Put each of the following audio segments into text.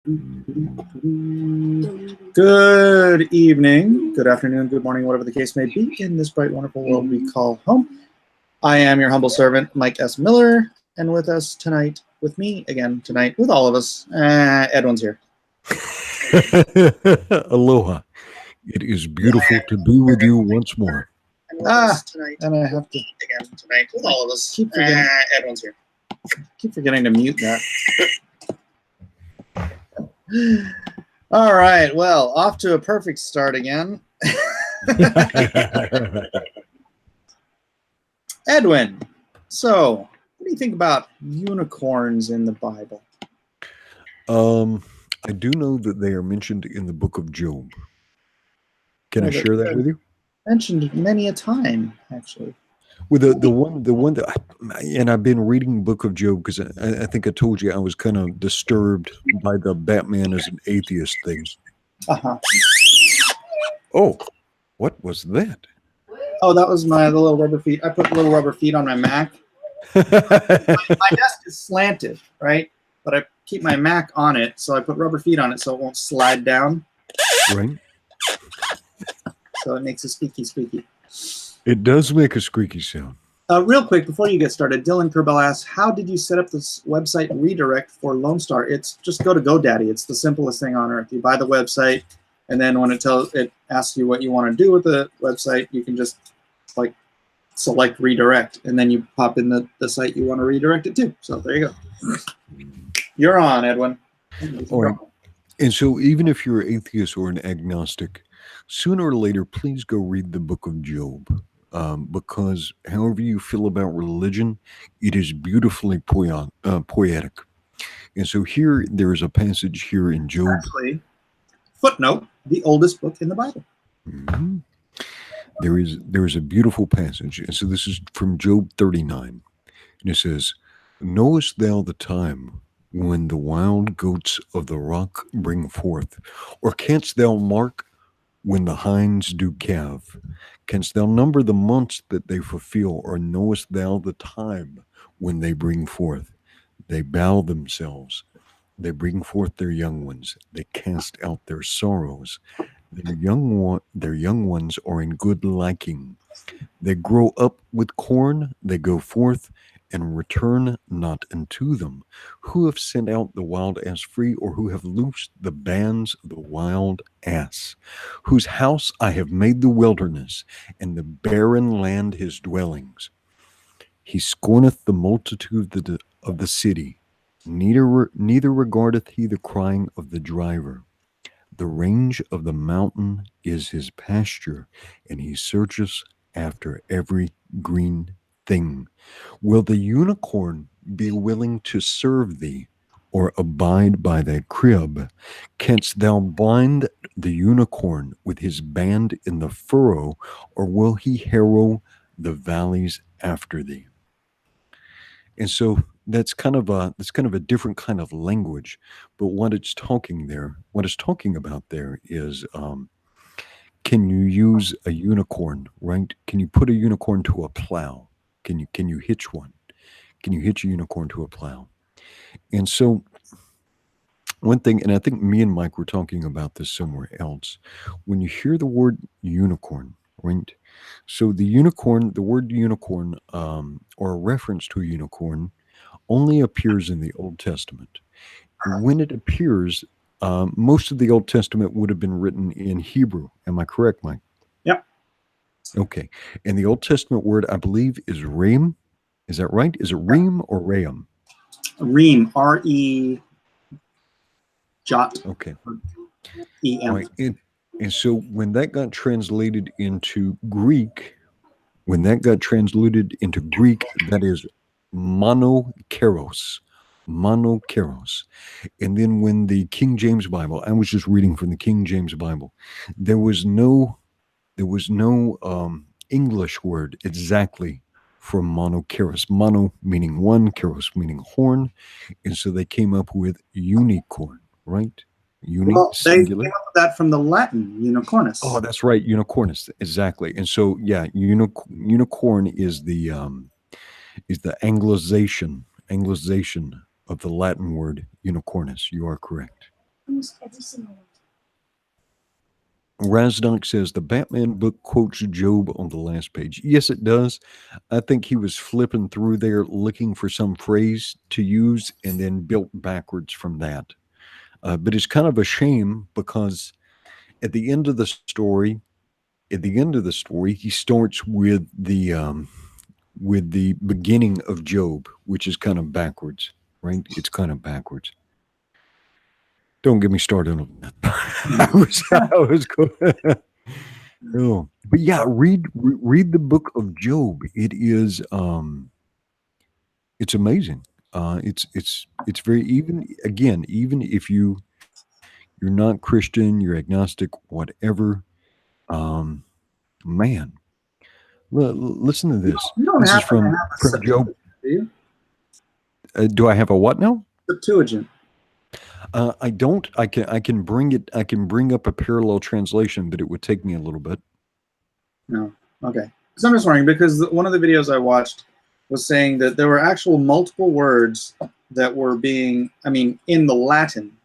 Good evening, good afternoon, good morning, whatever the case may be, in this bright, wonderful world we call home. I am your humble servant, Mike S. Miller, and with us tonight, with me again tonight, with all of us, Edwin's here. Aloha. It is beautiful to be with you once more. And I have to again tonight with all of us. Keep forgetting Edwin's here. Keep forgetting to mute that. All right, well, off to a perfect start again. Edwin, so what do you think about unicorns in the Bible? I do know that they are mentioned in the book of Job. Can I share that with you? Mentioned many a time, actually. With the one that, and I've been reading Book of Job because I think I told you I was kind of disturbed by the Batman as an atheist thing. Uh-huh. Oh, what was that? Oh, that was the little rubber feet. I put little rubber feet on my Mac. my desk is slanted, right? But I keep my Mac on it, so I put rubber feet on it so it won't slide down. Right. So it makes a squeaky. It does make a squeaky sound. Real quick, before you get started, Dylan Kerbel asks, how did you set up this website redirect for Lone Star? It's just go to GoDaddy. It's the simplest thing on earth. You buy the website, and then when it asks you what you want to do with the website, you can just select redirect, and then you pop in the site you want to redirect it to. So there you go. You're on, Edwin. All right. And so even if you're an atheist or an agnostic, sooner or later, please go read the book of Job. Because however you feel about religion, it is beautifully poetic. And so here, there is a passage here in Job. Actually, footnote, the oldest book in the Bible. Mm-hmm. There is a beautiful passage. And so this is from Job 39. And it says, knowest thou the time when the wild goats of the rock bring forth? Or canst thou mark when the hinds do calve? Canst thou number the months that they fulfill? Or knowest thou the time when they bring forth? They bow themselves. They bring forth their young ones. They cast out their sorrows. Their young ones are in good liking. They grow up with corn. They go forth and return not unto them. Who have sent out the wild ass free, or who have loosed the bands of the wild ass? Whose house I have made the wilderness, and the barren land his dwellings. He scorneth the multitude of the city, neither regardeth he the crying of the driver. The range of the mountain is his pasture, and he searcheth after every green thing. Will the unicorn be willing to serve thee, or abide by thy crib? Canst thou bind the unicorn with his band in the furrow, or will he harrow the valleys after thee? And so that's kind of a different kind of language, but what it's talking about there is, can you use a unicorn, right? Can you put a unicorn to a plow? Can you hitch one? Can you hitch a unicorn to a plow? And so one thing, and I think me and Mike were talking about this somewhere else, when you hear the word unicorn, right? So the word unicorn, or a reference to a unicorn, only appears in the Old Testament. And when it appears, most of the Old Testament would have been written in Hebrew. Am I correct, Mike? Yep. Okay. And the Old Testament word, I believe, is reem. Is that right? Is it reem or reem? Reem, R-E jot. Okay. E-M. All right. And so when that got translated into Greek, that is monokeros. And then when the King James Bible, I was just reading from the King James Bible, there was no English word exactly for monokeros. Mono meaning one, keros meaning horn. And so they came up with unicorn, right? Well, they came up with that from the Latin, unicornus. Oh, that's right, unicornus, exactly. And so, yeah, unicorn is the anglicization of the Latin word unicornus. You are correct. Almost every single one. Razdock says the Batman book quotes Job on the last page. Yes, it does. I think he was flipping through there looking for some phrase to use and then built backwards from that. But it's kind of a shame because at the end of the story, he starts with the beginning of Job, which is kind of backwards, right? It's kind of backwards. Don't get me started on that. I was going. Oh, but yeah, read the book of Job. It is it's amazing. It's very, even if you're not Christian, you're agnostic, whatever. Man, listen to this. You don't This is happen to have a from Job. Septuagint, do you? Do I have a what now? Septuagint. I don't. I can bring it. I can bring up a parallel translation, but it would take me a little bit. No. Okay. So I'm just wondering because one of the videos I watched was saying that there were actual multiple words that were being, in the Latin,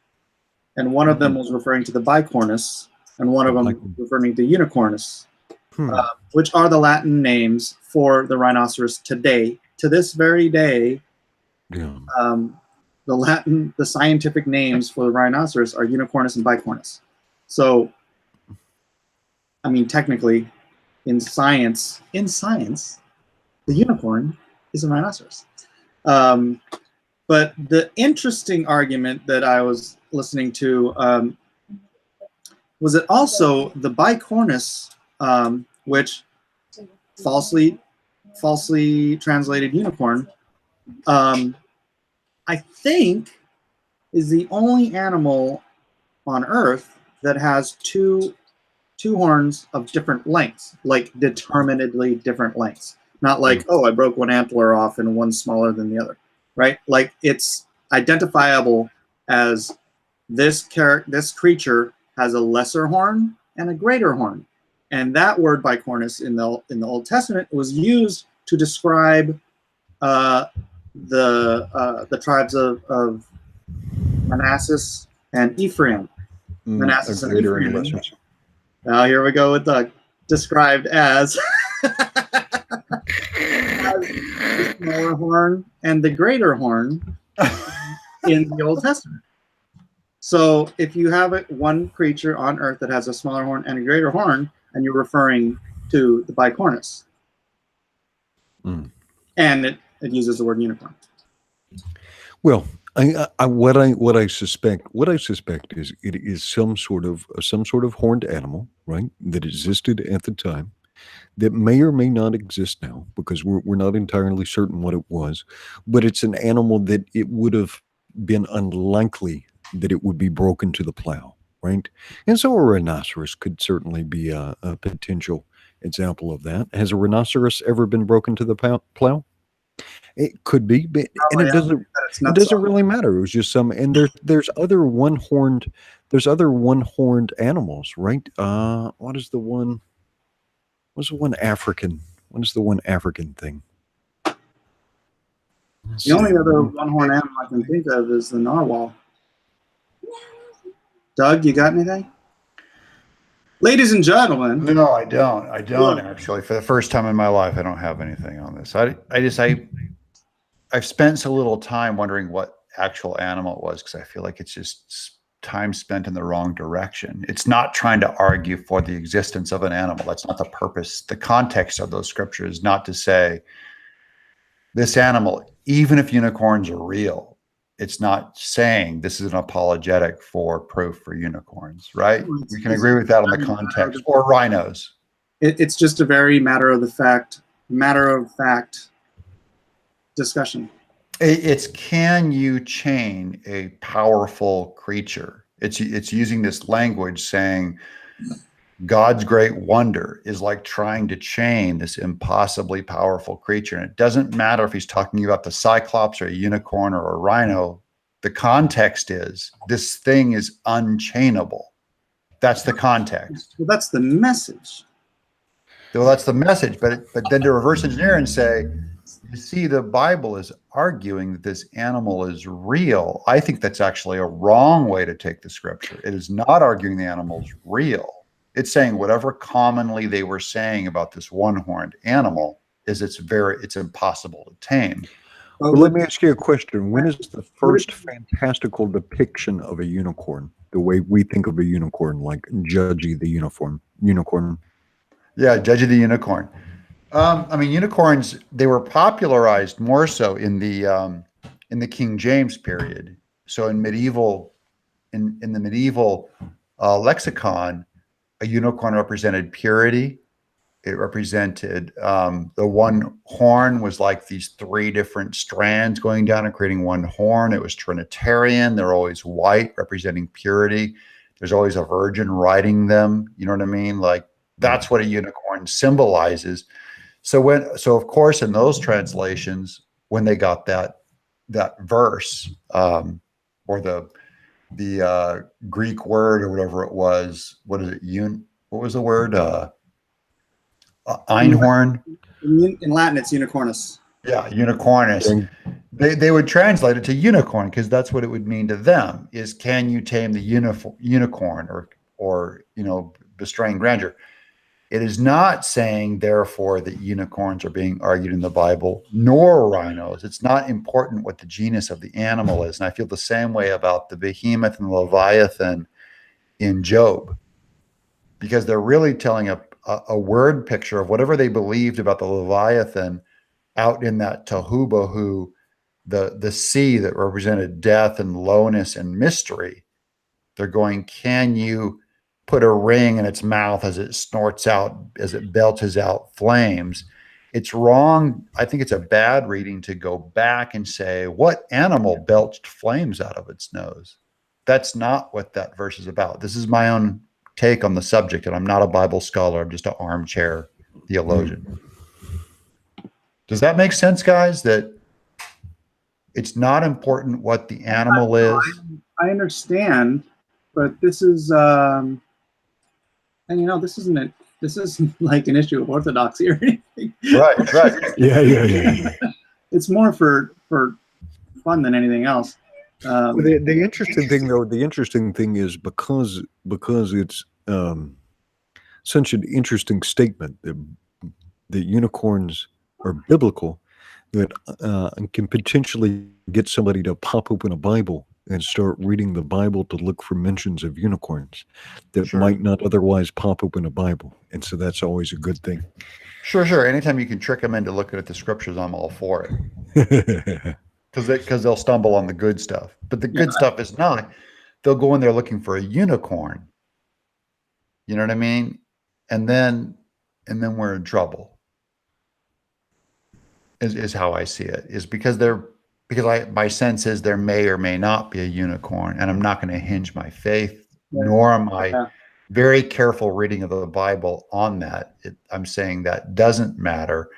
and one of them was referring to the bicornus, and one of them was referring to unicornus, which are the Latin names for the rhinoceros today. To this very day, Yeah. the scientific names for the rhinoceros are unicornus and bicornus. So, technically, in science, the unicorn is a rhinoceros. But the interesting argument that I was listening to was that also the bicornus, which falsely translated unicorn, I think is the only animal on Earth that has two horns of different lengths, like determinedly different lengths. Not like, oh, I broke one antler off and one's smaller than the other, right? Like it's identifiable as this creature has a lesser horn and a greater horn. And that word bicornus in the Old Testament was used to describe the tribes of Manasseh and Ephraim. Manasseh and Ephraim. Now here we go with the described as the smaller horn and the greater horn in the Old Testament. So if you have one creature on Earth that has a smaller horn and a greater horn, and you're referring to the bicornus, and it uses the word unicorn. Well, what I suspect is it is some sort of horned animal, right? That existed at the time, that may or may not exist now, because we're not entirely certain what it was, but it's an animal that it would have been unlikely that it would be broken to the plow, right? And so a rhinoceros could certainly be a potential example of that. Has a rhinoceros ever been broken to the plow? It could be, but and it doesn't really matter. It was just some, and there's other one-horned animals, right? What is the one African? What is the one African thing? The only other one-horned animal I can think of is the narwhal. Doug, you got anything? Ladies and gentlemen. No, I don't. I don't actually. For the first time in my life, I don't have anything on this. I've spent so little time wondering what actual animal it was, because I feel like it's just time spent in the wrong direction. It's not trying to argue for the existence of an animal. That's not the purpose. The context of those scriptures is not to say this animal, even if unicorns are real, it's not saying this is an apologetic for proof for unicorns, right? We can agree with that on the context, or rhinos. It's just a very matter of fact discussion. It's can you chain a powerful creature? It's using this language saying God's great wonder is like trying to chain this impossibly powerful creature. And it doesn't matter if he's talking about the Cyclops or a unicorn or a rhino. The context is this thing is unchainable. That's the context. Well, that's the message. Well, that's the message. But then to reverse engineer and say You see, the Bible is arguing that this animal is real. I think that's actually a wrong way to take the scripture. It is not arguing the animal's real. It's saying whatever commonly they were saying about this one-horned animal is it's impossible to tame. Well, let me ask you a question. When is the first fantastical depiction of a unicorn? The way we think of a unicorn, like Judgy the unicorn. Yeah, Judgy the unicorn. I mean, unicorns, they were popularized more so in the King James period. So in the medieval lexicon, a unicorn represented purity. It represented the one horn was like these three different strands going down and creating one horn. It was Trinitarian. They're always white, representing purity. There's always a virgin riding them. You know what I mean? Like that's what a unicorn symbolizes. So of course, in those translations, when they got that verse or the Greek word or whatever it was, what is it? What was the word? Einhorn. In Latin, it's unicornus. Yeah, unicornus. They would translate it to unicorn because that's what it would mean to them. Is can you tame the unicorn or bestraying grandeur? It is not saying, therefore, that unicorns are being argued in the Bible, nor rhinos. It's not important what the genus of the animal is. And I feel the same way about the behemoth and the leviathan in Job, because they're really telling a word picture of whatever they believed about the leviathan out in that tohu bohu, the sea that represented death and lowness and mystery. They're going, can you put a ring in its mouth as it snorts out, as it belches out flames? It's wrong. I think it's a bad reading to go back and say, what animal belched flames out of its nose? That's not what that verse is about. This is my own take on the subject, and I'm not a Bible scholar. I'm just an armchair theologian. Does that make sense, guys? That it's not important what the animal is? I understand, but this is and this isn't like an issue of orthodoxy or anything. Right. Yeah. It's more for fun than anything else. The interesting thing is because it's such an interesting statement that unicorns are biblical, that can potentially get somebody to pop open a Bible and start reading the Bible to look for mentions of unicorns that might not otherwise pop open a Bible. And so that's always a good thing. Sure. Anytime you can trick them into looking at the scriptures, I'm all for it. Because they'll stumble on the good stuff. But the good stuff is not. They'll go in there looking for a unicorn. You know what I mean? And then we're in trouble. Is how I see it. Is because my sense is there may or may not be a unicorn, and I'm not going to hinge my faith, nor am I very careful reading of the Bible on that. I'm saying that doesn't matter.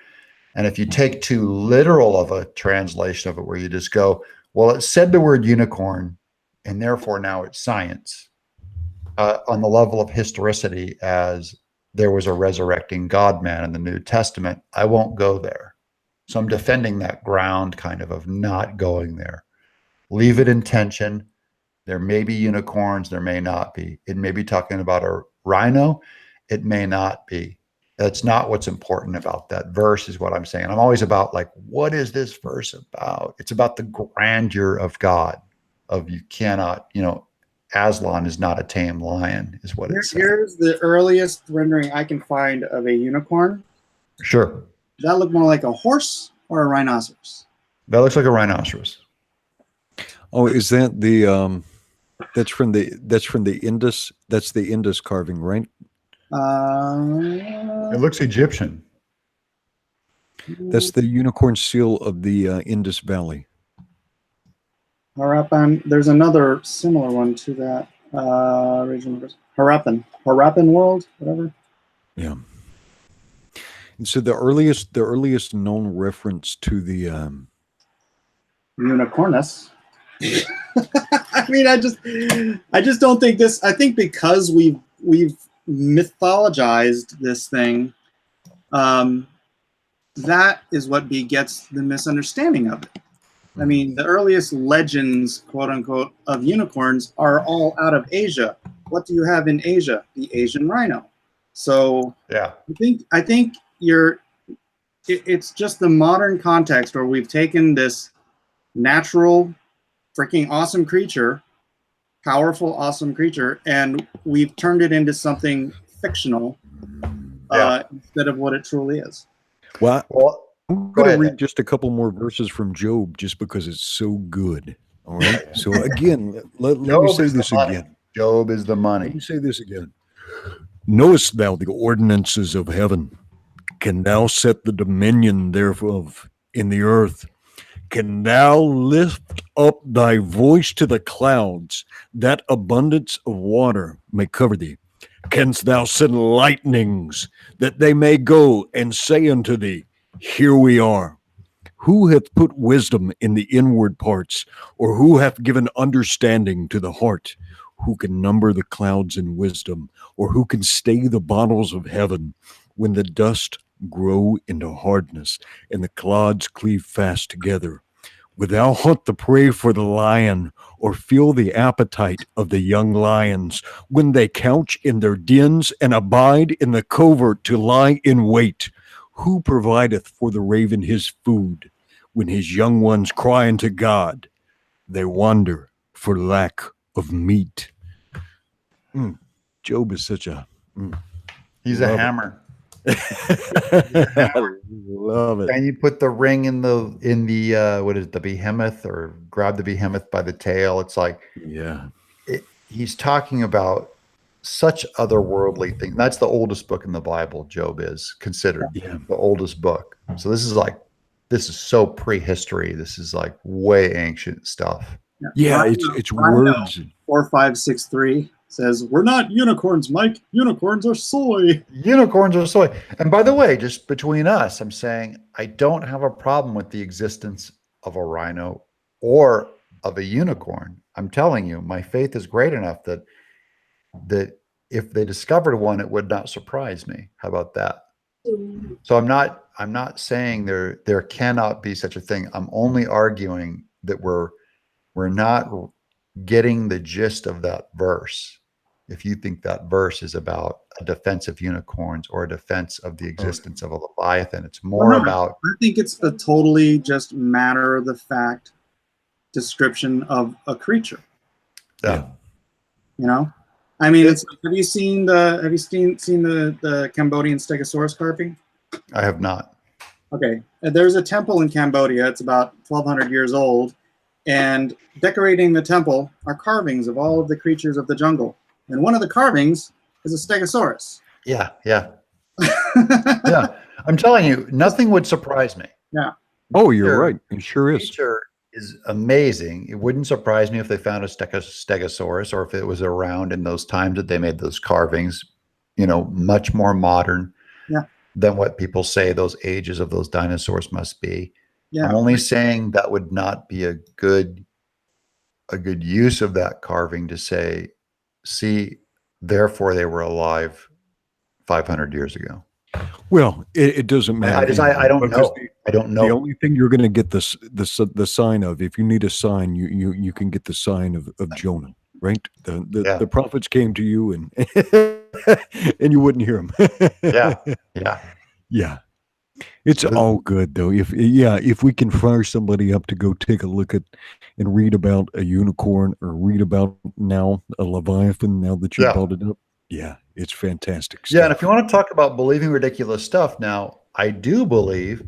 And if you take too literal of a translation of it, where you just go, well, it said the word unicorn, and therefore now it's science, on the level of historicity, as there was a resurrecting God-man in the New Testament, I won't go there. So I'm defending that ground kind of not going there. Leave it in tension. There may be unicorns, there may not be. It may be talking about a rhino, it may not be. That's not what's important about that verse, is what I'm saying. I'm always about, like, what is this verse about? It's about the grandeur of God, of you cannot, Aslan is not a tame lion, is what it says. Here's the earliest rendering I can find of a unicorn. Sure. Does that look more like a horse or a rhinoceros? That looks like a rhinoceros. Oh, is that the that's from the Indus? That's the Indus carving, right? It looks Egyptian. That's the unicorn seal of the Indus Valley. Harappan. There's another similar one to that. Harappan world, whatever. Yeah. And so the earliest known reference to the unicornus. I mean, I just don't think this. I think because we've mythologized this thing, that is what begets the misunderstanding of it. I mean, the earliest legends, quote unquote, of unicorns are all out of Asia. What do you have in Asia? The Asian rhino. So Yeah. I think it's just the modern context where we've taken this natural, freaking awesome creature, powerful, awesome creature, and we've turned it into something fictional instead of what it truly is. Well, Well, I'm go going to ahead, read Nick. just a couple more verses from Job just because it's so good. All right. So again, let me Job say is the this money. again. Job is the Let me money. say this again. Knowest thou the ordinances of heaven? Can thou set the dominion thereof in the earth? Can thou lift up thy voice to the clouds, that abundance of water may cover thee? Canst thou send lightnings, that they may go and say unto thee, Here we are? Who hath put wisdom in the inward parts, or who hath given understanding to the heart? Who can number the clouds in wisdom, or who can stay the bottles of heaven when the dust grow into hardness and the clods cleave fast together? Wilt thou hunt the prey for the lion, or feel the appetite of the young lions, when they couch in their dens and abide in the covert to lie in wait? Who provideth for the raven his food, when his young ones cry unto God? They wander for lack of meat. Job is such a He's a love it. hammer. I love it. And you put the ring in the what is it, the behemoth, or grab the behemoth by the tail. It's like Yeah. he's talking about such otherworldly things. That's the oldest book in the Bible. Job is considered Yeah. the oldest book. So this is so prehistory. This is like way ancient stuff. Yeah, it's words. 4563 says, "We're not unicorns, Mike. Unicorns are soy." Unicorns are soy. And by the way, just between us, I'm saying I don't have a problem with the existence of a rhino or of a unicorn. I'm telling you, my faith is great enough that if they discovered one, it would not surprise me. How about that? So I'm not saying there cannot be such a thing. I'm only arguing that we're not getting the gist of that verse. If you think that verse is about a defense of unicorns or a defense of the existence of a leviathan, it's more about. I think it's a totally just matter of the fact description of a creature. Yeah. You know, I mean, it's like, have you seen the Cambodian Stegosaurus carving? I have not. Okay, there's a temple in Cambodia. It's about 1,200 years old, and decorating the temple are carvings of all of the creatures of the jungle. And one of the carvings is a Stegosaurus. Yeah. I'm telling you, nothing would surprise me. Yeah. Oh, you're right. It sure is. Nature is amazing. It wouldn't surprise me if they found a Stegosaurus, or if it was around in those times that they made those carvings, much more modern than what people say those ages of those dinosaurs must be. Yeah. I'm only saying that would not be a good use of that carving to say, see, therefore they were alive 500 years ago. Well, it doesn't matter. I don't know. I don't know. The only thing you're going to get the sign of, if you need a sign, you can get the sign of Jonah, right? The prophets came to you and and you wouldn't hear them. Yeah. It's all good though. If we can fire somebody up to go take a look at and read about a unicorn, or read about now a leviathan, now that you brought it up. Yeah, it's fantastic stuff. Yeah, and if you want to talk about believing ridiculous stuff, now I do believe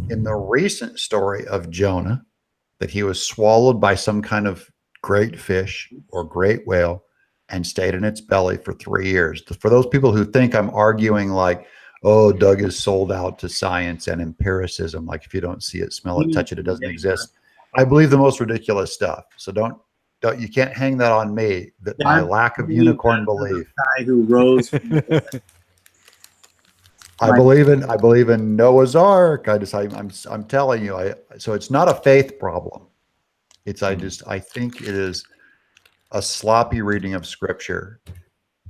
in the recent story of Jonah, that he was swallowed by some kind of great fish or great whale and stayed in its belly for 3 years. For those people who think I'm arguing like, oh, Doug is sold out to science and empiricism, like if you don't see it, smell it, touch it, it doesn't exist. I believe the most ridiculous stuff. So don't you can't hang that on me, that my lack of unicorn belief. Guy who rose. I believe in Noah's Ark. I'm telling you, so it's not a faith problem. I think it is a sloppy reading of scripture.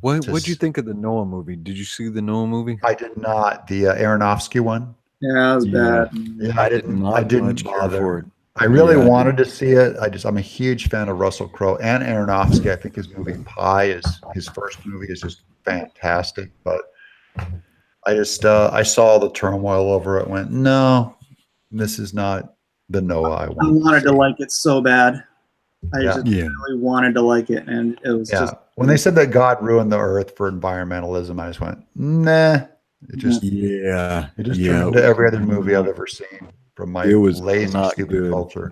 What'd you think of the Noah movie? Did you see the Noah movie? I did not. The Aronofsky one. Yeah, it was Yeah. bad. Yeah, I didn't much care bother. for it. I really Yeah, I wanted to see it. I'm a huge fan of Russell Crowe and Aronofsky. I think his movie Pi is his first movie is just fantastic. But I saw the turmoil over it. Went, no, this is not the Noah I I want wanted to see. like it so bad. I Yeah. just Yeah. really wanted to like it, and it was Yeah. just When they said that God ruined the earth for environmentalism, I just went, nah. It just Yeah. it just turned Yeah. into every other movie I've ever seen from It my was lazy, not stupid good. culture.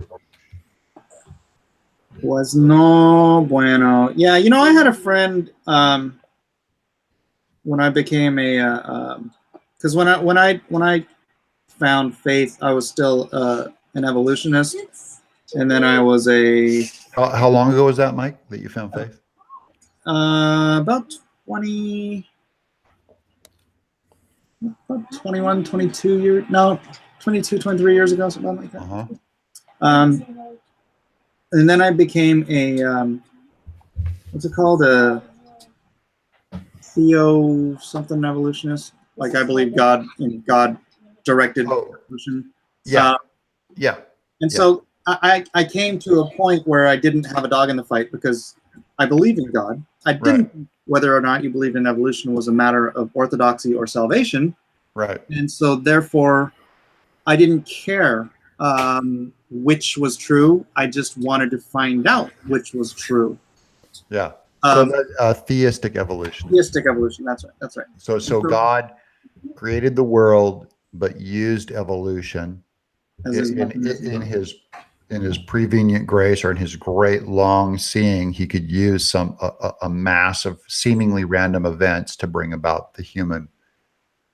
was no bueno. Yeah, you know, I had a friend when I became a because when I found faith, I was still an evolutionist, and then I was a How long ago was that, Mike, that you found faith? about 20, about 21, 22 years, no, 22, 23 years ago, something like that. Uh-huh. And then I became a what's it called, a theo something evolutionist. Like I believe God directed Oh, evolution. yeah. Uh, Yeah. and Yeah. so I came to a point where I didn't have a dog in the fight because I believe in God. I didn't think whether or not you believed in evolution was a matter of orthodoxy or salvation. Right. And so therefore I didn't care which was true. I just wanted to find out which was true. Yeah. So Um, that theistic evolution. Theistic evolution. That's right. That's right. So God created the world, but used evolution As his in his prevenient grace or in his great long seeing. He could use a mass of seemingly random events to bring about the human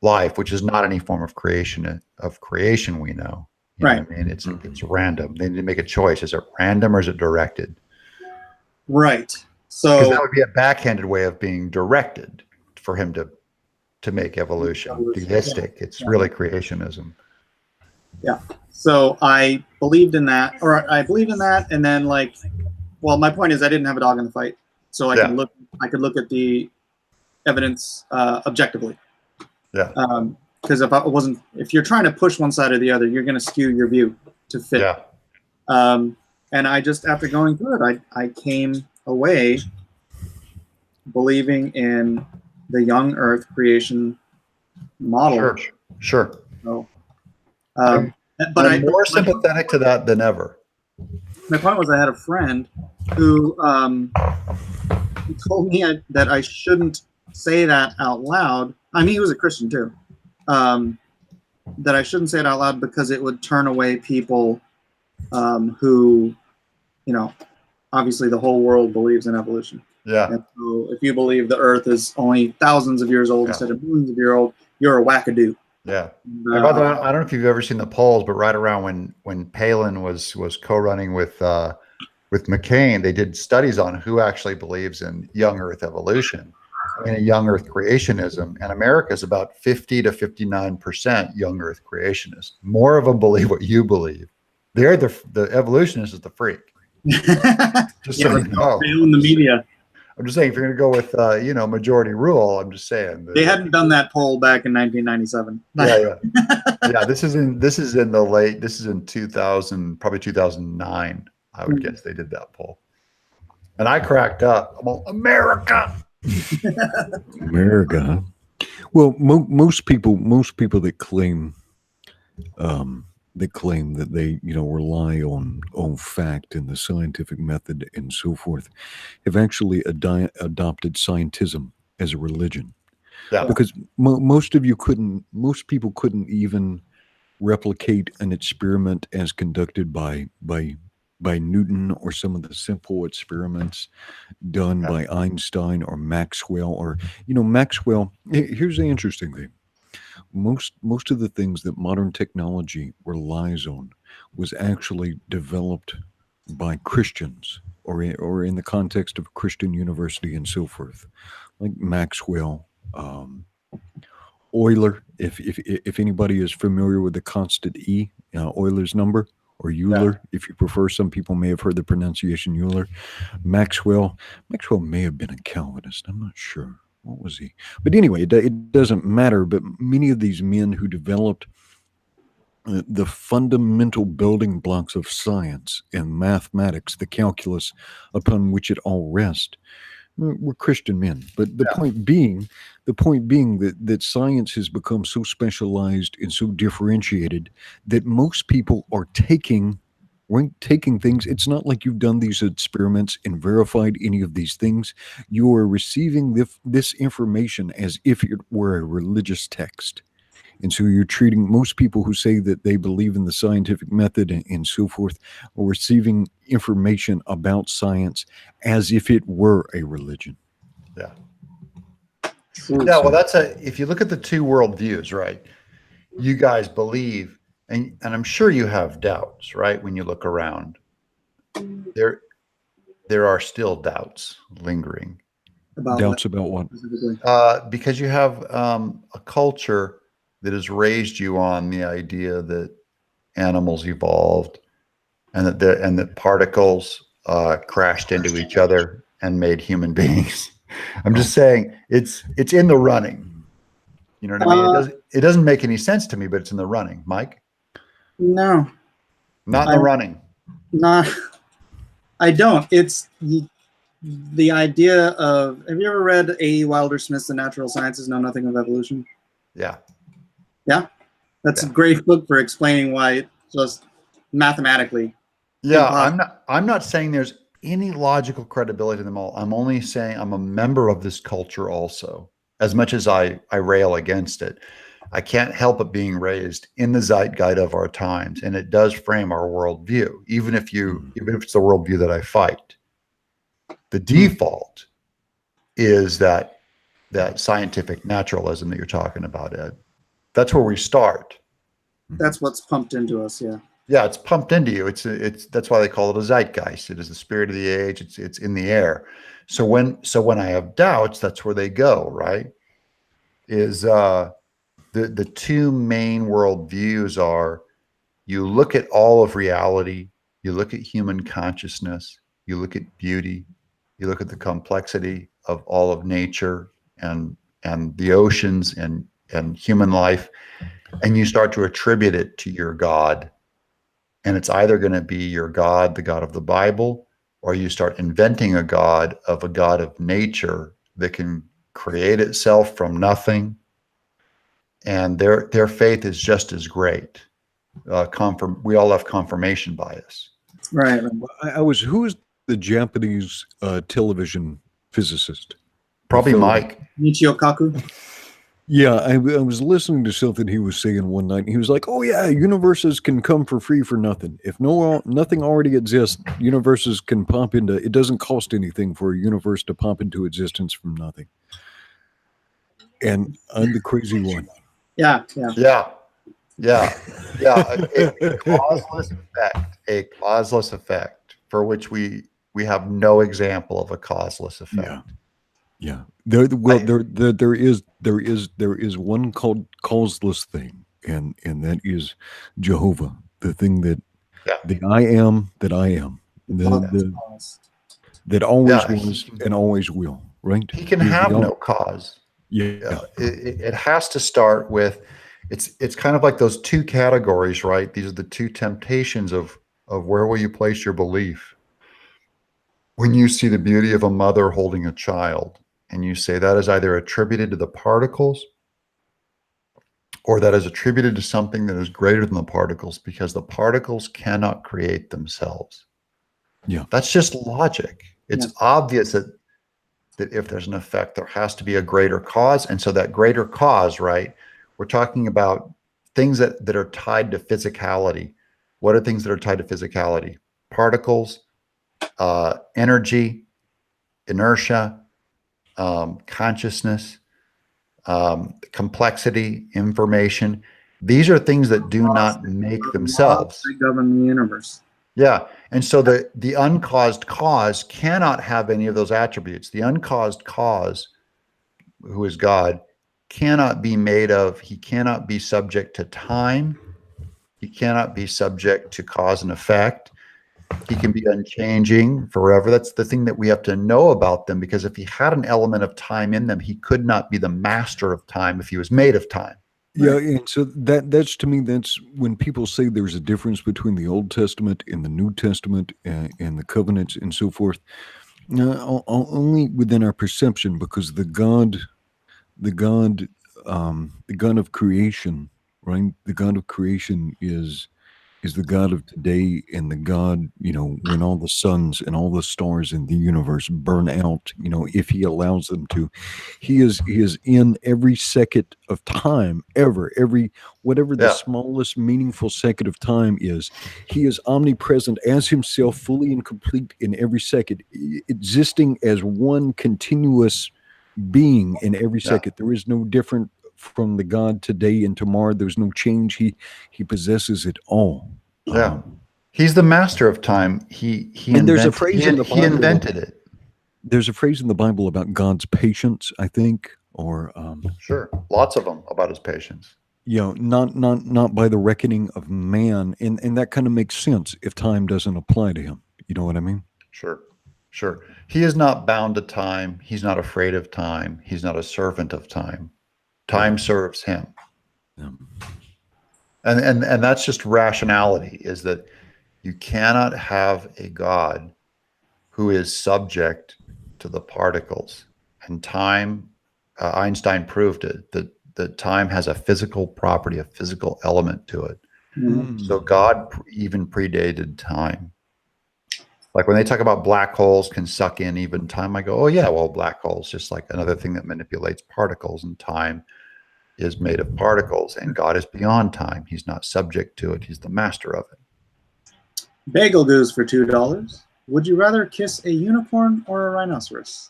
life, which is not any form of creation we know. You know Right. what I mean? It's random. They need to make a choice. Is it random or is it directed? Right. Because that So would be a backhanded way of being directed for him to make evolution theistic. It's really creationism. yeah. So I believed in that, and then well, my point is I didn't have a dog in the fight, so I could look at the evidence objectively. Yeah. Because if you're trying to push one side or the other, you're going to skew your view to fit. Yeah. And I just, after going through it, I came away believing in the young Earth creation model. Sure. So, I'm more sympathetic to that than ever. My point was I had a friend who told me that I shouldn't say that out loud. I mean, he was a Christian too. That I shouldn't say it out loud because it would turn away people who, you know, obviously the whole world believes in evolution. Yeah. And so if you believe the Earth is only thousands of years old instead of millions of years old, you're a wackadoo. Yeah. By the way, I don't know if you've ever seen the polls, but right around when Palin was co-running with McCain, they did studies on who actually believes in young Earth evolution, and young Earth creationism, and America is about 50 to 59% young Earth creationist. More of them believe what you believe. They're the evolutionist is the freak. Just so you know. In the media. I'm just saying, if you're going to go with majority rule, I'm just saying they hadn't done that poll back in 1997. Yeah. This is in 2000, probably 2009. I would guess they did that poll, and I cracked up. I'm all, America. America. Huh? Well, most people that claim that they rely on fact and the scientific method and so forth have actually adopted scientism as a religion. Yeah. Because most people couldn't even replicate an experiment as conducted by Newton, or some of the simple experiments done by Einstein or Maxwell. Or Maxwell. Here's the interesting thing. Most of the things that modern technology relies on was actually developed by Christians, or in the context of a Christian university and so forth, like Maxwell, Euler. If anybody is familiar with the constant E, Euler's number, or Euler, if you prefer. Some people may have heard the pronunciation Euler. Maxwell may have been a Calvinist. I'm not sure. What was he? But anyway, it doesn't matter. But many of these men who developed the fundamental building blocks of science and mathematics, the calculus upon which it all rests. We're Christian men, but the point being that science has become so specialized and so differentiated that most people are taking things. It's not like you've done these experiments and verified any of these things. You are receiving this information as if it were a religious text. And so you're treating most people who say that they believe in the scientific method and so forth are receiving information about science as if it were a religion. Yeah. True. Yeah, well, if you look at the two worldviews, right? You guys believe, and I'm sure you have doubts, right? When you look around, there are still doubts lingering. Doubts about what? Because you have a culture that has raised you on the idea that animals evolved and that particles crashed into each other and made human beings. I'm just saying it's in the running. You know what I mean? It doesn't make any sense to me, but it's in the running. Mike? No. Not in the running. Not. I don't. It's the idea of. Have you ever read A. Wilder Smith's The Natural Sciences Know Nothing of Evolution? Yeah. Yeah, that's a great book for explaining why it's just mathematically. Yeah, impossible. I'm not saying there's any logical credibility to them all. I'm only saying I'm a member of this culture also. As much as I rail against it, I can't help but being raised in the zeitgeist of our times, and it does frame our worldview. Even if it's the worldview that I fight, the default is that scientific naturalism that you're talking about, Ed. That's where we start. That's what's pumped into us. Yeah. Yeah, it's pumped into you. It's that's why they call it a zeitgeist. It is the spirit of the age. It's in the air. So when I have doubts, that's where they go, right? Is the two main worldviews are: you look at all of reality, you look at human consciousness, you look at beauty, you look at the complexity of all of nature and the oceans and human life, and you start to attribute it to your God. And it's either going to be your God, the God of the Bible, or you start inventing a God of nature that can create itself from nothing. And their faith is just as great. We all have confirmation bias. Right. Who is the Japanese television physicist? Probably Mike. Michio Kaku. Yeah, I was listening to something he was saying one night, and he was like, "Oh yeah, universes can come for free for nothing. If nothing already exists, universes can pop into. It doesn't cost anything for a universe to pop into existence from nothing." And I'm the crazy one. Yeah. A causeless effect for which we have no example of a causeless effect. Yeah. There is one called causeless thing, and that is Jehovah, the thing that the I am that I am, that always was and always will. Right? He can have no cause. Yeah. It has to start with. It's kind of like those two categories, right? These are the two temptations of where will you place your belief. When you see the beauty of a mother holding a child, and you say that is either attributed to the particles or that is attributed to something that is greater than the particles, because the particles cannot create themselves. Yeah. That's just logic. It's obvious that if there's an effect, there has to be a greater cause. And so that greater cause, right? We're talking about things that are tied to physicality. What are things that are tied to physicality? Particles, energy, inertia, consciousness, complexity, information. These are things that do not make themselves. They govern the universe. Yeah. And so the uncaused cause cannot have any of those attributes. The uncaused cause, who is God, cannot be he cannot be subject to time. He cannot be subject to cause and effect. He can be unchanging forever. That's the thing that we have to know about them, because if he had an element of time in them, he could not be the master of time if he was made of time. Yeah, and so that's to me, that's when people say there's a difference between the Old Testament and the New Testament and the covenants and so forth. Only within our perception, because the God, the God of creation, right? The God of creation is the God of today, and the God, when all the suns and all the stars in the universe burn out, if he allows them to, he is in every second of time ever, whatever the Yeah. smallest meaningful second of time is, he is omnipresent as himself, fully and complete in every second, existing as one continuous being in every Yeah. second. There is no different from the God today and tomorrow. There's no change. He possesses it all. Yeah. He's the master of time. He And there's a phrase in the he Bible. invented it. There's a phrase in the Bible about God's patience, I think, or Sure. Lots of them about his patience. not by the reckoning of man, and that kind of makes sense if time doesn't apply to him. You know what I mean? Sure. Sure. He is not bound to time. He's not afraid of time. He's not a servant of time. Time serves him. Yeah. And that's just rationality, is that you cannot have a God who is subject to the particles. And time, Einstein proved it, that time has a physical property, a physical element to it. So God even predated time. Like when they talk about black holes can suck in even time, I go, oh yeah, well, black holes just like another thing that manipulates particles, and time is made of particles, and God is beyond time. He's not subject to it. He's the master of it. Bagel Goose for $2. Would you rather kiss a unicorn or a rhinoceros?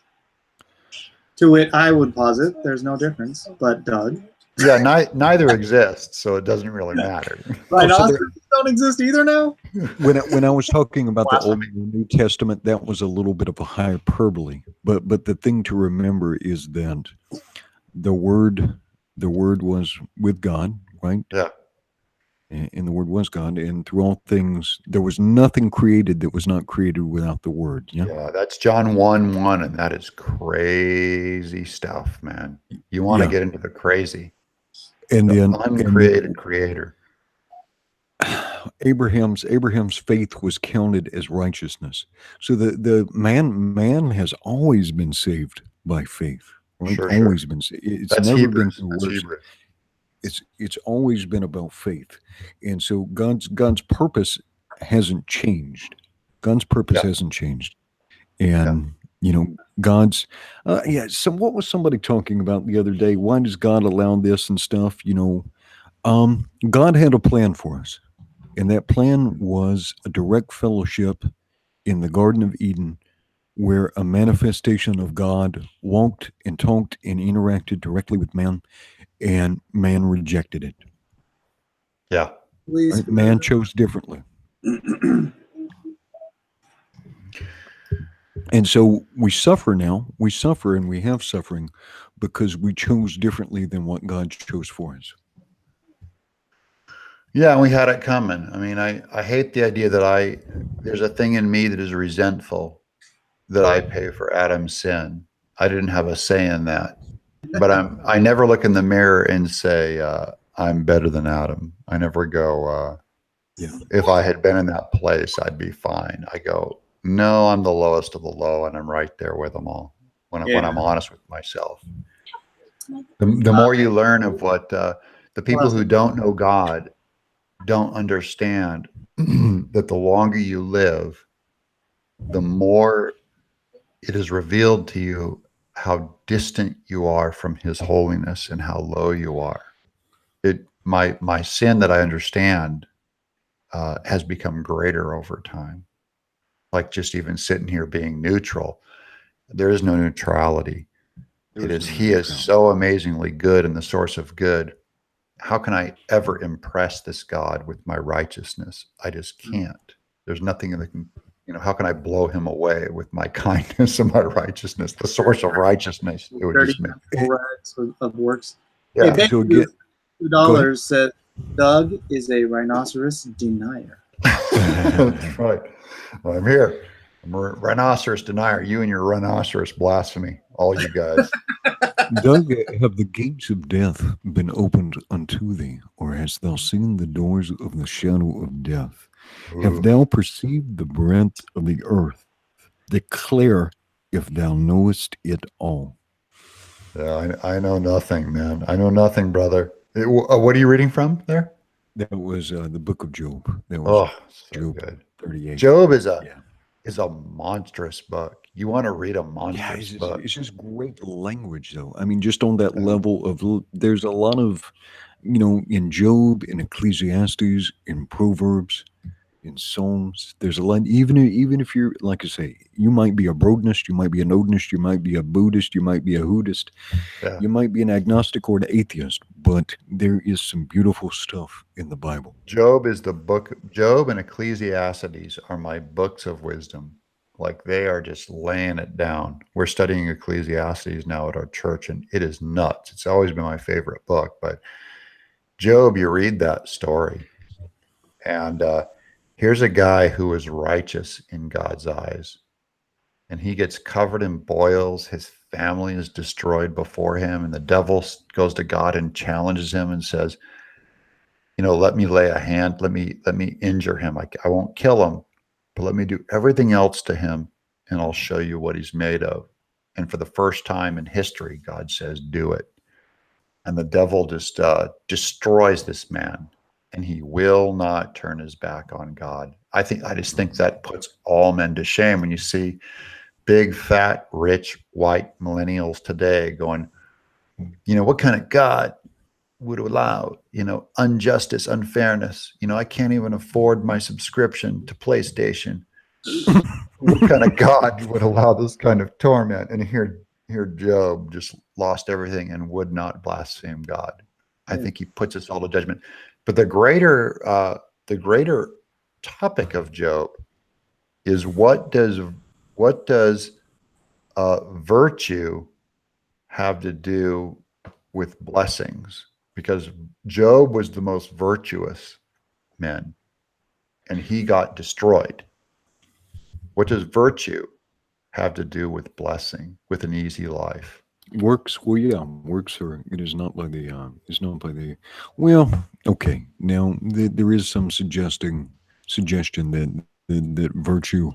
To it, I would posit there's no difference, but Doug. Yeah, neither exists, so it doesn't really matter. Rhinoceros don't exist either now? When I was talking about the Old Blasphemy. and New Testament, that was a little bit of a hyperbole. But the thing to remember is that the word was with God, right? Yeah. And the word was God, and through all things there was nothing created that was not created without the word. Yeah, that's John 1:1, and that is crazy stuff, man. You want to get into the crazy. And the then uncreated creator. Abraham's faith was counted as righteousness. So the man has always been saved by faith. Right? Sure, always been saved. It's that's never Hebrews. been That's worse. Hebrews. It's always been about faith. And so God's purpose hasn't changed. God's purpose hasn't changed. And God's so what was somebody talking about the other day? Why does God allow this and stuff? God had a plan for us. And that plan was a direct fellowship in the Garden of Eden, where a manifestation of God walked and talked and interacted directly with man, and man rejected it. Yeah. Please. Man chose differently. And so we suffer now. We suffer, and we have suffering because we chose differently than what God chose for us. Yeah, and we had it coming. I mean, I hate the idea that there's a thing in me that is resentful that I pay for Adam's sin. I didn't have a say in that. But I never look in the mirror and say, I'm better than Adam. I never go, if I had been in that place, I'd be fine. I go, no, I'm the lowest of the low, and I'm right there with them all when I'm honest with myself. The more you learn of what the people who don't know God don't understand, that the longer you live, the more it is revealed to you how distant you are from his holiness and how low you are. My sin that I understand has become greater over time. Like just even sitting here being neutral, there is no neutrality. He is so amazingly good and the source of good. How can I ever impress this God with my righteousness? I just can't. There's nothing that can, how can I blow him away with my kindness and my righteousness, the source of righteousness? It would just make of works. Yeah. Hey, So again, $2 said Doug is a rhinoceros denier. That's right. Well, I'm here. I'm a rhinoceros denier. You and your rhinoceros blasphemy, all you guys. Doug, have the gates of death been opened unto thee, or hast thou seen the doors of the shadow of death? Have Ooh. thou perceived the breadth of the earth? Declare if thou knowest it all. Yeah, I know nothing, man. I know nothing, brother. What are you reading from there? That was the book of Job. That was Oh, so Job good. 38. Job Yeah. is a monstrous book. You want to read a Yeah, monstrous book. it's just great language, though. I mean, just on that Yeah. level of, there's a lot of, in Job, in Ecclesiastes, in Proverbs, in Psalms, there's a lot. Even if you're, like I say, you might be a Brognist, you might be an Odinist, you might be a Buddhist, you might be a Hoodist, Yeah. you might be an agnostic or an atheist, but there is some beautiful stuff in the Bible. Job is the book. Job and Ecclesiastes are my books of wisdom. Like they are just laying it down. We're studying Ecclesiastes now at our church, and it is nuts. It's always been my favorite book. But Job, you read that story, and here's a guy who is righteous in God's eyes, and he gets covered in boils. His family is destroyed before him, and the devil goes to God and challenges him and says, let me lay a hand, let me injure him. I won't kill him, but let me do everything else to him, and I'll show you what he's made of. And for the first time in history, God says, do it. And the devil just destroys this man, and he will not turn his back on God. I just think that puts all men to shame when you see big, fat, rich, white millennials today going, what kind of God would allow, injustice, unfairness. I can't even afford my subscription to PlayStation. What kind of God would allow this kind of torment? And here Job just lost everything and would not blaspheme God. I think he puts us all to judgment. But the greater topic of Job is what does virtue have to do with blessings? Because Job was the most virtuous man, and he got destroyed. What does virtue have to do with blessing, with an easy life? Works, well, yeah, works are, it is not by well, okay. Now, there is some suggestion that virtue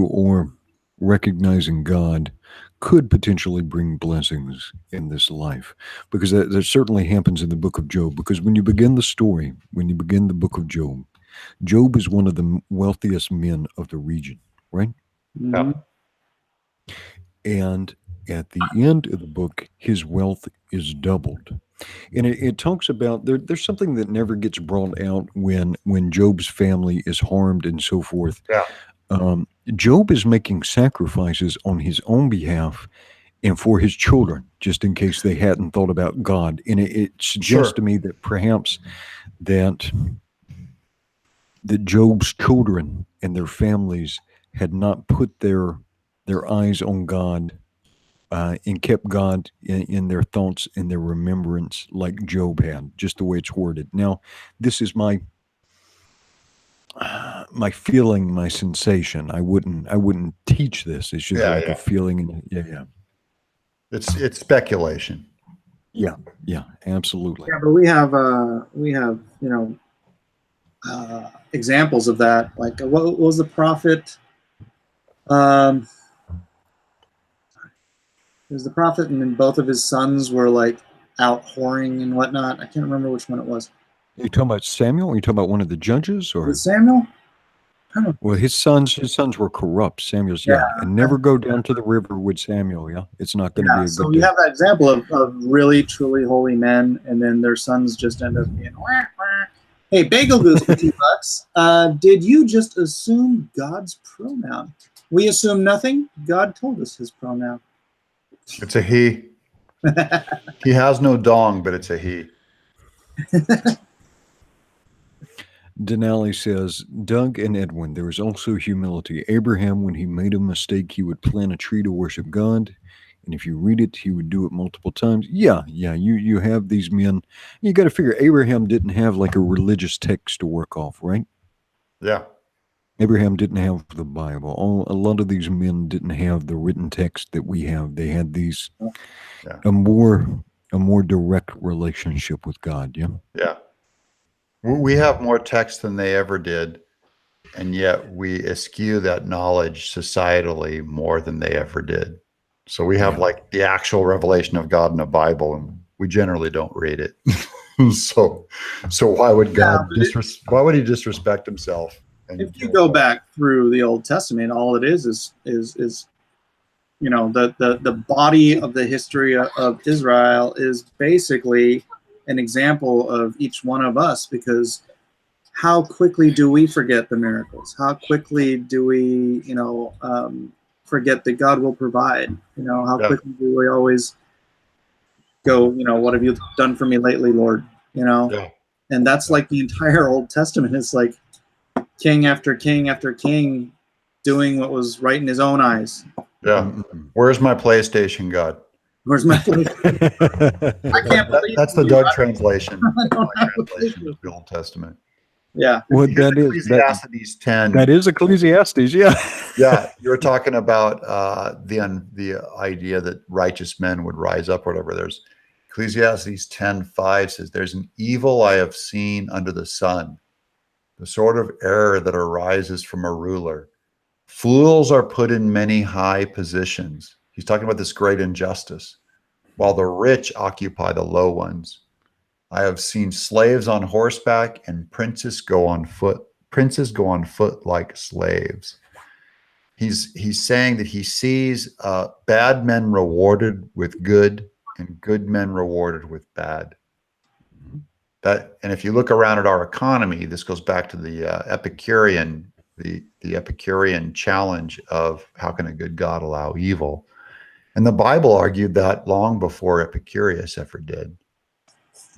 or recognizing God could potentially bring blessings in this life, because that certainly happens in the book of Job. Because when you begin the book of Job, Job is one of the wealthiest men of the region, right? Mhm. And at the end of the book, his wealth is doubled. And it talks about there's something that never gets brought out when Job's family is harmed and so forth. Yeah. Job is making sacrifices on his own behalf and for his children, just in case they hadn't thought about God. And it suggests Sure. to me that perhaps that Job's children and their families had not put their eyes on God and kept God in their thoughts and their remembrance, like Job had, just the way it's worded. Now, this is my feeling, my sensation. I wouldn't teach this. It's just like a feeling. Yeah. It's speculation. Yeah, absolutely. Yeah, but we have examples of that. Like what was the prophet? There's the prophet, and then both of his sons were like out whoring and whatnot. I can't remember which one it was. Are you talking about Samuel? Are you talking about one of the judges, or Was it Samuel? I don't know. well, his sons were corrupt. Samuel's, yeah, and never go down to the river with Samuel. Yeah, it's not going to be a So good you day. have that example of really truly holy men, and then their sons just end up being wah, wah. Hey, Bagel Goose for $2. Did you just assume God's pronoun? We assume nothing. God told us his pronoun. It's a he. He has no dong, but it's a he. Denali says, Doug and Edwin, there is also humility. Abraham, when he made a mistake, he would plant a tree to worship God. And if you read it, he would do it multiple times. Yeah. You have these men. You got to figure Abraham didn't have like a religious text to work off, right? Yeah. Abraham didn't have the Bible. A lot of these men didn't have the written text that we have. They had these a more direct relationship with God. Yeah. Yeah. We have more text than they ever did, and yet we eschew that knowledge societally more than they ever did. So we have like the actual revelation of God in the Bible, and we generally don't read it. so why would God why would he disrespect himself? And, if you go back through the Old Testament, all it is you know, the body of the history of Israel is basically an example of each one of us, because how quickly do we forget the miracles? How quickly do we, you know, forget that God will provide? You know, how quickly do we always go, you know, what have you done for me lately, Lord? You know, and that's like the entire Old Testament. It's like king after king after king doing what was right in his own eyes. Yeah. Where's my PlayStation, God? Where's my PlayStation? I can't believe that's the Doug translation. Translation of the Old Testament. Yeah. Well, that is Ecclesiastes 10. That is Ecclesiastes. Yeah. Yeah. You were talking about the idea that righteous men would rise up, or whatever. There's Ecclesiastes 10:5 says, "There's an evil I have seen under the sun, the sort of error that arises from a ruler. Fools are put in many high positions." He's talking about this great injustice, while the rich occupy the low ones. "I have seen slaves on horseback and princes go on foot. Princes go on foot like slaves." He's saying that he sees bad men rewarded with good and good men rewarded with bad. And if you look around at our economy, this goes back to the Epicurean, the Epicurean challenge of how can a good God allow evil? And the Bible argued that long before Epicurus ever did.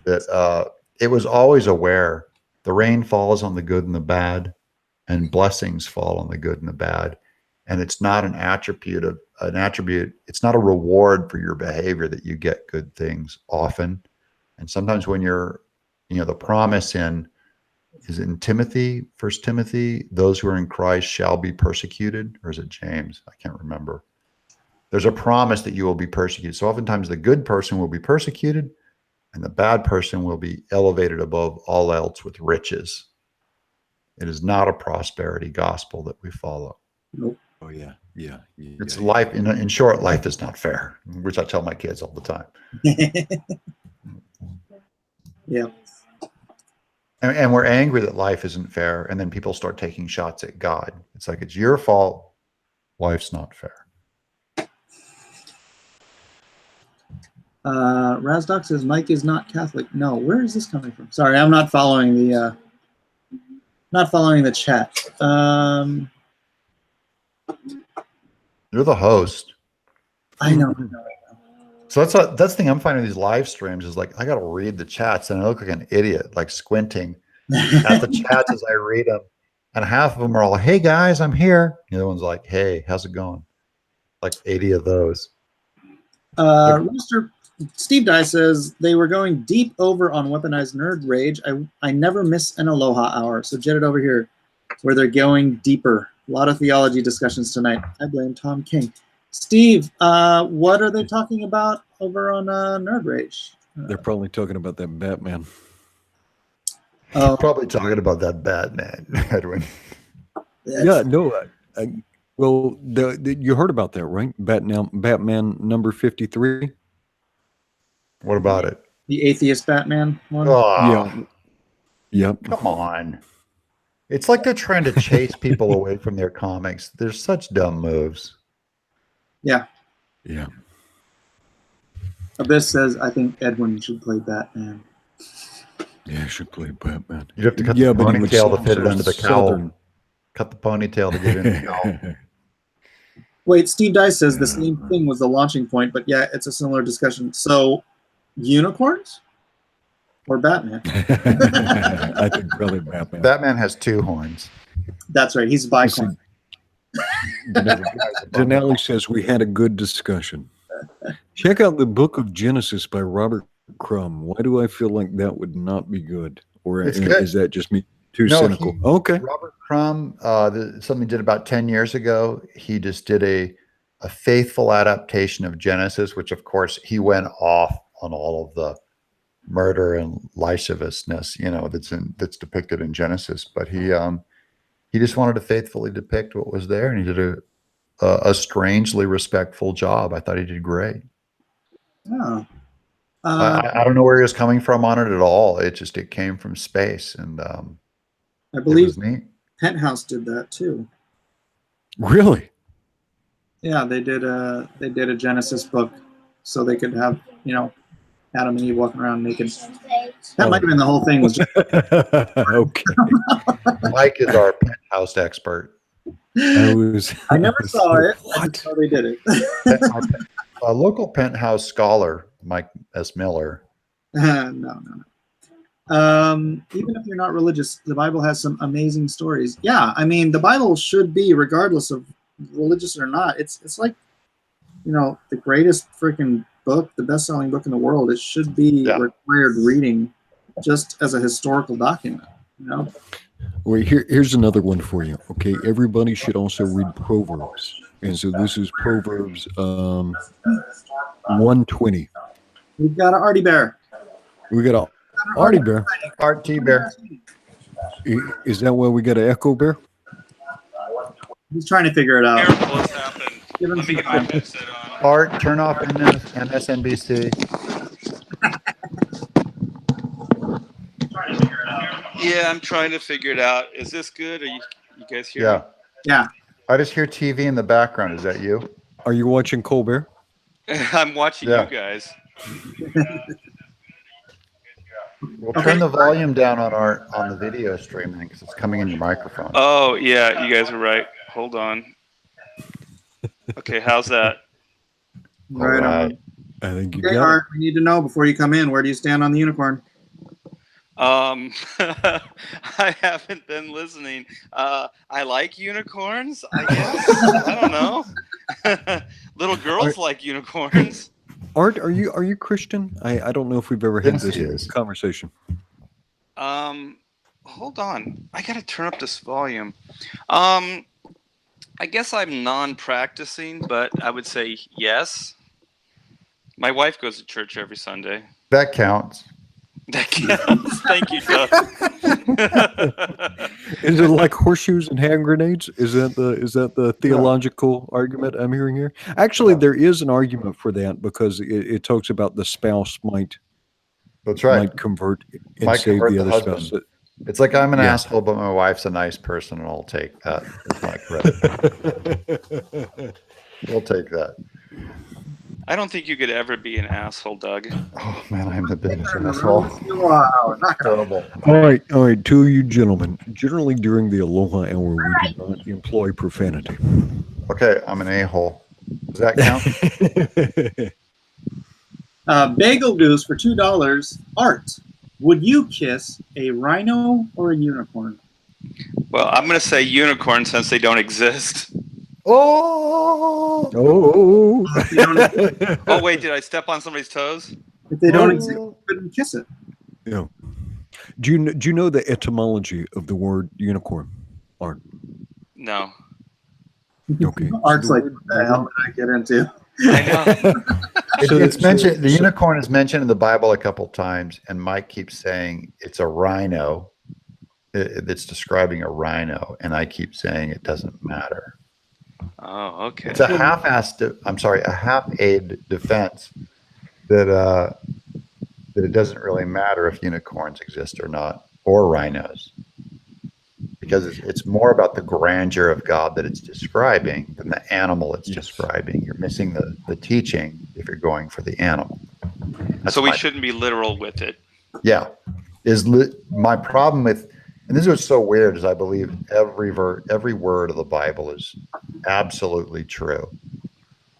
That it was always aware the rain falls on the good and the bad, and blessings fall on the good and the bad. And it's not an attribute. It's not a reward for your behavior that you get good things often. And sometimes when you're, you know, the promise is in Timothy, 1 Timothy, those who are in Christ shall be persecuted, or is it James? I can't remember. There's a promise that you will be persecuted. So oftentimes the good person will be persecuted, and the bad person will be elevated above all else with riches. It is not a prosperity gospel that we follow. Nope. Oh yeah. It's life. In short, life is not fair, which I tell my kids all the time. Yeah. And we're angry that life isn't fair, and then people start taking shots at God. It's like, it's your fault. Life's not fair. Razdoc says Mike is not Catholic. No, where is this coming from? Sorry, I'm not following the chat. You're the host. I know. So that's the thing I'm finding these live streams is like, I got to read the chats, and I look like an idiot, like squinting at the chats as I read them. And half of them are all, "Hey guys, I'm here." The other one's like, "Hey, how's it going?" Like 80 of those. Rooster Steve Dye says they were going deep over on weaponized nerd rage. I never miss an Aloha hour, so jet it over here where they're going deeper. A lot of theology discussions tonight. I blame Tom King. Steve, what are they talking about over on Nerd Rage? They're probably talking about that Batman. Probably talking about that Batman, Edwin. Yeah, no. Well, you heard about that, right? Batman number 53. What about it? The atheist Batman one? Yeah. Yep. Come on. It's like they're trying to chase people away from their comics. They're such dumb moves. Yeah. Yeah. Abyss says, I think Edwin should play Batman. Yeah, I should play Batman. You'd have to cut the ponytail to fit it under the cowl. Cut the ponytail to get in the cowl. Wait, Steve Dice says the same thing was the launching point, but yeah, it's a similar discussion. So, unicorns or Batman? I think probably Batman. Batman has 2 horns. That's right. He's bicorn. Denali says we had a good discussion. Check out the Book of Genesis by Robert Crumb. Why do I feel like that would not be good? Or is that just me too cynical? Okay. Robert Crumb, something he did about 10 years ago. He just did a a faithful adaptation of Genesis, which of course he went off on all of the murder and lasciviousness, that's depicted in Genesis. But he just wanted to faithfully depict what was there, and he did a strangely respectful job. I thought he did great. Yeah. I don't know where he was coming from on it at all. It came from space, and I it believe was neat. Penthouse did that too. Really? Yeah, they did a Genesis book, so they could have Adam and Eve walking around naked. That might have been the whole thing. Was just, Okay. Mike is our Penthouse expert. I never saw it. I What? just saw they did it. A local Penthouse scholar, Mike S. Miller. No. Even if you're not religious, the Bible has some amazing stories. Yeah, I mean, the Bible should be, regardless of religious or not. It's like, the greatest freaking book, the best-selling book in the world. It should be required reading, just as a historical document. Wait, here's another one for you. Okay, everybody should also read Proverbs, and so this is Proverbs 120. We've got an Artie Bear. We got a Artie Bear. Art T. Bear. Is that why we got an Echo Bear? He's trying to figure it out. Careful, what's happened? Give him Let me some get my time. headset on. Art, turn off MSNBC. Yeah, I'm trying to figure it out. Is this good? Are you guys hear Yeah. Yeah. I just hear TV in the background. Is that you? Are you watching Colbert? me? I'm watching Yeah. you guys. We'll turn the volume down on the video stream because it's coming in your microphone. Oh, yeah, you guys are right. Hold on. Okay, how's that? Right on. I think you Okay, got it. Art, we need to know before you come in, where do you stand on the unicorn? I haven't been listening. I like unicorns, I guess. I don't know. Little girls like unicorns. Art, are you Christian? I don't know if we've ever had Yes, he this is. conversation. Hold on. I gotta turn up this volume. I guess I'm non-practicing, but I would say yes. My wife goes to church every Sunday. That counts. That counts. Thank you, Doug. Is it like horseshoes and hand grenades? Is that the theological argument I'm hearing here? Actually, there is an argument for that because it talks about the spouse might That's right. might convert and Might save convert the the other husband. spouse. It's like I'm an Yeah. asshole, but my wife's a nice person, and I'll take that. It's my credit. We'll take that. I don't think you could ever be an asshole, Doug. Oh man, I'm the biggest asshole. Wow, not gonna- Terrible. All right, to you gentlemen. Generally during the Aloha hour, we do not employ profanity. Okay, I'm an a-hole. Does that count? Bagel Goose for $2. Art, would you kiss a rhino or a unicorn? Well, I'm going to say unicorn since they don't exist. Oh, Oh, If they don't, Oh, wait, did I step on somebody's toes? if they don't exist, you couldn't kiss it. yeah. Do you know the etymology of the word unicorn? Art. No. Okay. Art's So like, the what the hell did I get into? I know. it's mentioned. The unicorn is mentioned in the Bible a couple times, and Mike keeps saying it's a rhino. It's describing a rhino, and I keep saying it doesn't matter. Oh, okay. It's a half-assed. I'm sorry, a half-aid defense that it doesn't really matter if unicorns exist or not, or rhinos, because it's more about the grandeur of God that it's describing than the animal it's describing. You're missing the teaching if you're going for the animal. That's So we my- shouldn't be literal with it. Yeah, my problem with, and this is what's so weird, is I believe every word of the Bible is absolutely true.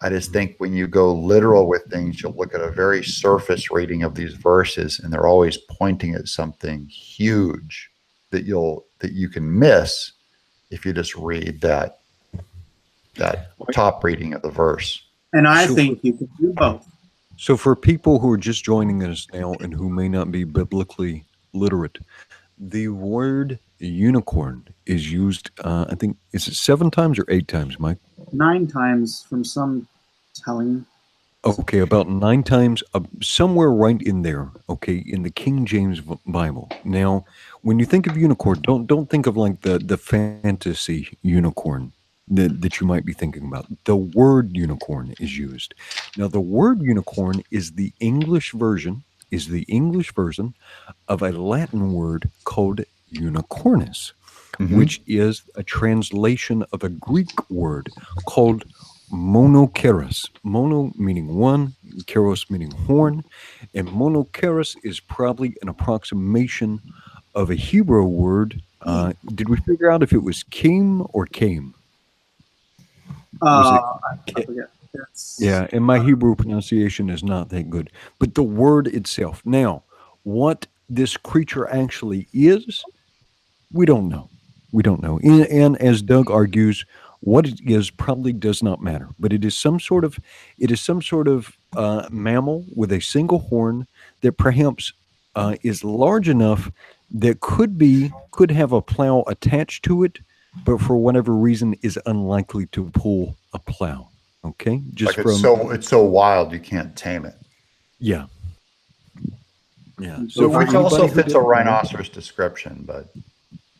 I just think when you go literal with things, you'll look at a very surface reading of these verses, and they're always pointing at something huge that you can miss if you just read that top reading of the verse. And I So- think you can do both. So for people who are just joining us now and who may not be biblically literate, the word unicorn is used, I think, is it 7 times or 8 times, Mike? 9 times from some telling. Okay, about 9 times, somewhere right in there. Okay, in the King James Bible. Now, when you think of unicorn, don't think of like the fantasy unicorn that you might be thinking about. The word unicorn is used. Now, the word unicorn is the English version. Is the English version of a Latin word called unicornus, which is a translation of a Greek word called monokeros. Mono meaning one, keros meaning horn, and monokeros is probably an approximation of a Hebrew word. Did we figure out if it was kim or came? Was I forget. yeah, and my Hebrew pronunciation is not that good. But the word itself. Now, what this creature actually is, we don't know. We don't know. And as Doug argues, what it is probably does not matter. But it is some sort of mammal with a single horn that perhaps is large enough that could have a plow attached to it, but for whatever reason is unlikely to pull a plow. Okay, just Like from it's so wild you can't tame it. yeah, yeah. So for which also anybody who fits a didn't know- rhinoceros description, but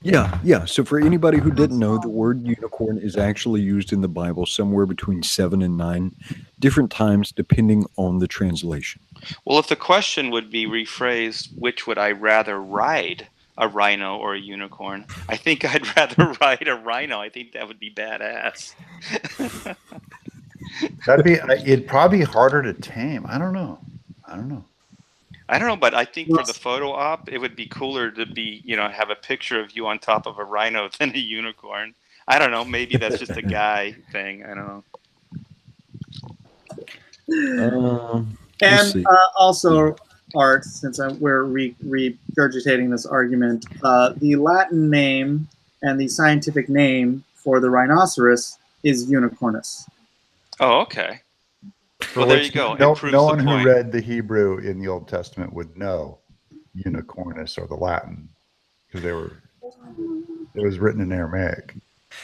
Yeah, yeah. So for anybody who didn't know, the word unicorn is actually used in the Bible somewhere between 7 and 9 different times, depending on the translation. Well, if the question would be rephrased, which would I rather ride, a rhino or a unicorn? I think I'd rather ride a rhino. I think that would be badass. it'd probably be harder to tame. I don't know. I don't know, but I think for the photo op, it would be cooler to be, have a picture of you on top of a rhino than a unicorn. I don't know. Maybe that's just a guy thing. I don't know. And also, Art, since we're regurgitating this argument, the Latin name and the scientific name for the rhinoceros is unicornus. Oh, okay. Well, there you go. No one who read the Hebrew in the Old Testament would know unicornus or the Latin because it was written in Aramaic.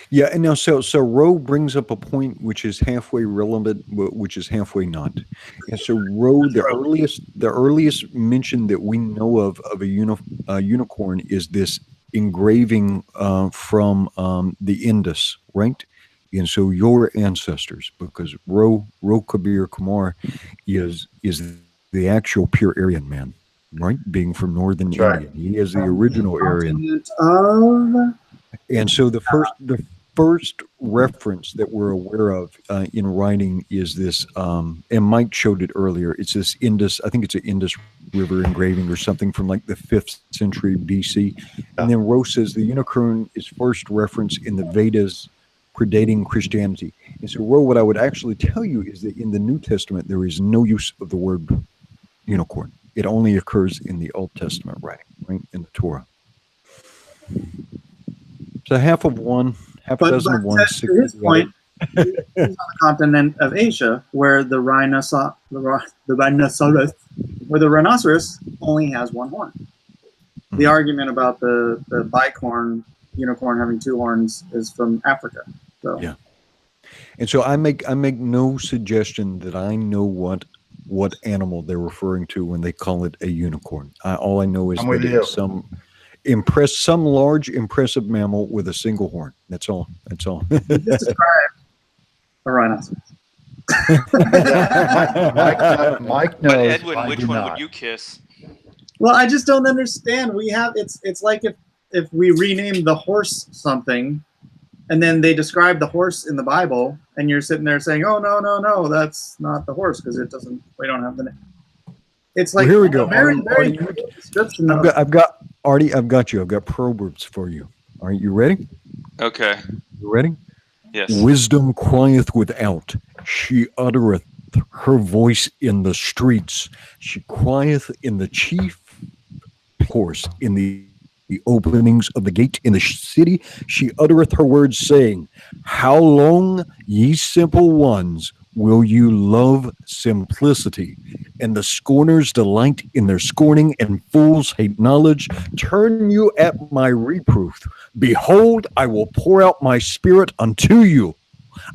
Yeah, and now so Roe brings up a point which is halfway relevant, which is halfway not. And so Roe, the earliest mention that we know of a unicorn is this engraving from the Indus, right? And so your ancestors, because Roe Kabir Kumar is the actual pure Aryan man, right? Being from northern India, right. He is the original Aryan. And so the first reference that we're aware of in writing is this, and Mike showed it earlier. It's this Indus, I think it's an Indus River engraving or something from like the 5th century BC. And then Roe says the unicorn is first referenced in the Vedas predating Christianity. And so, Roe, what I would actually tell you is that in the New Testament, there is no use of the word unicorn. It only occurs in the Old Testament writing, right, in the Torah. So half of one, half a dozen of one. To his point, he's on the continent of Asia, where the rhinoceros only has one horn. Mm-hmm. The argument about the bicorn unicorn having 2 horns is from Africa. So yeah, and so I make no suggestion that I know what animal they're referring to when they call it a unicorn. All I know is that it's some large impressive mammal with a single horn. That's all. Just describe a rhinoceros. Mike knows. But Edwin, which one would you kiss? Well, I just don't understand. It's like if we rename the horse something, and then they describe the horse in the Bible, and you're sitting there saying, "Oh no, that's not the horse because we don't have the name." It's like, well, here we go. Very good description. I've got Artie. I've got you. I've got proverbs for you. All right, you ready? Okay. You ready? Yes. Wisdom crieth without; she uttereth her voice in the streets. She crieth in the chief course, in the openings of the gate in the city. She uttereth her words, saying, "How long, ye simple ones, will you love simplicity and the scorners delight in their scorning, and fools hate knowledge. Turn you at my reproof. Behold, I will pour out my spirit unto you.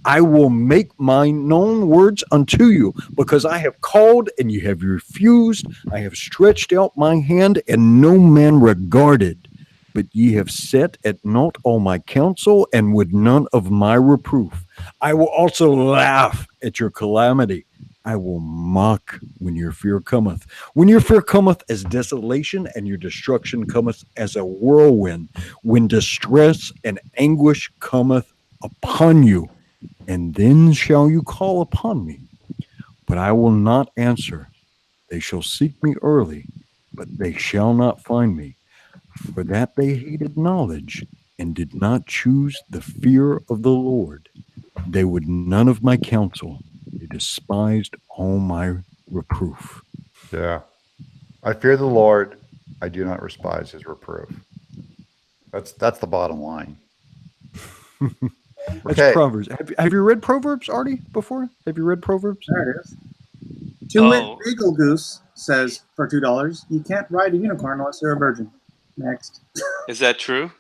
I will make my known words unto you, because I have called and you have refused. I have stretched out my hand and no man regarded. But ye have set at naught all my counsel, and would none of my reproof. I will also laugh at your calamity. I will mock when your fear cometh. When your fear cometh as desolation, and your destruction cometh as a whirlwind. When distress and anguish cometh upon you, and then shall you call upon me. But I will not answer. They shall seek me early, but they shall not find me. For that they hated knowledge, and did not choose the fear of the Lord. They would none of my counsel. They despised all my reproof. Yeah. I fear the Lord. I do not despise his reproof. That's the bottom line. That's Okay. Proverbs. Have you read Proverbs, Artie, before? Have you read Proverbs? There it is. Two-Wit Bagel Goose says for $2, you can't ride a unicorn unless you're a virgin. Next. Is that true?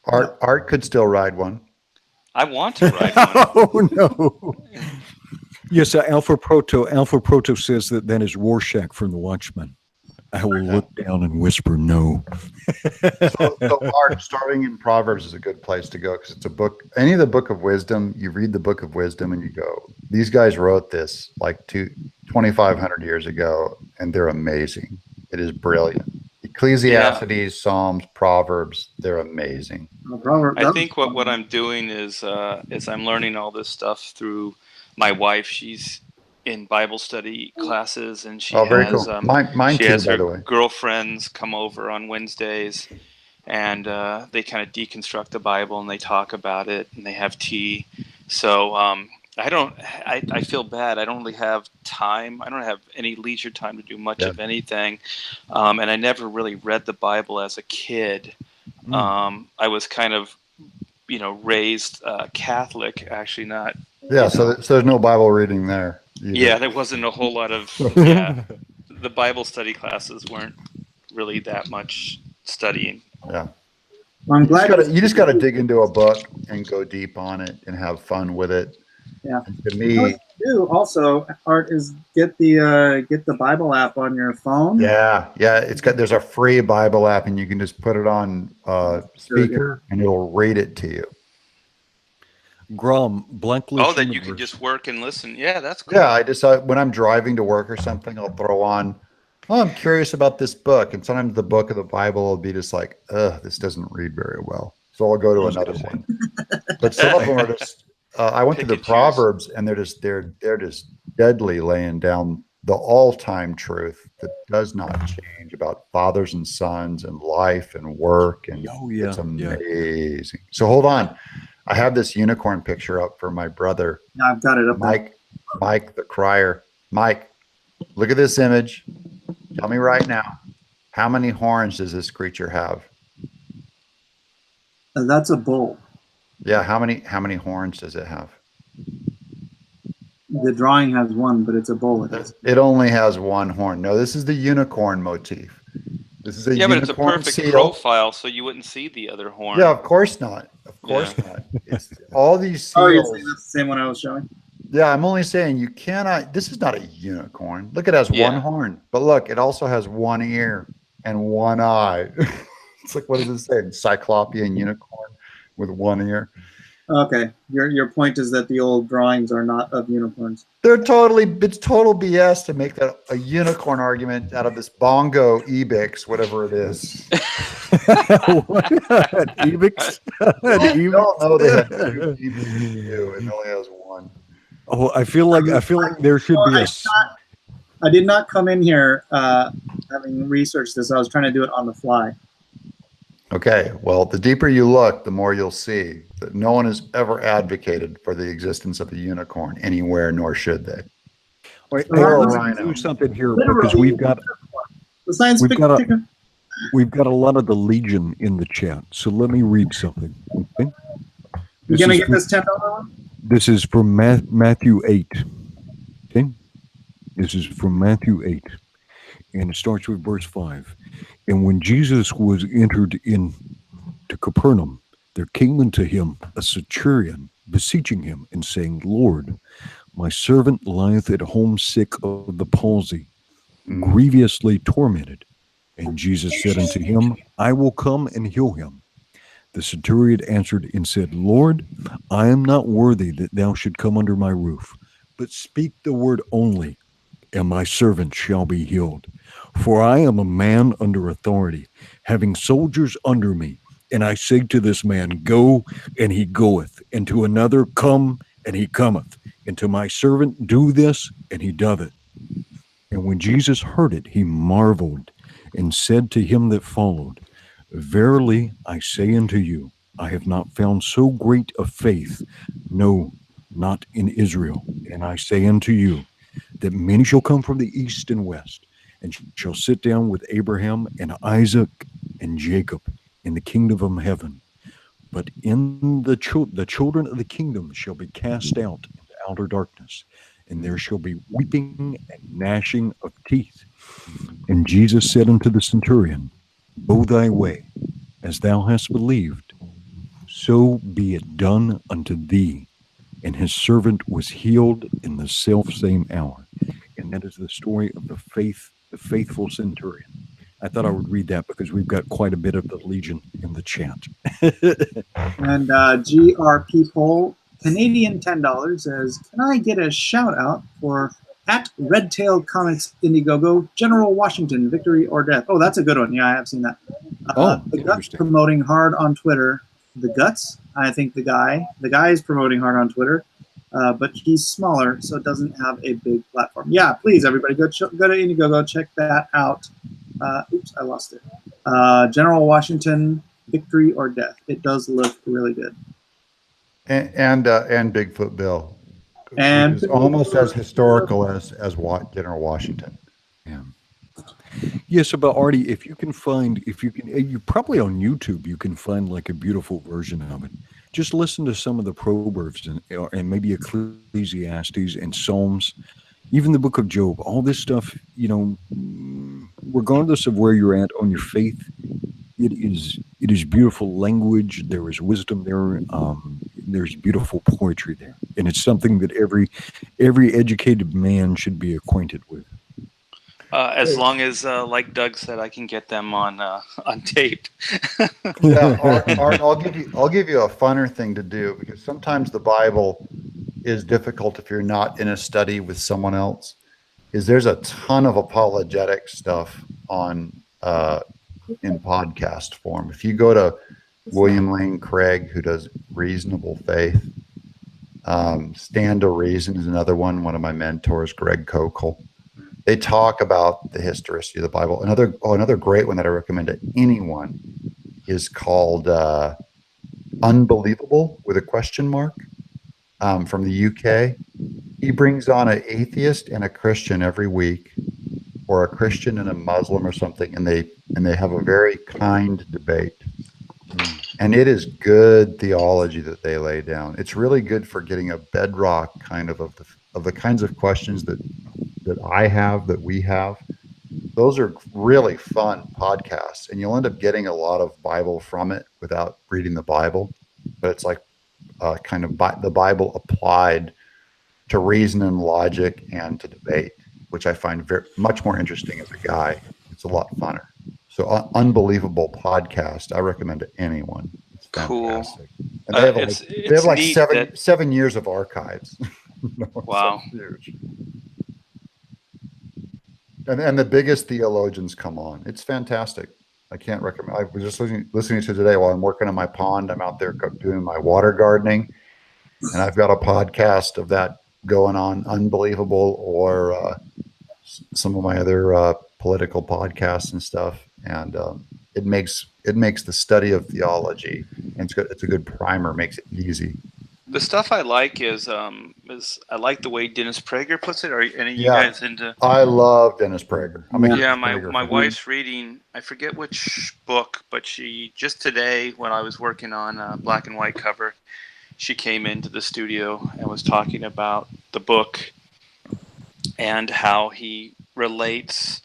Art could still ride one. I want to ride one. Oh, no. Yes, Alpha Proto says that is Rorschach from The Watchmen. I will look down and whisper no. So Art, starting in Proverbs is a good place to go, because it's a book. Any of the book of wisdom, you read the book of wisdom and you go, these guys wrote this like 2,500 years ago, and they're amazing. It is brilliant. Ecclesiastes, Psalms, Proverbs, they're amazing. I think what I'm doing is I'm learning all this stuff through my wife. She's in Bible study classes, and she very has cool. Mine she too, has by her the way. girlfriends come over on Wednesdays, and they kind of deconstruct the Bible and they talk about it and they have tea. So I feel bad. I don't really have time. I don't have any leisure time to do much of anything. And I never really read the Bible as a kid. I was kind of, raised Catholic, actually not. Yeah, so there's no Bible reading there either. Yeah, there wasn't a whole lot of, the Bible study classes weren't really that much studying. Yeah. Well, I'm glad you just got to dig into a book and go deep on it and have fun with it. Yeah. And to me, what you do also, Art, is get the Bible app on your phone. Yeah. There's a free Bible app, and you can just put it on speaker, and it'll read it to you. Grom, Blacklist. Oh, that you can just work and listen. Yeah, that's cool. Yeah, I just when I'm driving to work or something, I'll throw on, I'm curious about this book. And sometimes the book of the Bible will be just like, this doesn't read very well. So I'll go to another one. But some of them are just, I went to the Proverbs, and they're just deadly laying down the all-time truth that does not change about fathers and sons and life and work. And it's amazing. Yeah. So hold on. I have this unicorn picture up for my brother. Yeah, I've got it up. Mike the crier. Mike, look at this image. Tell me right now, how many horns does this creature have? That's a bull. Yeah, how many horns does it have? The drawing has one, but it's a bull. It only has one horn. No, this is the unicorn motif. This is a unicorn but it's a perfect seal. profile, so you wouldn't see the other horn. Yeah, of course not. Of course not. It's all these seals. Oh, you're saying that's the same one I was showing? Yeah, I'm only saying you cannot. This is not a unicorn. Look, it has one horn, but look, it also has one ear and one eye. It's like, what does it say? Cyclopean unicorn with one ear. Okay, your point is that the old drawings are not of unicorns. It's total BS to make that a unicorn argument out of this bongo ebix, whatever it is. Ebix? You don't know they have two ebix. It only has one. Oh, I feel like there should be I did not come in here having researched this. I was trying to do it on the fly. Okay, well, the deeper you look, the more you'll see that no one has ever advocated for the existence of a unicorn anywhere, nor should they. Wait, let's do something here, because we've got the science fiction. We've got a lot of the Legion in the chat, so let me read something. Okay? You gonna get this $10 one? This is from Matthew 8. Okay. This is from Matthew 8, and it starts with verse 5. And when Jesus was entered into Capernaum, there came unto him a centurion, beseeching him, and saying, Lord, my servant lieth at home sick of the palsy, grievously tormented. And Jesus said unto him, I will come and heal him. The centurion answered and said, Lord, I am not worthy that thou should come under my roof, but speak the word only, and my servant shall be healed. For I am a man under authority, having soldiers under me. And I say to this man, Go, and he goeth, and to another, Come, and he cometh, and to my servant, Do this, and he doth it. And when Jesus heard it, he marveled, and said to him that followed, Verily I say unto you, I have not found so great a faith, no, not in Israel. And I say unto you, that many shall come from the east and west, and shall sit down with Abraham and Isaac and Jacob in the kingdom of heaven. But in the children of the kingdom shall be cast out into outer darkness, and there shall be weeping and gnashing of teeth. And Jesus said unto the centurion, Go thy way, as thou hast believed, so be it done unto thee. And his servant was healed in the selfsame hour. And that is the story of the faithful centurion. I thought I would read that because we've got quite a bit of the Legion in the chat. And GRP Poll, Canadian $10 says, can I get a shout out for at Redtail Comics Indiegogo, General Washington, Victory or Death? Oh, that's a good one. Yeah, I have seen that. The Guts promoting hard on Twitter. The Guts, I think the guy is promoting hard on Twitter, but he's smaller, so it doesn't have a big platform. Yeah, please, everybody, go to Indiegogo, check that out. Oops, I lost it. General Washington, Victory or Death. It does look really good. And Bigfoot Bill, And which is almost as historical as General Washington. Yeah. Yes, about Artie, you probably on YouTube, you can find like a beautiful version of it. Just listen to some of the Proverbs and maybe Ecclesiastes and Psalms, even the book of Job, all this stuff, regardless of where you're at on your faith, it is beautiful language. There is wisdom there. There's beautiful poetry there. And it's something that every educated man should be acquainted with. As long as, like Doug said, I can get them on tape. Yeah, Art, I'll give you a funner thing to do, because sometimes the Bible is difficult if you're not in a study with someone else. There's a ton of apologetic stuff on in podcast form. If you go to William Lane Craig, who does Reasonable Faith, Stand to Reason is another one. One of my mentors, Greg Kokel. They talk about the historicity of the Bible. Another great one that I recommend to anyone is called Unbelievable with a question mark, from the UK. He brings on an atheist and a Christian every week, or a Christian and a Muslim or something, and they have a very kind debate. And it is good theology that they lay down. It's really good for getting a bedrock kind of the kinds of questions that I have, that we have. Those are really fun podcasts, and you'll end up getting a lot of Bible from it without reading the Bible. But it's like kind of the Bible applied to reason and logic and to debate, which I find much more interesting as a guy. It's a lot funner. So Unbelievable podcast, I recommend to anyone. It's fantastic. Cool. And they have like 7 years of archives. Wow. Huge. And the biggest theologians come on. It's fantastic. I can't recommend. I was just listening to today while I'm working on my pond. I'm out there doing my water gardening, and I've got a podcast of that going on. Unbelievable, or some of my other political podcasts and stuff. And it makes the study of theology, and it's a good primer. Makes it easy. The stuff I like is I like the way Dennis Prager puts it. Are any of you guys into? I love Dennis Prager. My wife's reading. I forget which book, but she just today, when I was working on black and white cover, she came into the studio and was talking about the book. and how he relates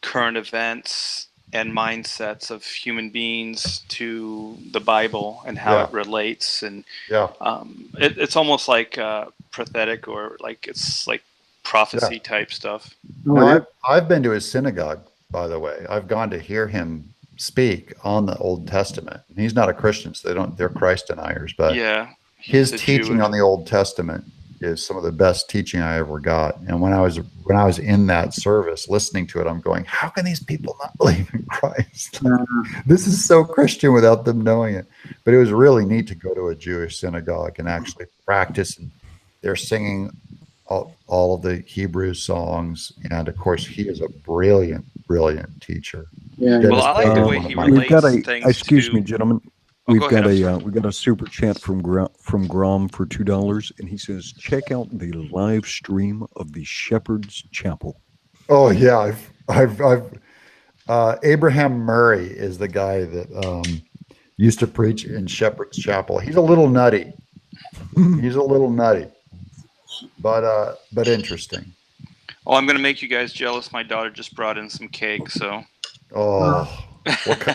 current events and mindsets of human beings to the Bible and how it relates. And Yeah. it's almost like prophetic, or like it's like prophecy type stuff. No, I've been to his synagogue, by the way. I've gone to hear him speak on the Old Testament. He's not a Christian, so they're Christ deniers, but yeah, his teaching on the Old Testament is some of the best teaching I ever got. And when I was in that service listening to it, I'm going, how can these people not believe in Christ? This is so Christian without them knowing it. But it was really neat to go to a Jewish synagogue and actually practice. And they're singing all of the Hebrew songs. And of course, he is a brilliant, brilliant teacher. Yeah. Well, I like the way he relates things. Excuse me, gentlemen. Oh, we got a super chat from Grom for $2, and he says, check out the live stream of the Shepherd's Chapel. Oh yeah, I've Abraham Murray is the guy that used to preach in Shepherd's Chapel. He's a little nutty. But interesting. Oh, I'm gonna make you guys jealous. My daughter just brought in some cake, so. Oh.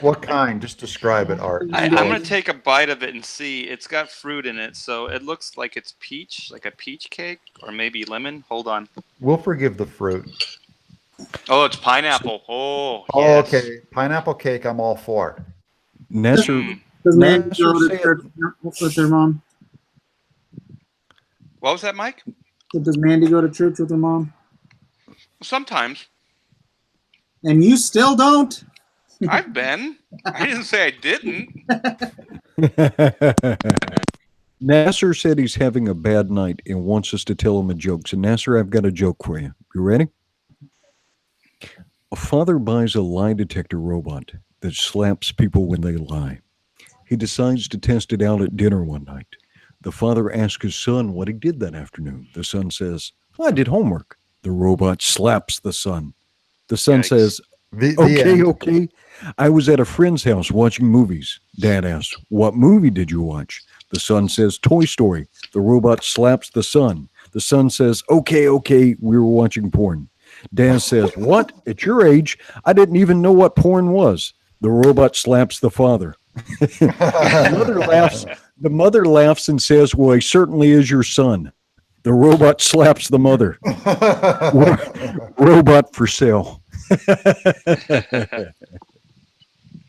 What kind? Just describe it, Art. I'm going to take a bite of it and see. It's got fruit in it, so it looks like it's peach, like a peach cake, or maybe lemon. Hold on. We'll forgive the fruit. Oh, it's pineapple. Oh, yes. okay. Pineapple cake, I'm all for. Nasser, Does Mandy go to church with her mom? What was that, Mike? Does Mandy go to church with her mom? Sometimes. And you still don't? I've been. I didn't say I didn't. Nasser said he's having a bad night and wants us to tell him a joke. So, Nasser, I've got a joke for you. You ready? A father buys a lie detector robot that slaps people when they lie. He decides to test it out at dinner one night. The father asks his son what he did that afternoon. The son says, I did homework. The robot slaps the son. The son says, okay. I was at a friend's house watching movies. Dad asks, what movie did you watch? The son says, Toy Story. The robot slaps the son. The son says, okay, we were watching porn. Dad says, what? At your age, I didn't even know what porn was. The robot slaps the father. The mother laughs and says, well, he certainly is your son. The robot slaps the mother. Robot for sale.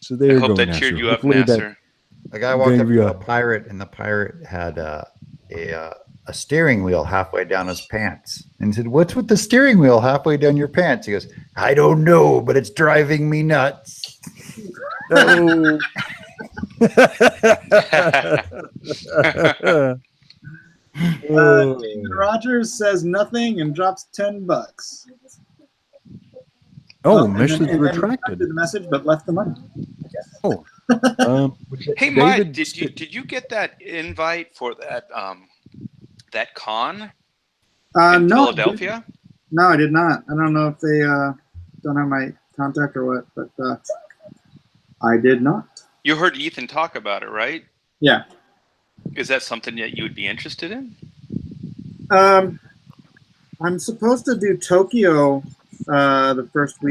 So there you go. I hope that cheered you up, Nasser. A guy walked up to a pirate, and the pirate had a steering wheel halfway down his pants. And he said, what's with the steering wheel halfway down your pants? He goes, I don't know, but it's driving me nuts. Oh. David Rogers says nothing and drops $10. Oh, message retracted. The message, but left the money. Oh. Hey, Mike, did you get that invite for that that con in Philadelphia? No, I did not. I don't know if they don't have my contact or what, but I did not. You heard Ethan talk about it, right? Yeah. Is that something that you would be interested in? I'm supposed to do Tokyo the first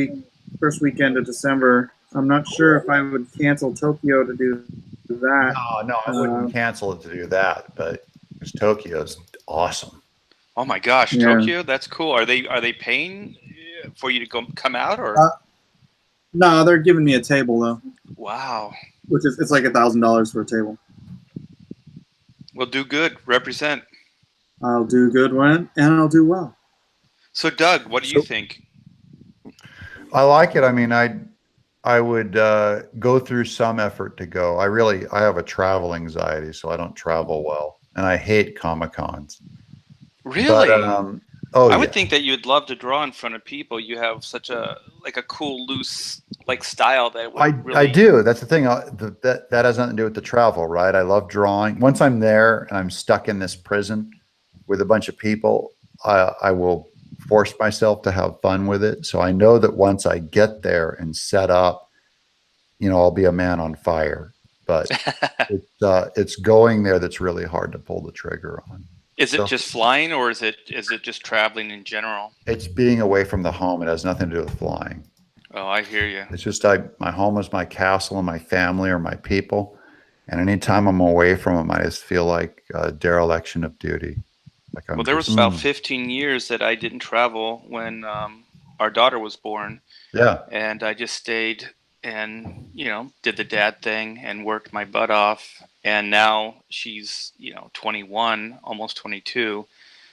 weekend of December. I'm not sure if I would cancel Tokyo to do that. No, I wouldn't cancel it to do that, but Tokyo's awesome. Oh my gosh, yeah. Tokyo, that's cool. Are they paying for you to come out, or? No, they're giving me a table though. Wow. Which is, it's like $1,000 for a table. Well, do good. Represent. I'll do good and I'll do well. So, Doug, what do you think? I like it. I mean, I would go through some effort to go. I have a travel anxiety, so I don't travel well, and I hate Comic-Cons. Really? But, I would think that you'd love to draw in front of people. You have such a cool, loose style that would really... I do. That's the thing. That has nothing to do with the travel, right? I love drawing. Once I'm there and I'm stuck in this prison with a bunch of people, I will force myself to have fun with it. So I know that once I get there and set up, I'll be a man on fire. But it's going there that's really hard to pull the trigger on. Is it So just flying, or is it just traveling in general? it's being away from the home. It has nothing to do with flying. Oh, I hear you. It's just my home is my castle and my family or my people. And anytime I'm away from them, I just feel like a dereliction of duty. Like Well, I'm there was just, about 15 years that I didn't travel when our daughter was born, yeah. and I just stayed and did the dad thing and worked my butt off. And now she's 21, almost 22,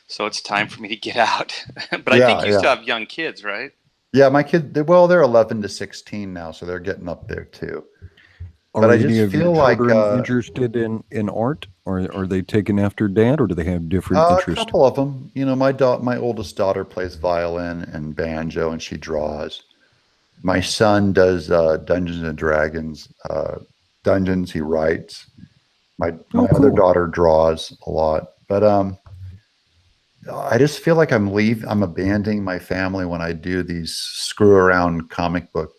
so it's time for me to get out. But I think Yeah, you yeah. still have young kids, right? Yeah, my kid, they're 11 to 16 now, so they're getting up there too. Are But I any just of your feel like children interested in art, or are they taken after dad, or do they have different a interests? couple of them. My oldest daughter plays violin and banjo, and she draws. My son does Dungeons and Dragons, dungeons. He writes. My Oh, other cool. daughter draws a lot, but I just feel like I'm abandoning my family when I do these screw around comic book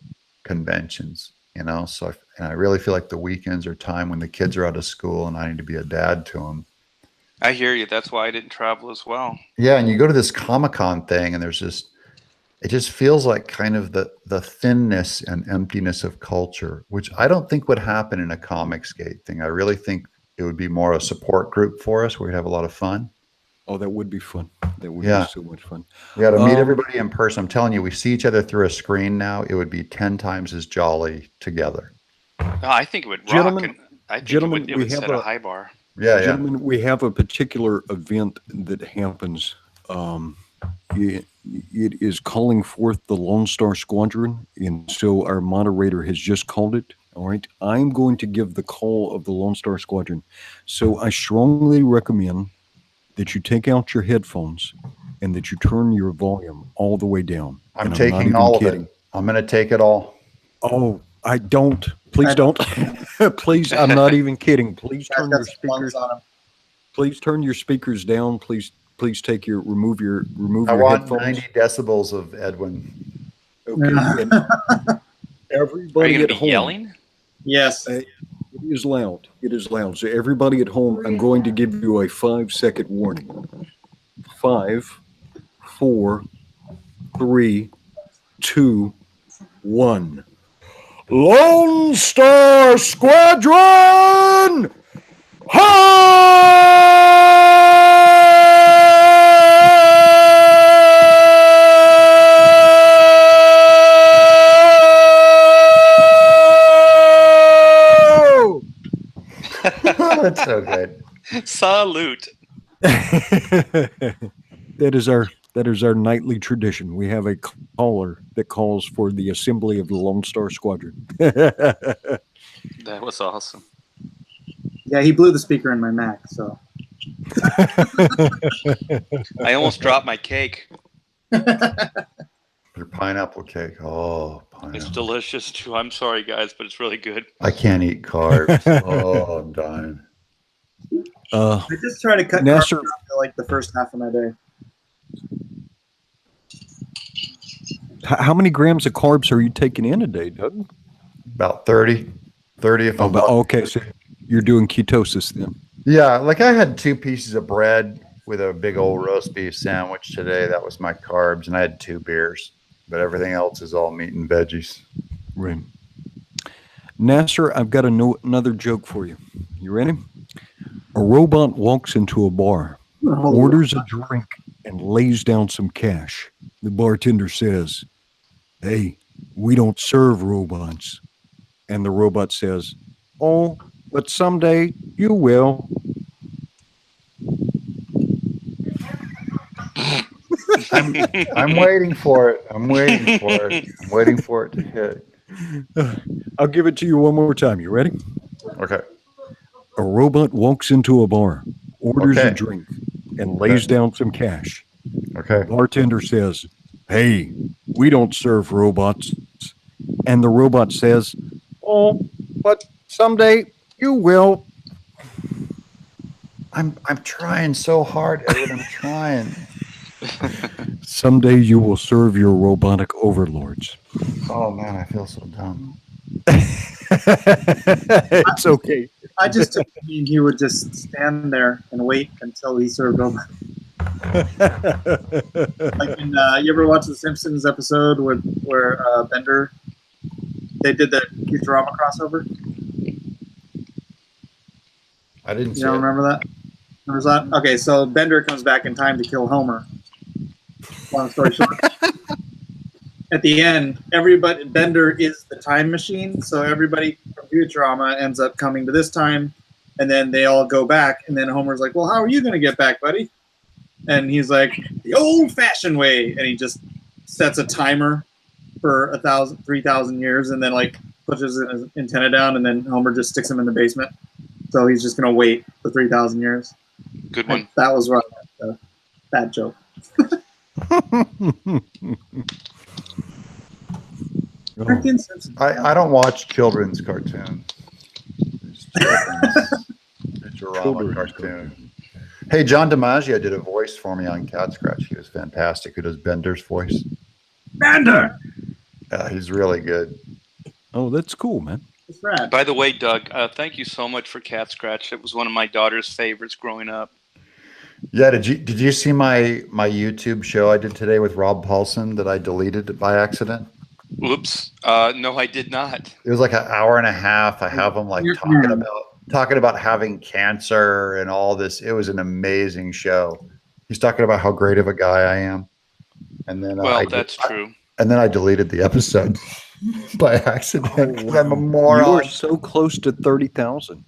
conventions, and I really feel like the weekends are time when the kids are out of school and I need to be a dad to them. I hear you. That's why I didn't travel as well. Yeah, and you go to this Comic-Con thing and it just feels like kind of the thinness and emptiness of culture, which I don't think would happen in a Comicsgate thing. I really think it would be more a support group for us where we'd have a lot of fun. Oh, that would be fun. That would Yeah. be so much fun. Yeah, to meet everybody in person. I'm telling you, we see each other through a screen now. It would be 10 times as jolly together. Oh, I think it would rock. Gentlemen- And I think gentlemen, it we would have set a a- high bar. Yeah, yeah. Gentlemen, we have a particular event that happens. It is calling forth the Lone Star Squadron, and so our moderator has just called it. All right, I'm going to give the call of the Lone Star Squadron. So I strongly recommend that you take out your headphones and that you turn your volume all the way down. I'm And taking not even all kidding. of it. I'm going to take it all. Oh, I don't. Please don't. Please, I'm not even kidding. Please Guys turn got your some lungs speakers. on 'em. Please turn your speakers down. Please remove your I want headphones. 90 decibels of Edwin. Okay. And Are everybody you going at to be home. yelling? Yes. It is loud. It is loud. So everybody at home, I'm going to give you a 5-second warning. 5, 4, 3, 2, 1. Lone Star Squadron! That's so good. Salute. That is our nightly tradition. We have a caller that calls for the assembly of the Lone Star Squadron. That was awesome. Yeah, he blew the speaker in my Mac, so. I almost dropped my cake. Your pineapple cake. Oh, pineapple. It's delicious too. I'm sorry, guys, but it's really good. I can't eat carbs. Oh, I'm dying. I just try to cut Nasser- carbs out for like the first half of my day. How many grams of carbs are you taking in a day, Doug? About 30. 30 if I'm lucky. Okay, so you're doing ketosis then. Yeah, like I had 2 pieces of bread with a big old roast beef sandwich today. That was my carbs, and I had 2 beers. But everything else is all meat and veggies. Right. Nasser, I've got another joke for you. You ready? A robot walks into a bar, orders a drink, and lays down some cash. The bartender says, "Hey, we don't serve robots." And the robot says, "Oh, but someday you will." I'm waiting for it. I'm waiting for it. I'm waiting for it to hit. I'll give it to you one more time. You ready? Okay. A robot walks into a bar, orders a Okay. drink, and lays down some cash. Okay. Bartender says, "Hey, we don't serve robots." And the robot says, "Oh, but someday you will." I'm trying so hard, Edwin. I'm trying. Someday you will serve your robotic overlords. Oh man, I feel so dumb. It's okay. I just mean he would just stand there and wait until he served over. Like in, you ever watch the Simpsons episode where Bender, they did the Futurama crossover? I didn't You see don't it. remember that? Remember that? Okay, so Bender comes back in time to kill Homer. Long story short. At the end, Bender is the time machine, so everybody from Futurama ends up coming to this time, and then they all go back, and then Homer's like, well, how are you going to get back, buddy? And he's like, the old-fashioned way, and he just sets a timer for 3,000 years, and then like pushes his antenna down, and then Homer just sticks him in the basement. So he's just going to wait for 3,000 years. Good one. And that was right. That joke. Freaking Simpsons. I don't watch children's cartoons. It's drama cartoon. Hey, John DiMaggio did a voice for me on Cat Scratch. He was fantastic. Who does Bender's voice? Bender! Yeah, he's really good. Oh, that's cool, man. It's rad. By the way, Doug, thank you so much for Cat Scratch. It was one of my daughter's favorites growing up. Yeah, did you see my YouTube show I did today with Rob Paulson that I deleted by accident? Oops. No, I did not. It was like an hour and a half. I have him like talking about having cancer and all this. It was an amazing show. He's talking about how great of a guy I am. And then that's true. And then I deleted the episode by accident. Oh, wow. I'm a moron. You are so close to 30,000.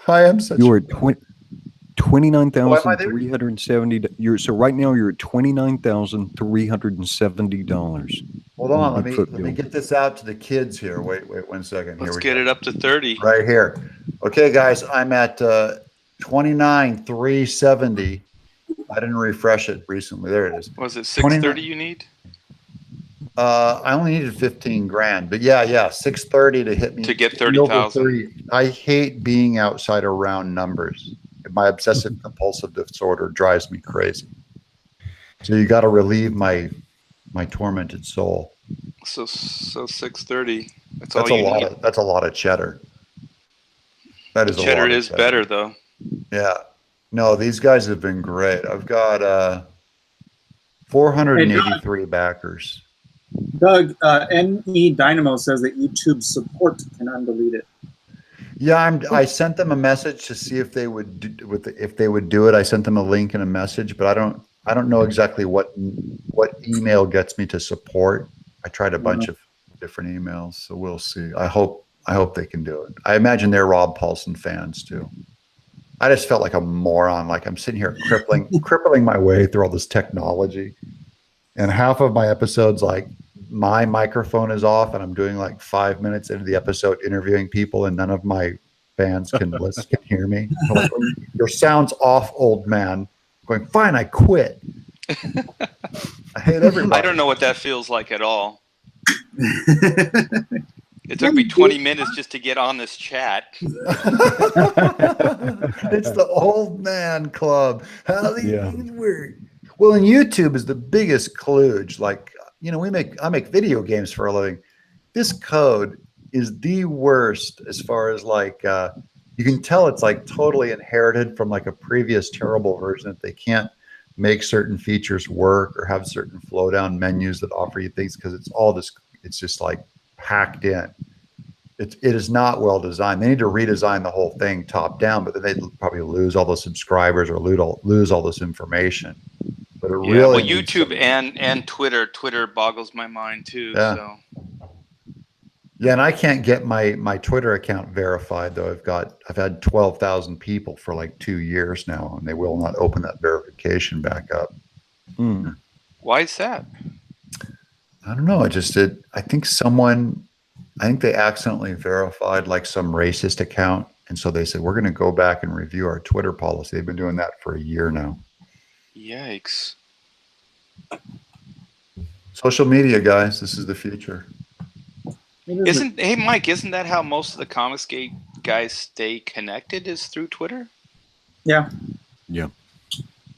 I am such. You are at 29,370. So right now you're at $29,370. Hold on, let me get this out to the kids here. Wait 1 second. Let's get it up to 30. Right here. Okay, guys, I'm at 29,370. I didn't refresh it recently. There it is. Was it 630 you need? I only needed 15 grand, but yeah, 630 to hit me to get 30,000. I hate being outside of round numbers. My obsessive compulsive disorder drives me crazy. So you got to relieve my tormented soul. So 630. That's a all you lot need. That's a lot of cheddar. That is cheddar a lot is cheddar. better though. Yeah. No, these guys have been great. I've got 483 backers. Doug, NE Dynamo says that YouTube support can undelete it. Yeah, I sent them a message to see if they would do it. I sent them a link and a message, but I don't know exactly what email gets me to support. I tried a bunch of different emails, so we'll see. I hope they can do it. I imagine they're Rob Paulson fans too. I just felt like a moron. Like I'm sitting here crippling my way through all this technology, and half of my episodes, like my microphone is off, and I'm doing like 5 minutes into the episode interviewing people, and none of my fans can hear me. Like, your sound's off, old man. I'm going, fine, I quit. I hate everybody. I don't know what that feels like at all. It took me 20 minutes just to get on this chat. It's the old man club. How these things work. Well, and YouTube is the biggest kludge. Like, I make video games for a living. This code is the worst as far as like, you can tell it's like totally inherited from like a previous terrible version that they can't make certain features work or have certain flow down menus that offer you things because it's just like packed in. It is not well designed. They need to redesign the whole thing top down, but then they'd probably lose all those subscribers or lose all this information. But it really, well, YouTube and Twitter boggles my mind too. Yeah. So. Yeah, and I can't get my Twitter account verified though. I've had 12,000 people for like 2 years now, and they will not open that verification back up. Why is that? I don't know. I think they accidentally verified like some racist account, and so they said we're going to go back and review our Twitter policy. They've been doing that for a year now. Yikes! Social media, guys, this is the future. Hey Mike, isn't that how most of the Comicsgate guys stay connected? Is through Twitter? Yeah. Yeah.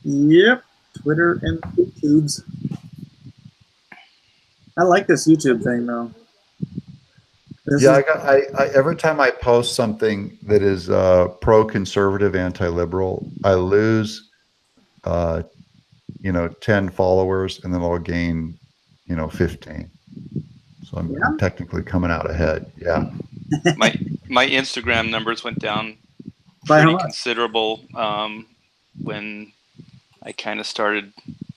Yep. Twitter and YouTubes. I like this YouTube thing though. Yeah, I every time I post something that is pro-conservative, anti-liberal, I lose, 10 followers, and then I'll gain, 15. So I'm technically coming out ahead. Yeah. My Instagram numbers went down By how pretty much? considerable when I kind of started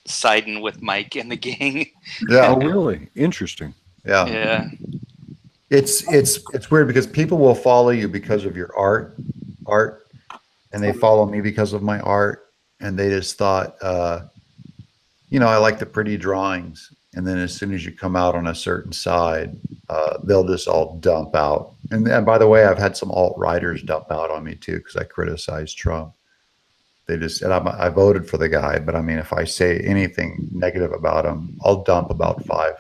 siding with Mike and the gang. Yeah. Oh, really? Interesting. Yeah. Yeah. It's weird because people will follow you because of your art, and they follow me because of my art, and they just thought, I like the pretty drawings. And then as soon as you come out on a certain side, they'll just all dump out. And by the way, I've had some alt-righters dump out on me too because I criticized Trump. They just said I voted for the guy, but I mean, if I say anything negative about him, I'll dump about five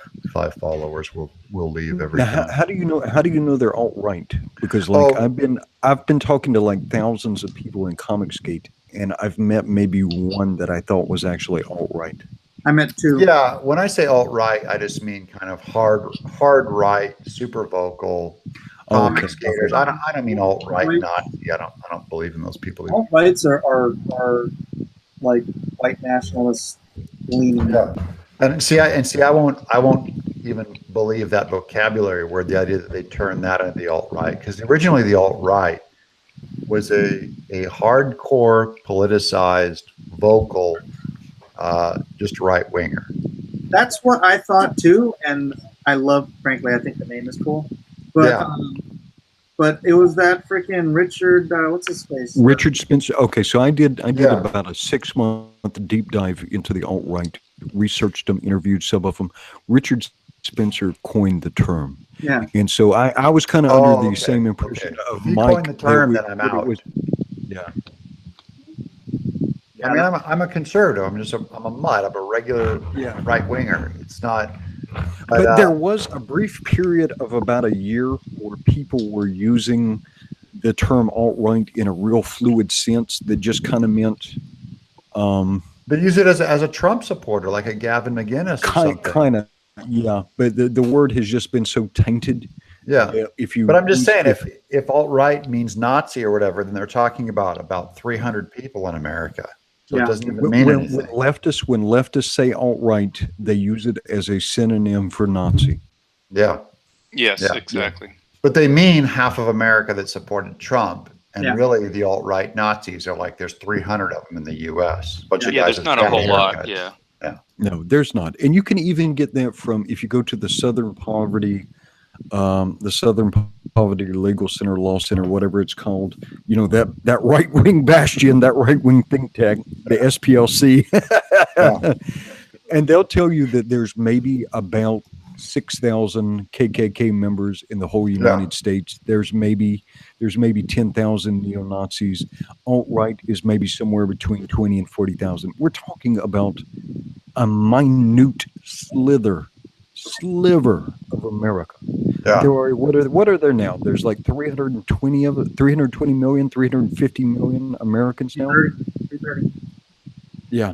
followers. We'll leave every Now, time. how do you know? How do you know they're alt right? Because like Oh. I've been talking to like thousands of people in Comicsgate, and I've met maybe one that I thought was actually alt right. I meant 2. Yeah, when I say alt-right, I just mean kind of hard right, super vocal Oh, okay. comic skaters. I don't mean alt-right Nazi. I don't believe in those people. Alt-rights are like white nationalist leaning. Yeah. And see, I won't even believe that vocabulary word, the idea that they turned that into the alt-right, because originally the alt-right was a hardcore, politicized, vocal, just right-winger. That's what I thought too, and I love. Frankly, I think the name is cool. But Yeah. But it was that freaking Richard. What's his face? Richard Spencer. Okay, so I did Yeah. about a 6-month deep dive into the alt right, researched them, interviewed some of them. Richard Spencer coined the term. Yeah. And so I was kind of under the same impression of If you Mike. coined the term, that then I'm that it out. was- yeah. I mean, I'm a conservative. I'm a mutt. I'm a regular right-winger. It's not. But there was a brief period of about a year where people were using the term alt-right in a real fluid sense that just kind of meant They use it as a Trump supporter, like a Gavin McInnes or something. kind of, yeah. But the word has just been so tainted. Yeah. If you, But I'm just saying, if alt-right means Nazi or whatever, then they're talking about 300 people in America. So it doesn't even mean anything. when leftists say alt-right, they use it as a synonym for Nazi. Yeah. Yes, Yeah. exactly. But they mean half of America that supported Trump. And Yeah. really, the alt-right Nazis are like, there's 300 of them in the U.S. Bunch of Yeah, guys there's with not a whole lot. haircuts. Yeah. No, there's not. And you can even get that from, if you go to the Southern Poverty Legal Center, Law Center, whatever it's called, that right-wing bastion, that right-wing think tank, the SPLC. Yeah. And they'll tell you that there's maybe about 6,000 KKK members in the whole United States. There's maybe 10,000 neo-Nazis. Alt-right is maybe somewhere between 20 and 40,000. We're talking about a minute sliver of America. Yeah. There are what are there now? There's like 320 million, 350 million Americans now. 330. Yeah.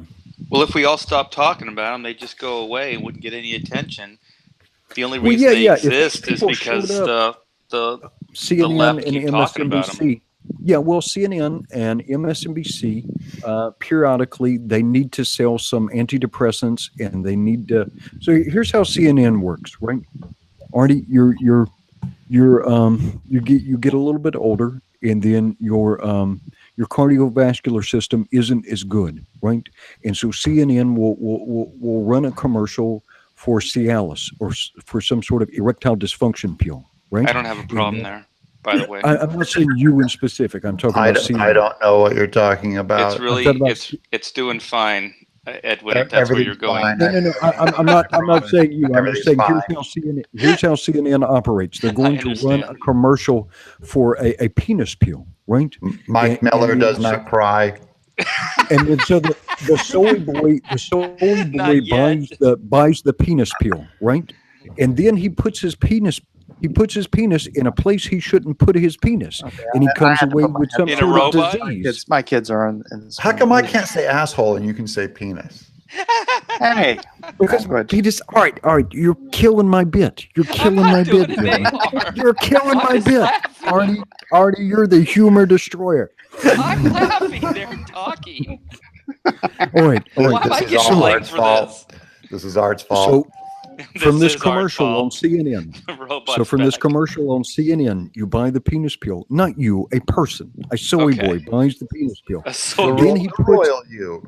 Well, if we all stopped talking about them, they'd just go away and wouldn't get any attention. The only Well, reason they yeah, if exist is people because showed the CNN left and keep talking about MSNBC. Yeah, well, CNN and MSNBC periodically they need to sell some antidepressants, and they need to. So here's how CNN works, right? Artie, you get a little bit older, and then your cardiovascular system isn't as good, right? And so CNN will run a commercial for Cialis or for some sort of erectile dysfunction pill, right? I don't have a problem there, by the way. I'm not saying you in specific. I'm talking about CNN. I don't know what you're talking about. It's really it's doing fine, Edwin. If that's where you're going. Fine. No. I'm not saying you. I'm just saying here's how CNN operates. They're going to run a commercial for a penis pill, right? Mike Miller does not cry. And then so the soy boy buys the penis pill, right? And then he puts his penis in a place he shouldn't put his penis, and he comes away with some In a sort of robot? disease. My kids are in How come I can't say asshole and you can say penis? Hey, Because language. he just all right. You're killing my bit. You're killing I'm my not doing bit. it Dylan. anymore. You're killing I'm my just bit. laughing. Artie, you're the humor destroyer. I'm laughing. They're talking. All right. Why am This I is getting all blamed Art's for fault. This is Art's fault. So from this is our commercial on fault. CNN. The robot's So from this back. commercial on CNN, you buy the penis pill. Not you, a person, a soy Okay. boy buys the penis pill. A soy Then boy. he puts royal you.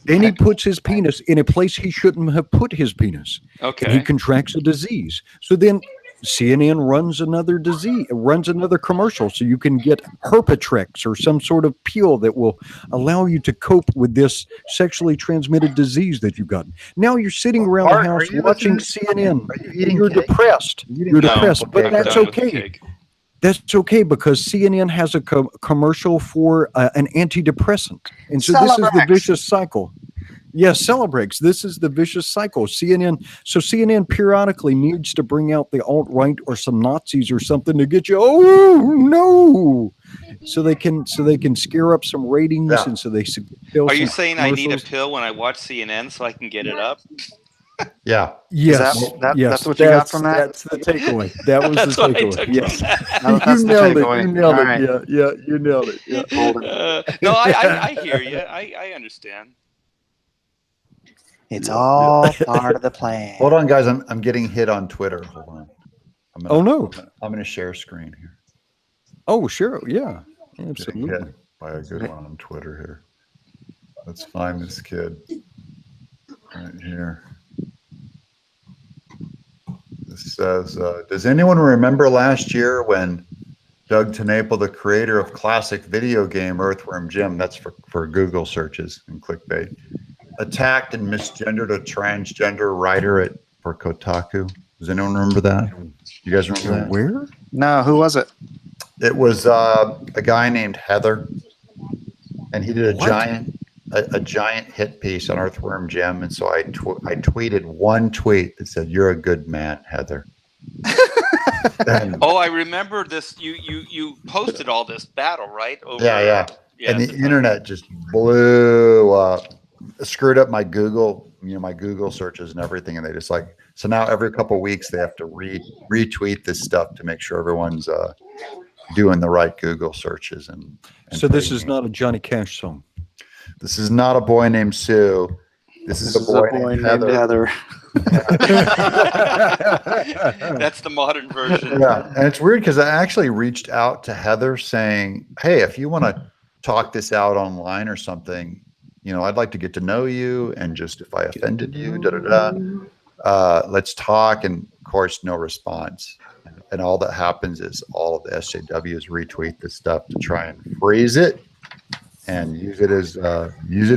then he puts his penis in a place he shouldn't have put his penis. And he Okay. contracts a disease. So then CNN runs another commercial so you can get Herpetrex or some sort of pill that will allow you to cope with this sexually transmitted disease that you've gotten. Now you're sitting around Art, the are house you watching listening? CNN. Are you And eating you're cake? depressed. You You're didn't depressed, know. but I'm that's done with the okay. cake. That's okay because CNN has a commercial for an antidepressant. And so this is the Celebrex. vicious cycle. Yes, Celebrex. This is the vicious cycle. CNN periodically needs to bring out the alt-right or some Nazis or something to get you, oh no. So they can scare up some ratings Yeah. and so they sell Are you some saying I need a commercials. pill when I watch CNN so I can get it up? Yeah. Yes, That's yes, what you got from that? That's the takeaway. That was That's the what I takeaway. took Yes. from that. That's You the nailed it. takeaway. You nailed All it. right. Yeah, you nailed it. Yeah. No, I hear you. I understand. It's all part of the plan. Hold on, guys. I'm getting hit on Twitter. Hold on. Oh no. I'm gonna share screen here. Oh sure. Yeah. Getting Absolutely. hit by a good one on Twitter here. Let's find this kid right here. This says, does anyone remember last year when Doug TenNapel, the creator of classic video game Earthworm Jim, that's for Google searches and clickbait, attacked and misgendered a transgender writer for Kotaku? Does anyone remember that? You guys remember that? Where? No, who was it? It was a guy named Heather, and he did a giant hit piece on Earthworm Jim, and so I tweeted one tweet that said, "You're a good man, Heather." And, Oh, I remember this. You posted all this battle, right? Over, yeah. And the yes, internet just blew up, screwed up my Google, my Google searches and everything, and they just so now every couple of weeks they have to retweet this stuff to make sure everyone's doing the right Google searches. And So this is not a Johnny Cash song. This is not a boy named Sue. This is a boy named Heather. That's the modern version. Yeah, and it's weird because I actually reached out to Heather saying, "Hey, if you want to talk this out online or something, I'd like to get to know you, and just if I offended you, let's talk." And of course, no response. And all that happens is all of the SJWs retweet this stuff to try and freeze it and use it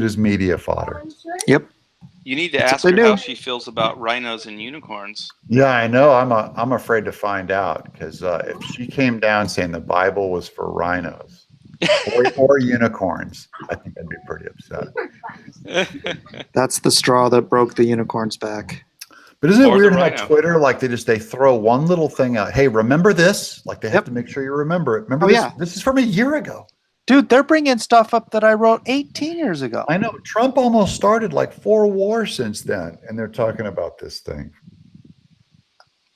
as media fodder. Yep. You need to That's ask what her they do. how she feels about rhinos and unicorns. Yeah, I know. I'm afraid to find out because if she came down saying the Bible was for rhinos or unicorns, I think I'd be pretty upset. That's the straw that broke the unicorn's back. But isn't it Or the weird how rhino. Twitter, they throw one little thing out? Hey, remember this? They have to make sure you remember it. Remember Oh, this? yeah. This is from a year ago. Dude, they're bringing stuff up that I wrote 18 years ago. I know. Trump almost started 4 wars since then, and they're talking about this thing.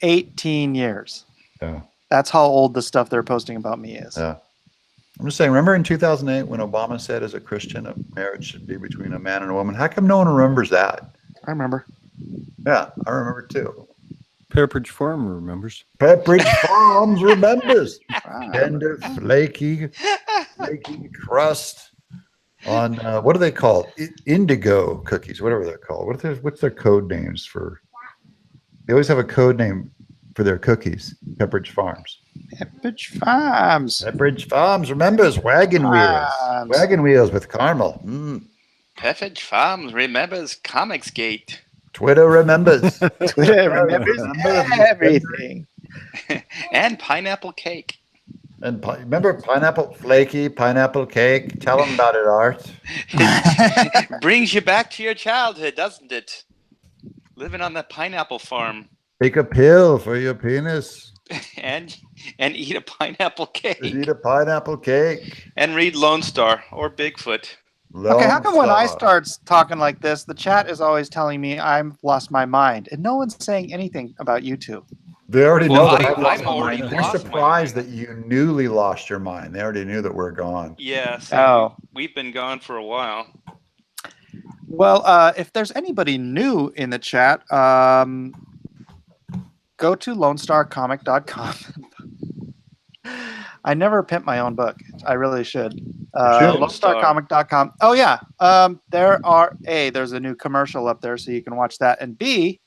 18 years. Yeah. That's how old the stuff they're posting about me is. Yeah. I'm just saying, remember in 2008 when Obama said as a Christian, a marriage should be between a man and a woman? How come no one remembers that? I remember. Yeah, I remember too. Pepperidge Farm remembers. Pepperidge Farms remembers. Wow. Tender, flaky crust on, what are they called? Indigo cookies, whatever they're called. What's their code names for? They always have a code name for their cookies. Pepperidge Farms. Pepperidge Farms. Pepperidge Farms remembers wagon wheels. Farms. Wagon wheels with caramel. Peffage Farms remembers Comicsgate. Twitter remembers. Twitter remembers everything. And pineapple cake. And remember flaky pineapple cake? Tell them about it, Art. Brings you back to your childhood, doesn't it? Living on the pineapple farm. Take a pill for your penis. And eat a pineapple cake. Eat a pineapple cake. And read Lone Star or Bigfoot. Okay, how come when I Lone start talking like this, the chat is always telling me I've lost my mind, and no one's saying anything about you two? They already Well, know that I've lost I'm my already mind. They're lost my surprised mind. that you newly lost your mind. They already knew that we're gone. Yeah, see, Oh. we've been gone for a while. Well, if there's anybody new in the chat, go to LoneStarComic.com. I never pimp my own book. I really should. should. LoneStarComic.com. Oh yeah. There's a new commercial up there, so you can watch that. And B,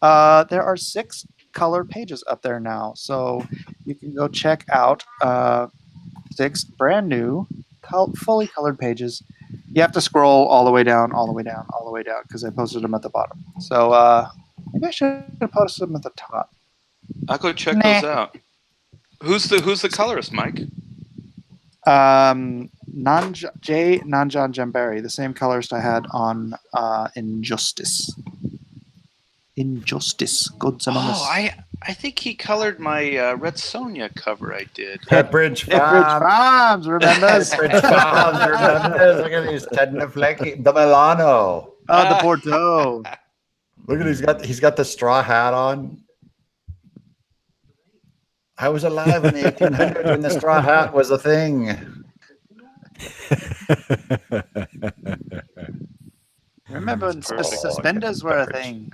there are 6 color pages up there now, so you can go check out 6 brand new, fully colored pages. You have to scroll all the way down, because I posted them at the bottom. So maybe I should have posted them at the top. I'll go check those out. Who's the colorist, Mike? Nanjan Jambari, the same colorist I had on Injustice. Gods Among Us. Oh, I think he colored my Red Sonja cover I did. Pepperidge Pepperidge Farm. Farms, remembers? Pepperidge Farms, remembers? Look at these Ted Flecky. The Milano. Oh, the Bordeaux. Look at he's got the straw hat on. I was alive in the 1800s when the straw hat was a thing. Remember when suspenders were a thing?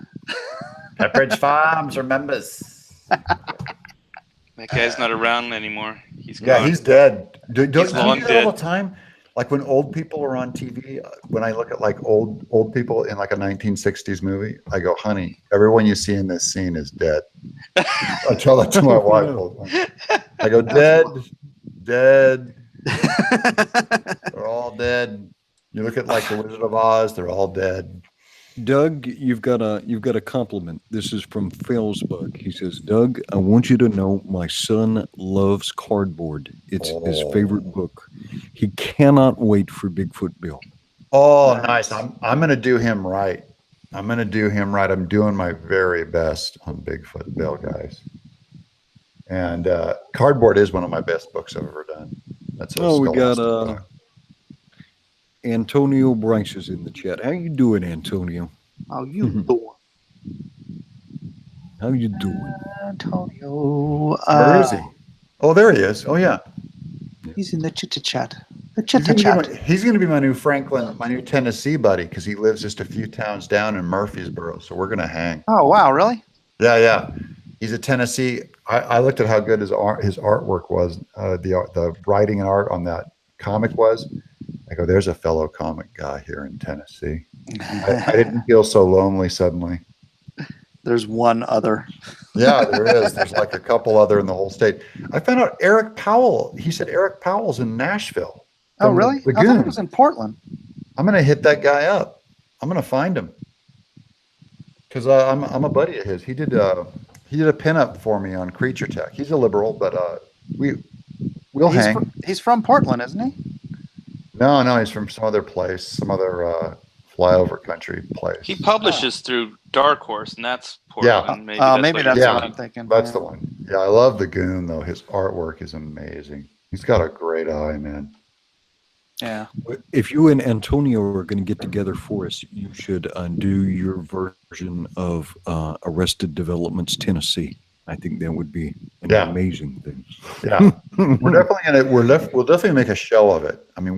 Pepperidge Farms remembers. That guy's not around anymore. He's Yeah, gone. he's dead. Don't He's you long do that all dead. the time? Like when old people are on TV, when I look at like old people in like a 1960s movie, I go, honey, everyone you see in this scene is dead. I tell that to my wife all the time. I go, dead. They're all dead. You look at like the Wizard of Oz, they're all dead. Doug, you've got a compliment. This is from Failsbug. He says, Doug, I want you to know my son loves cardboard. It's his favorite book. He cannot wait for Bigfoot Bill. Oh, nice. I'm gonna do him right. I'm doing my very best on Bigfoot Bill, guys. And cardboard is one of my best books I've ever done. That's we got Antonio Bryce is in the chat. How you doing, Antonio? How you doing? How you doing? Antonio. Where is he? Oh, there he is. Oh, yeah. He's in the chit-chat. He's going to be my new Franklin, my new Tennessee buddy, because he lives just a few towns down in Murfreesboro. So we're going to hang. Oh, wow. Really? Yeah. He's a Tennessee. I looked at how good his artwork was. The writing and art on that comic was. I go, there's a fellow comic guy here in Tennessee. I didn't feel so lonely suddenly. There's one other. Yeah, there is. There's like a couple other in the whole state. I found out Eric Powell. He said Eric Powell's in Nashville. Oh, really? The I thought it was in Portland. I'm going to hit that guy up. I'm going to find him. Because I'm a buddy of his. He did a pinup for me on Creature Tech. He's a liberal, but we'll hang. He's from Portland, isn't he? No, he's from some other place, some other flyover country place. He publishes through Dark Horse, and that's Portland. Yeah. Maybe that's Yeah. what I'm thinking. That's the one. Yeah, I love the Goon, though. His artwork is amazing. He's got a great eye, man. Yeah. If you and Antonio are going to get together for us, you should do your version of Arrested Development's Tennessee. I think that would be an amazing thing. Yeah, we'll definitely make a show of it. I mean,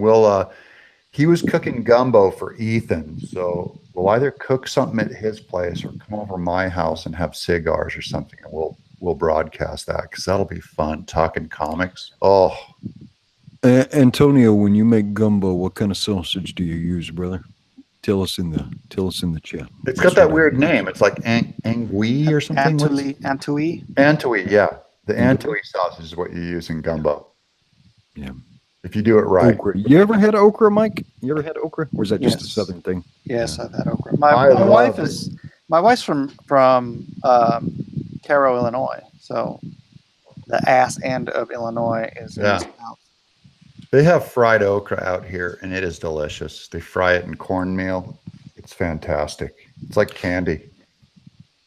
he was cooking gumbo for Ethan, so we'll either cook something at his place or come over to my house and have cigars or something, and we'll broadcast that because that'll be fun. Talking comics. Oh, Antonio, when you make gumbo, what kind of sausage do you use, brother? Tell us in the chat. it's got that weird name. It's like angui or something. Antui. Antui, yeah. The Antui sausage is what you use in gumbo. Yeah. If you do it right. Okra. You ever had okra, Mike? You ever had okra? Or is that just a Yes. southern thing? Yes, I've had okra. My wife's from Cairo, Illinois. So the ass end of Illinois is in the South. They have fried okra out here, and it is delicious. They fry it in cornmeal. It's fantastic. It's like candy.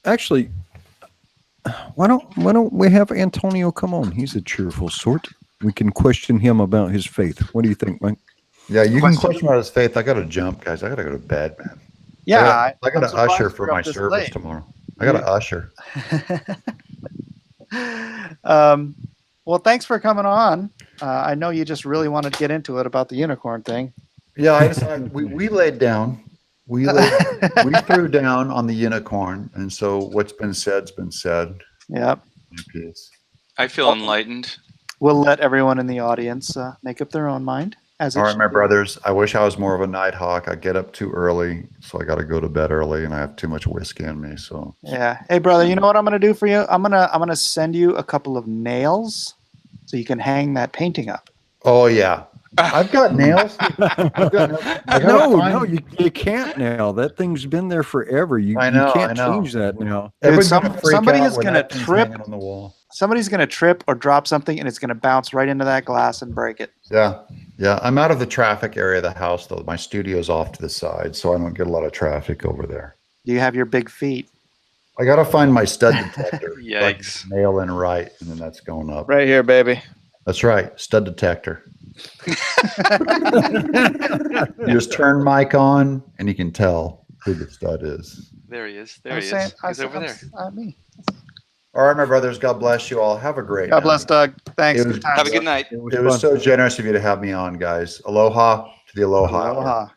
Actually, why don't we have Antonio come on? He's a cheerful sort. We can question him about his faith. What do you think, Mike? Yeah, you can question about his faith. I got to jump, guys. I got to go to bed, man. Yeah, I got I'm to usher surprised for you're my up this service late. tomorrow. I got to usher. Well, thanks for coming on. I know you just really wanted to get into it about the unicorn thing. Yeah, we laid down. We threw down on the unicorn, and so what's been said's been said. Yep. Peace. I feel enlightened. We'll let everyone in the audience make up their own mind. As it All right, should my be. brothers. I wish I was more of a night hawk. I get up too early, so I got to go to bed early, and I have too much whiskey in me. So Yeah. Hey, brother, you know what I'm gonna do for you? I'm gonna send you a couple of nails so you can hang that painting up. oh yeah, I've got nails. I've got nails. I gotta No, find- you can't now. That thing's been there forever. You I know, you can't I know. change that now. Everybody's Dude, gonna freak somebody out is when gonna that thing's trip. hanging on the wall. Somebody's gonna trip or drop something, and it's gonna bounce right into that glass and break it. Yeah, yeah. I'm out of the traffic area of the house though. My studio's off to the side, so I don't get a lot of traffic over there. Do you have your big feet? I gotta find my stud detector. so I can Yikes. nail in right, and then that's going up. Right here, baby. That's right, stud detector. You just turn mic on, and you can tell who the stud is. There he is. I There was he saying, is. He's over there. Me. All right, my brothers. God bless you all. Have a great God night. bless, Doug. Thanks. It was- Good times. Have a good night. It was It was fun. so generous of you to have me on, guys. Aloha to the Aloha. Hour. Aloha.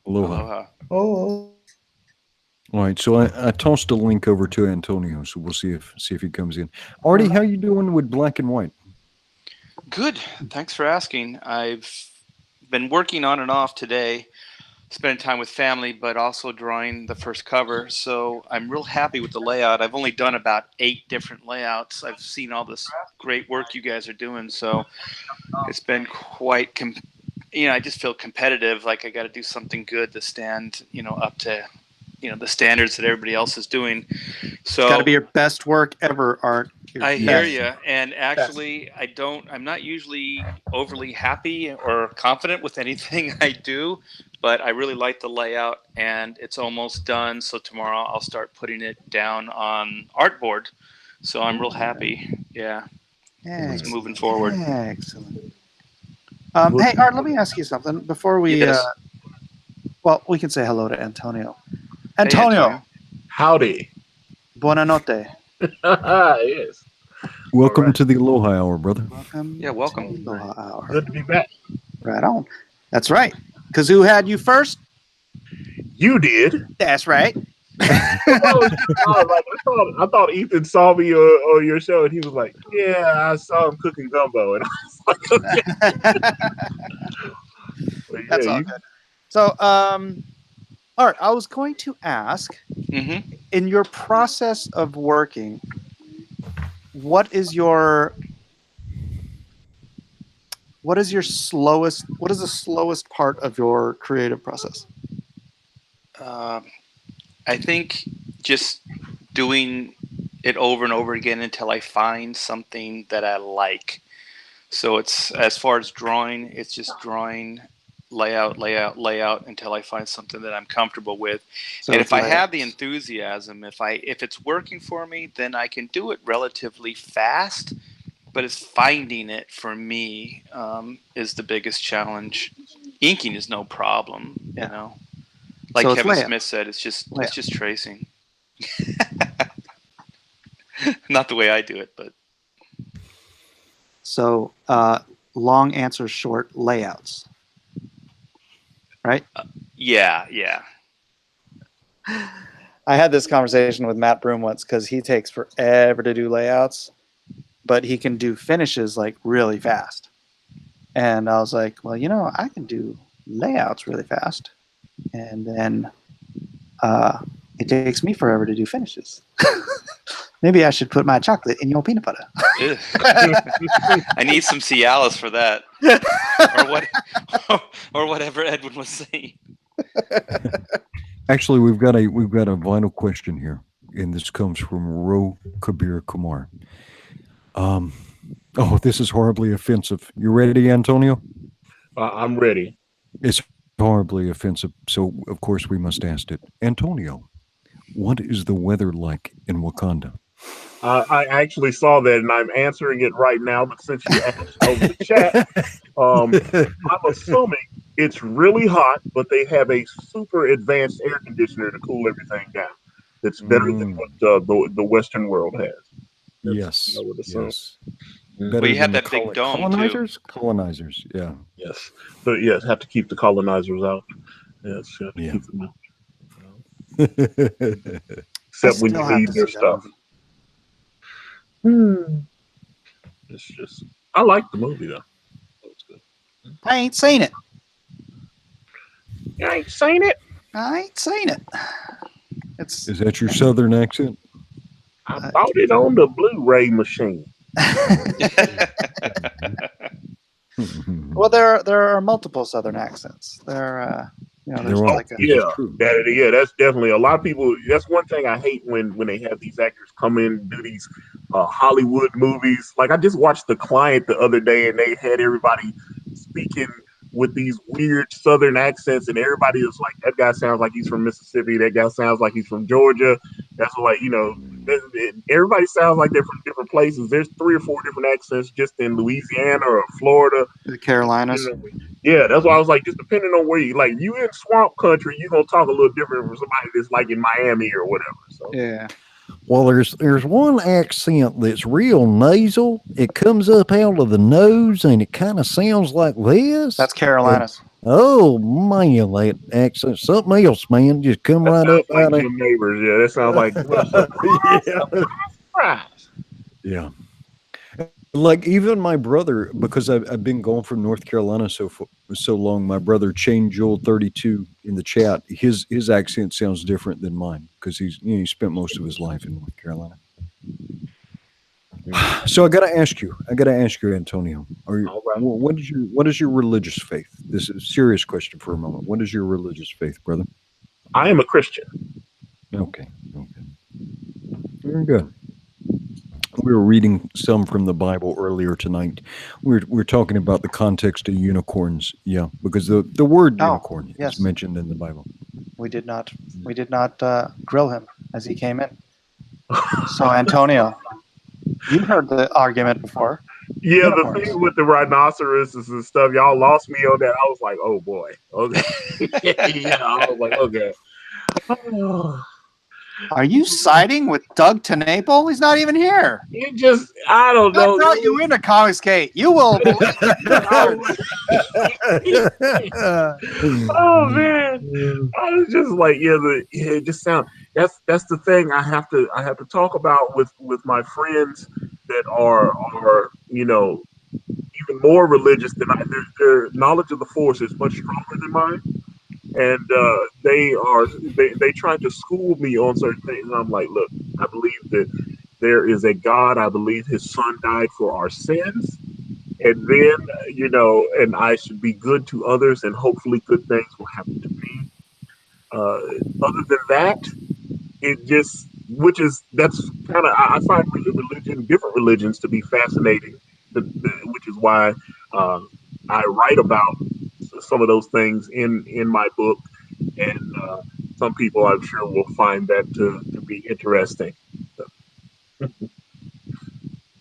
Aloha. Aloha. Oh. All right, so I tossed a link over to Antonio, so we'll see if he comes in. Artie, how you doing with black and white? Good. Thanks for asking. I've been working on and off today, spending time with family, but also drawing the first cover. So I'm real happy with the layout. I've only done about 8 different layouts. I've seen all this great work you guys are doing. So it's been quite, I just feel competitive. Like I got to do something good to stand, up to, the standards that everybody else is doing. So It's got to be your best work ever, Art. I hear you. And actually, I'm not usually overly happy or confident with anything I do, but I really like the layout and it's almost done. So tomorrow I'll start putting it down on artboard. So I'm real happy. Yeah. It's moving forward. Excellent. Hey, Art, let me ask you something before we. Yes. Well, we can say hello to Antonio. Hey, Antonio, Howdy. buonanotte. Yes. Welcome All right. to the Aloha Hour, brother. Welcome. Yeah, welcome. to the Aloha Hour. Good to be back. Right on. That's right. Because who had you first? You did. That's right. I thought Ethan saw me on your show and he was like, "Yeah, I saw him cooking gumbo," and I was like, "Okay." But yeah, That's all good. So, Art, I was going to ask, Mm-hmm. in your process of working, what is the slowest part of your creative process? I think just doing it over and over again until I find something that I like. So it's, as far as drawing, it's just drawing layout until I find something that I'm comfortable with. So and it's if I layouts. have the enthusiasm, if it's working for me, then I can do it relatively fast. But it's finding it for me is the biggest challenge. Inking is no problem, Like So it's Kevin layout. Smith said, it's just Layout. tracing. Not the way I do it, but So, long answer short, layouts. Right? yeah. I had this conversation with Matt Broom once because he takes forever to do layouts, but he can do finishes like really fast. And I was like, well, I can do layouts really fast. And then it takes me forever to do finishes. Maybe I should put my chocolate in your peanut butter. Ugh. I need some Cialis for that, or whatever Edwin was saying. Actually, we've got a vital question here, and this comes from Ro Kabir Kumar. This is horribly offensive. You ready, Antonio? I'm ready. It's horribly offensive, so of course we must ask it. Antonio, what is the weather like in Wakanda? I actually saw that, and I'm answering it right now. But since you asked over the chat, I'm assuming It's really hot, but they have a super advanced air conditioner to cool everything down. That's better than what the Western world has. That's Yes, I would assume. yes. Mhm. Better Well, you have than the that big dome, too. colonizers? Colonizers, yeah. Yes, but yes, have to keep the colonizers out. Yes, you have to Yeah. keep them out. I Except when still you have need to their see that stuff. movie. It's just, I like the movie though. That was good. I ain't seen it. You ain't seen it? I ain't seen it. It's Is that your southern accent? I bought it on the Blu-ray machine. well, there are multiple Southern accents. There's There are. like a This is Yeah, true. that's definitely a lot of people. That's one thing I hate when they have these actors come in and do these Hollywood movies. Like I just watched The Client the other day, and they had everybody speaking with these weird Southern accents, and everybody is like, "That guy sounds like he's from Mississippi. That guy sounds like he's from Georgia." That's like everybody sounds like they're from different places. There's 3 or 4 different accents just in Louisiana or Florida. the Carolinas. Yeah, that's why I was like, just depending on where you like, you in swamp country, you're gonna talk a little different from somebody that's like in Miami or whatever. So Yeah. Well, there's one accent that's real nasal. It comes up out of the nose, and it kind of sounds like this. That's Carolinas. Oh man, that accent, something else, man. Just come that right sounds up like out of your neighbors. Yeah, that sounds like what's a surprise. Yeah. Like even my brother, because I've been gone from North Carolina so long. My brother Chain Joel 32 in the chat. His accent sounds different than mine because he spent most of his life in North Carolina. So I got to ask you, Antonio. All right. What is your religious faith? This is a serious question for a moment. What is your religious faith, brother? I am a Christian. Okay. Very good. We were reading some from the Bible earlier tonight. We're talking about the context of unicorns. Yeah, because the word unicorn yes. is mentioned in the Bible. We did not grill him as he came in. So Antonio, you heard the argument before. Yeah, Unicorns. the thing with the rhinoceroses and stuff, y'all lost me on that. I was like, oh boy. Okay. Yeah, I was like, okay. Are you siding with Doug TeNapel? He's not even here. It just, I don't I know. brought you into Comics Gate. You will believe Oh man, I was just like, it just sound. That's the thing I have to talk about with my friends that are even more religious than I. Their knowledge of the Force is much stronger than mine, and they try to school me on certain things. And I'm like, look, I believe that there is a God. I believe His Son died for our sins. And then, and I should be good to others, and hopefully good things will happen to me. Other than that, that's kind of, I find different religions to be fascinating, which is why I write about some of those things in my book. And some people, I'm sure, will find that to be interesting. So,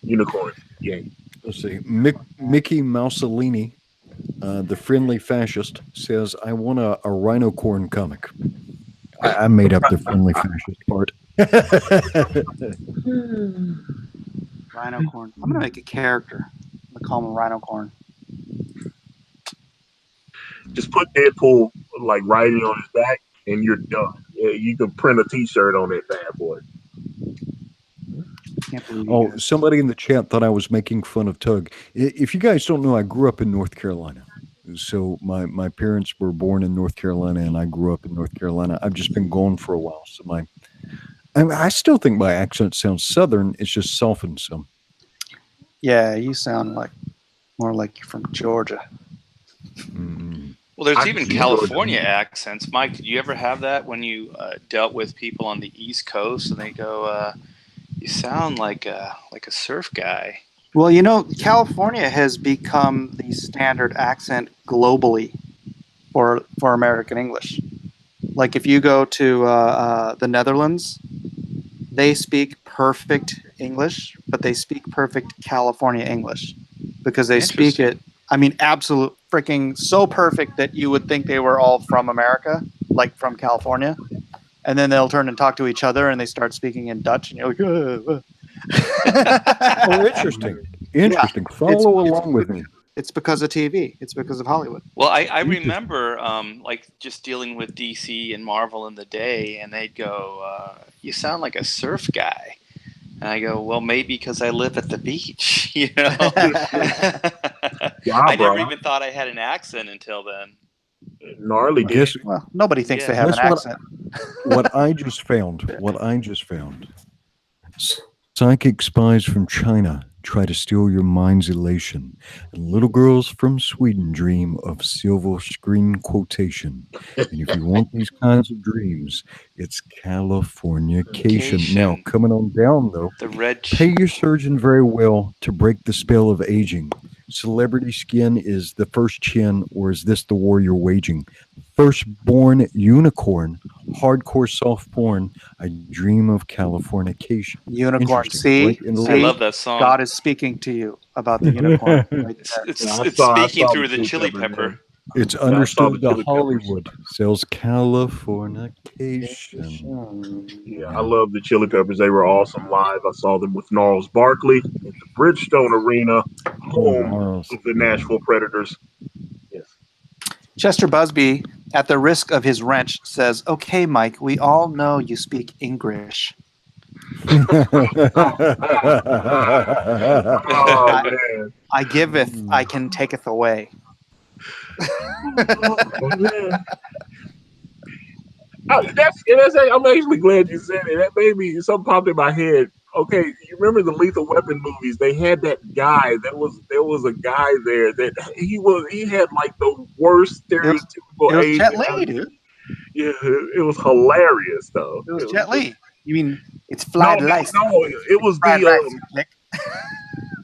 unicorns, yay. Let's see. Mickey Mouselini, the friendly fascist, says, I want a rhinocorn comic. I made up the friendly fascist part. Rhinocorn. I'm gonna make a character. I'm gonna call him Rhinocorn. Just put Deadpool like riding on his back, and you're done. Yeah, you can print a T-shirt on that bad boy. Can't believe Oh, somebody in the chat thought I was making fun of Tug. If you guys don't know, I grew up in North Carolina. So my parents were born in North Carolina, and I grew up in North Carolina. I've just been gone for a while, so I still think my accent sounds Southern. It's just softened some. Yeah, you sound more like you're from Georgia. Mm-hmm. Well, there's I even can see California accents. Mike, did you ever have that when you dealt with people on the East Coast, and they go, "You sound like a surf guy." Well, California has become the standard accent globally for American English. Like if you go to the Netherlands, they speak perfect English, but they speak perfect California English because they speak it I mean, absolute freaking so perfect that you would think they were all from America, like from California. And then they'll turn and talk to each other and they start speaking in Dutch and you're like, Oh, interesting. Interesting. Follow along with me. It's because of TV. It's because of Hollywood. Well, I remember like just dealing with DC and Marvel in the day, and they'd go, "You sound like a surf guy," and I go, "Well, maybe because I live at the beach." You know, I never even thought I had an accent until then. Gnarly. Well, nobody thinks Yeah. they have an Guess accent. What I just found. Psychic spies from China try to steal your mind's elation, and little girls from Sweden dream of silver screen quotation. And if you want these kinds of dreams, it's Californication. Now, coming on down, though, The red pay your surgeon very well to break the spell of aging. Celebrity skin is the first chin, or is this the war you're waging? Firstborn unicorn, hardcore soft porn. I dream of Californication. Unicorn. Interesting. See? Right in the I See? love that song. God is speaking to you about the unicorn. Right there. It's I saw speaking through the the chili Chili Pepper. pepper. It's I saw understood the that Chili Peppers. Hollywood sells Californication. Yeah, I love the Chili Peppers. They were awesome live. I saw them with Gnarls Barkley at the Bridgestone Arena, home Gnarls. of the Nashville Predators. Yes. Chester Busby, at the risk of his wrench, says, "Okay, Mike, we all know you speak English." Oh, man. I giveth, I can taketh away. Oh, man. I'm actually glad you said it. That made me, something popped in my head. Okay, you remember the Lethal Weapon movies? They had that guy. There was a guy there that he had like the worst stereotypical It was Asian. Jet Li, dude. Yeah, it was hilarious though. It was Jet Li. You mean it's No, fried no, rice? it was Fried the. rice. Click.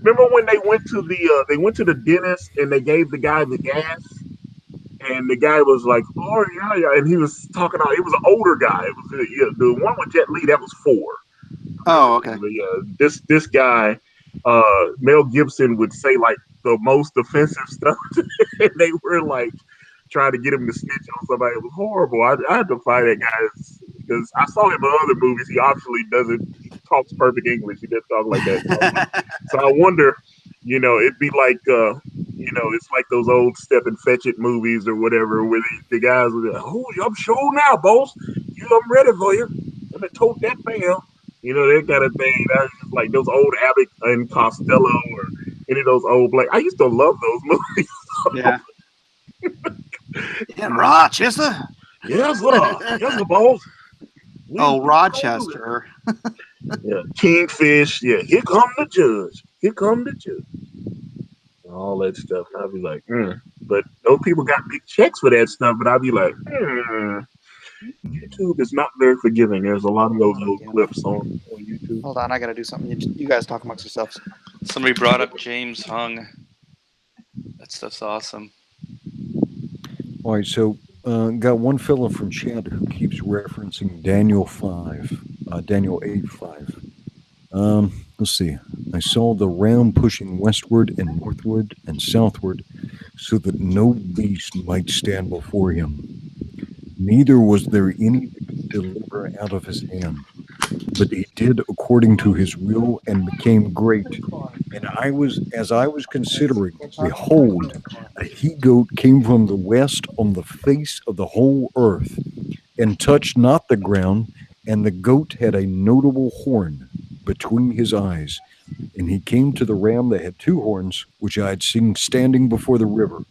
Remember when they went to the dentist and they gave the guy the gas, and the guy was like, "Oh yeah," and he was talking out. It was an older guy. It was the one with Jet Li. That was 4. Oh, okay. This guy, Mel Gibson would say like the most offensive stuff, and they were like trying to get him to snitch on somebody. It was horrible. I had to find that guy because I saw him in other movies. He obviously doesn't. He talks perfect English. He doesn't talk like that. So I wonder, it'd be like, it's like those old Step and Fetch It movies or whatever, where the guys would be like, "Oh, I'm sure now, boss. I'm ready for you. I'm gonna tote that bell." That kind of thing. That's just like those old Abbott and Costello or any of those old I used to love those movies. Yeah. In Rochester. Yes, sir. Yes, sir, boss. Oh, Rochester. Yeah, Kingfish. Yeah, here come the judge. Here come the judge. All that stuff. I'd be like, But those people got big checks for that stuff. But I'd be like, YouTube is not very forgiving. There's a lot of those old clips on YouTube. Hold on, I gotta do something. You guys talk amongst yourselves. Somebody brought up James Hung. That stuff's awesome. All right, so got one fellow from chat who keeps referencing Daniel 8:5. Let's see. I saw the ram pushing westward and northward and southward so that no beast might stand before him. Neither was there any that could deliver out of his hand. But he did according to his will and became great. And as I was considering, behold, a he-goat came from the west on the face of the whole earth, and touched not the ground, and the goat had a notable horn between his eyes. And he came to the ram that had 2 horns, which I had seen standing before the river,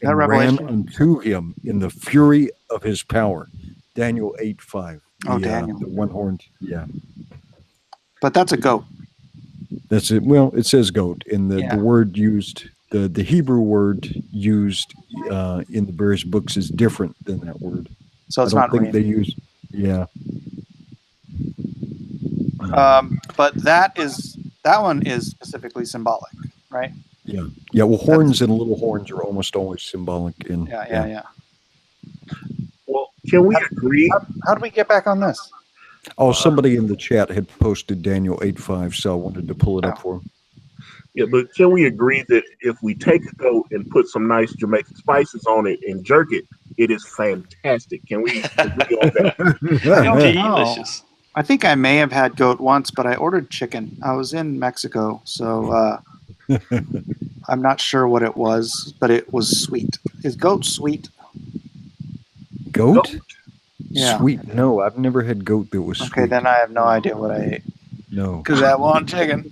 and ran unto him in the fury of his power. Daniel 8:5. Daniel. The one-horned, yeah. But that's a goat. That's it. Well, it says goat, and the word used, the Hebrew word used in the various books is different than that word. So it's I not don't think rain. they use, yeah. But that one is specifically symbolic, right? Yeah. Yeah. Well, horns and little horns are almost always symbolic. Yeah. Well, can we agree? How do we get back on this? Oh, somebody in the chat had posted Daniel 8:5, so I wanted to pull it up for him. Yeah, but can we agree that if we take a goat and put some nice Jamaican spices on it and jerk it, it is fantastic. Can we agree on that? I don't know. Delicious. I think I may have had goat once, but I ordered chicken. I was in Mexico, so I'm not sure what it was, but it was sweet. Is goat sweet? Goat? Yeah. Sweet? No, I've never had goat that was Okay, sweet. then I have no idea what I ate No. because I want chicken.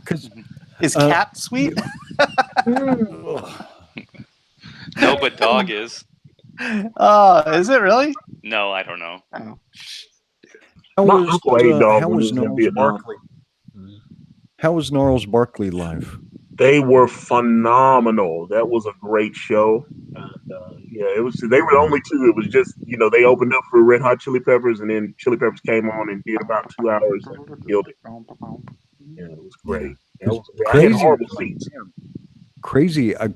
'Cause, Is cat sweet? No, but dog is. Oh, is it really? No, I don't know. Oh. My uncle ate dog how when he was was in Gnarls Vietnam. Barkley? How was Gnarls Barkley live? They were phenomenal. That was a great show. And, yeah, it was. They were the only two. It was just they opened up for Red Hot Chili Peppers, and then Chili Peppers came on and did about 2 hours and killed it. Yeah, it was great. That was great. I had horrible seats. Crazy. I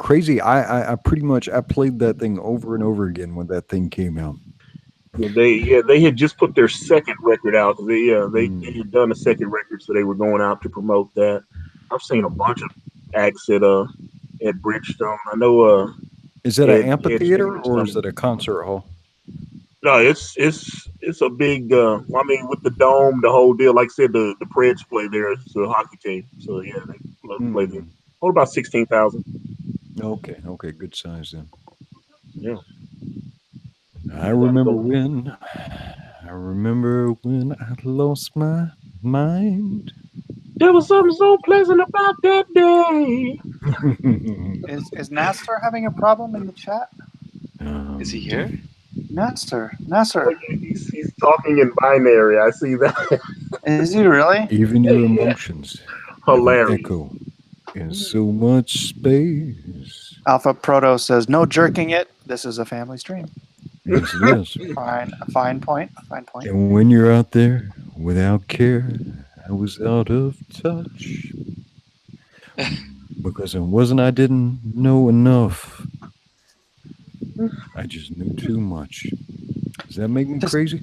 pretty much I played that thing over and over again when that thing came out. They had just put their second record out. They had done a second record, so they were going out to promote that. I've seen a bunch of acts at Bridgestone. I know. Is that an amphitheater Sheeran's or is coming. it a concert hall? No, it's a big. I mean, with the dome, the whole deal. Like I said, the Preds play there. It's a hockey team, so yeah, they play there. Hold about 16,000. Okay, good size then. Yeah. I remember when I lost my mind. There was something so pleasant about that day. Is Nasser having a problem in the chat? Is he here? Nasser. He's talking in binary. I see that. Is he really? Even your emotions have an Hilarious. echo in so much space. Alpha Proto says, no jerking it. This is a family stream. Yes, it is. Fine point. And when you're out there without care, I was out of touch. Because it wasn't I didn't know enough. I just knew too much. Does that make me crazy?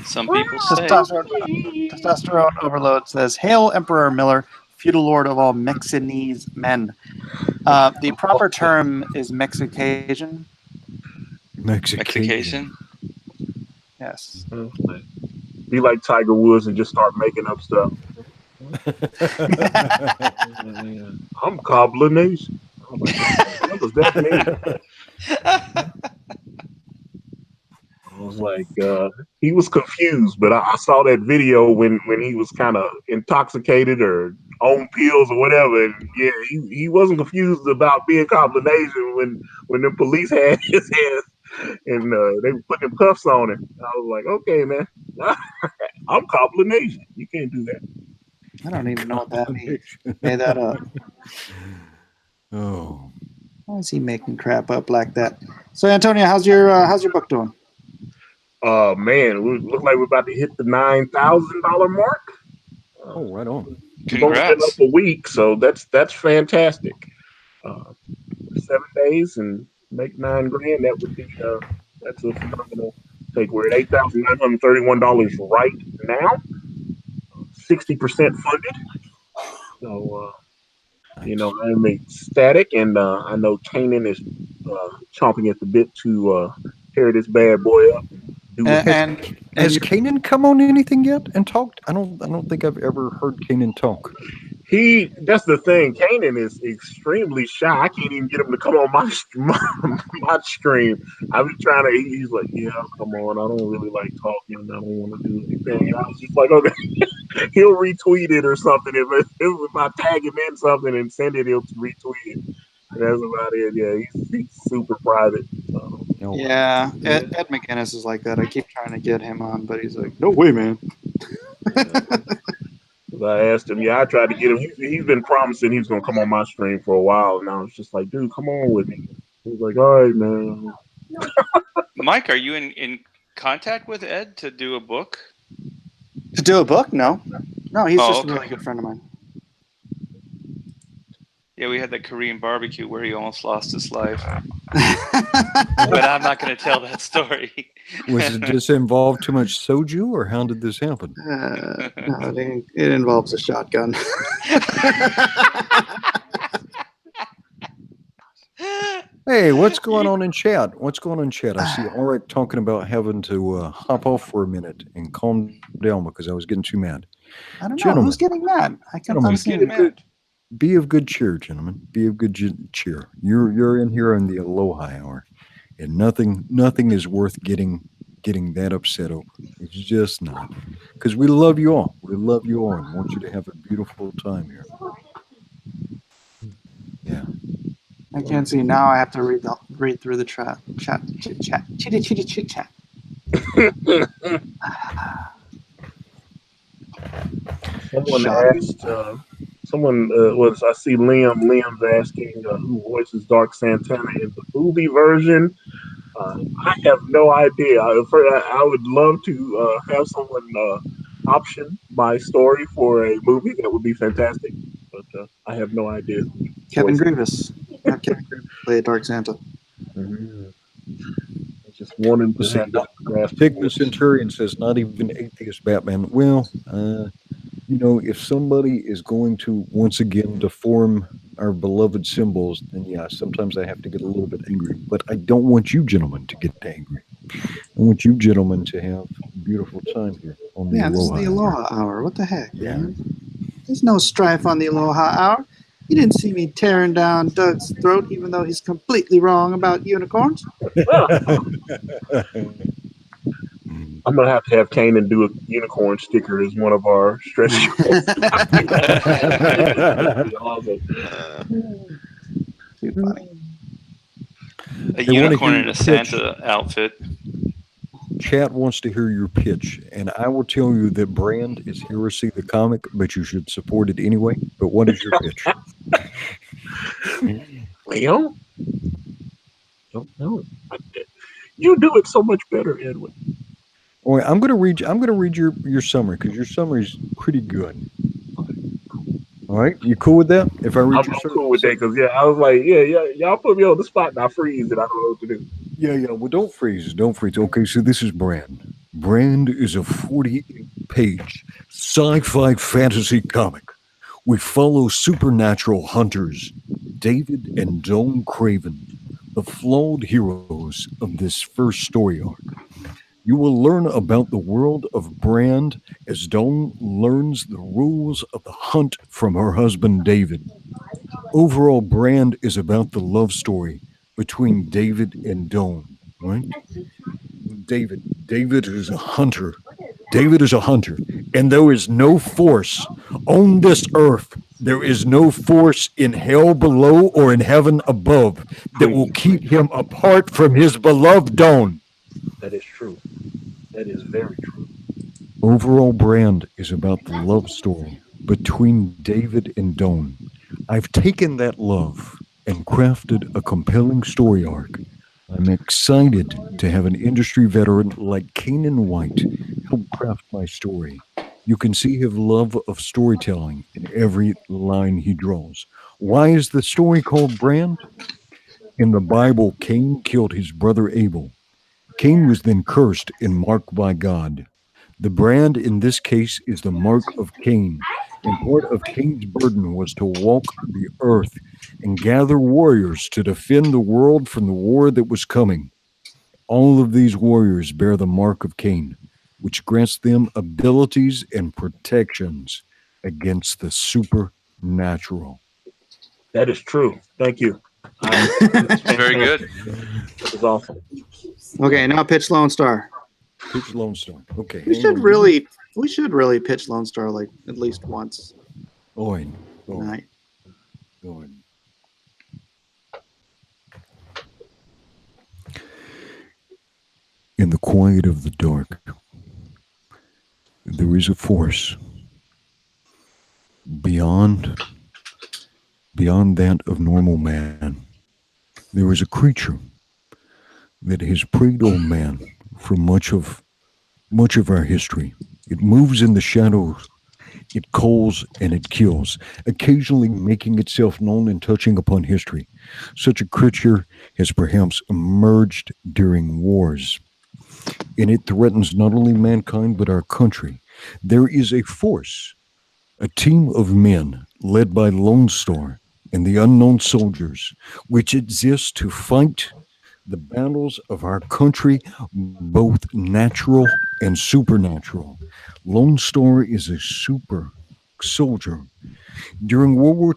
Some people say. Testosterone Overload says, hail Emperor Miller, feudal lord of all Mexinese men. The proper term is Mexication. Mexication. Yes. Be like Tiger Woods and just start making up stuff. I'm Cobbler Nation. Oh my God. What does that mean? I was like, he was confused, but I saw that video when he was kind of intoxicated or on pills or whatever. And yeah, he wasn't confused about being Cobbler Nation when the police had his hands and they were putting cuffs on him. I was like, okay, man, I'm Cobbler Nation. You can't do that. I don't even know what that means. Made that up. Oh. Why is he making crap up like that? So, Antonio, how's your book doing? Man, we look like we're about to hit the $9,000 mark. Oh, right on. We've only been up a week, so that's fantastic. 7 days and make $9,000. That would be that's a phenomenal take. We're at $8,931 right now. 60% funded. So I'm ecstatic, and I know Kanan is chomping at the bit to tear this bad boy up. Has Kanan come on anything yet and talked? I don't think I've ever heard Kanan talk. That's the thing. Kanan is extremely shy. I can't even get him to come on my stream. I was trying to. He's like, yeah, come on. I don't really like talking. I don't want to do anything. I was just like, okay. He'll retweet it or something. If I tag him in something and send it, he'll retweet it. And that's about it. Yeah, he's super private. Yeah, Ed McGinnis is like that. I keep trying to get him on, but he's like, no way, man. I asked him. Yeah, I tried to get him. He's been promising he was gonna come on my stream for a while, and I was just like, dude, come on with me. He was like, all right, man. Mike, are you in contact with Ed to do a book? To do a book? No, he's just a really good friend of mine. Yeah, we had that Korean barbecue where he almost lost his life. But I'm not going to tell that story. Does this involve too much soju, or how did this happen? No, it involves a shotgun. Hey, what's going on in chat? What's going on in chat? I see Auric talking about having to hop off for a minute and calm down because I was getting too mad. I don't know. Gentlemen. Who's getting mad? Who's getting mad? Be of good cheer, gentlemen. Be of good cheer. You're in here in the Aloha hour, and nothing is worth getting that upset over. It's just not, because we love you all. We love you all and want you to have a beautiful time here. Yeah. I can't see now. I have to read through the chat. Chit chat. Someone Shot. asked. Someone was. I see Liam. Liam's asking who voices Dark Santana in the movie version. I have no idea. I would love to have someone option my story for a movie. That would be fantastic. But I have no idea. Kevin Grievous. Have Kevin Grievous play Dark Santa. Mm-hmm. I just wanted to have that grasp. Sigma Centurion says, not even atheist Batman. Well, if somebody is going to once again deform our beloved symbols, then yeah, sometimes I have to get a little bit angry. But I don't want you gentlemen to get angry. I want you gentlemen to have a beautiful time here on the Yeah, Aloha. this is the Aloha Hour. What the heck, Yeah. man? There's no strife on the Aloha Hour. You didn't see me tearing down Doug's throat, even though he's completely wrong about unicorns. I'm gonna have to have Kanan do a unicorn sticker as one of our stretch goals. Too funny. A They wanna unicorn hear in you a pitch. Santa outfit. Chat wants to hear your pitch, and I will tell you that Brand is heresy the comic, but you should support it anyway. But what is your pitch? Well, don't know. You do it so much better, Edwin. All right, I'm gonna read your summary because your summary is pretty good. All right, you cool with that? If I read I'm cool with that because I was like, y'all put me on the spot and I freeze and I don't know what to do. Yeah. Well, don't freeze. Okay, so this is Brand. Brand is a 48-page sci-fi fantasy comic. We follow supernatural hunters, David and Dawn Craven, the flawed heroes of this first story arc. You will learn about the world of Brand as Dawn learns the rules of the hunt from her husband, David. Overall, Brand is about the love story between David and Dawn, right? David is a hunter. And there is no force on this earth. There is no force in hell below or in heaven above that will keep him apart from his beloved Dawn. That is true. That is very true. Overall, Brand is about the love story between David and Dawn. I've taken that love and crafted a compelling story arc. I'm excited to have an industry veteran like Kanan White help craft my story. You can see his love of storytelling in every line he draws. Why is the story called Brand? In the Bible, Cain killed his brother Abel. Cain was then cursed and marked by God. The brand in this case is the mark of Cain, and part of Cain's burden was to walk the earth and gather warriors to defend the world from the war that was coming. All of these warriors bear the mark of Cain, which grants them abilities and protections against the supernatural. That is true. Thank you. Very good. That was awesome. Okay, now pitch Lone Star. Pitch Lone Star. Okay. We should really pitch Lone Star like at least once Oin. tonight. Oin. In the quiet of the dark, there is a force beyond that of normal man. There is a creature that has preyed on man for much of our history. It moves in the shadows It calls and it kills, occasionally making itself known and touching upon history. Such a creature has perhaps emerged during wars, and it threatens not only mankind but our country. There is a force, a team of men led by Lone Star and the unknown soldiers, which exists to fight the battles of our country, both natural and supernatural. Lone Star is a super soldier. During World War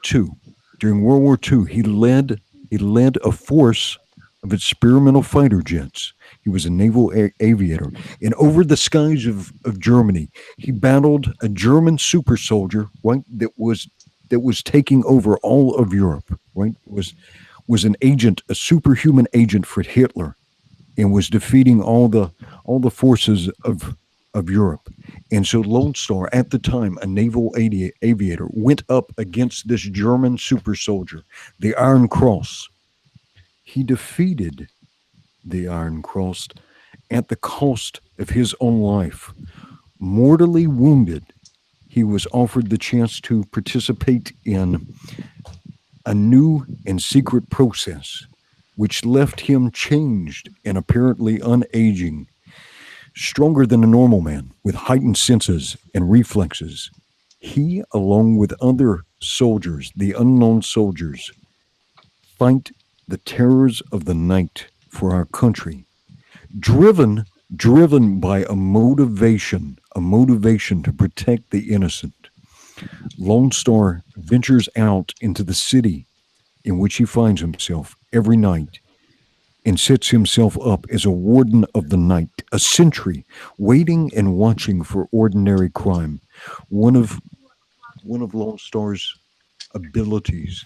II, he led a force of experimental fighter jets. He was a naval aviator, and over the skies of Germany, he battled a German super soldier, right, that was taking over all of Europe, right? Was an agent, a superhuman agent for Hitler, and was defeating all the forces of Europe. And so Lone Star, at the time, a naval aviator, went up against this German super soldier, the Iron Cross. He defeated the Iron Cross at the cost of his own life. Mortally wounded, he was offered the chance to participate in a new and secret process, which left him changed and apparently unaging, stronger than a normal man, with heightened senses and reflexes. He, along with other soldiers, the unknown soldiers, fight the terrors of the night for our country, driven by a motivation to protect the innocent. Lone Star ventures out into the city in which he finds himself every night and sets himself up as a warden of the night, a sentry waiting and watching for ordinary crime. One of Lone Star's abilities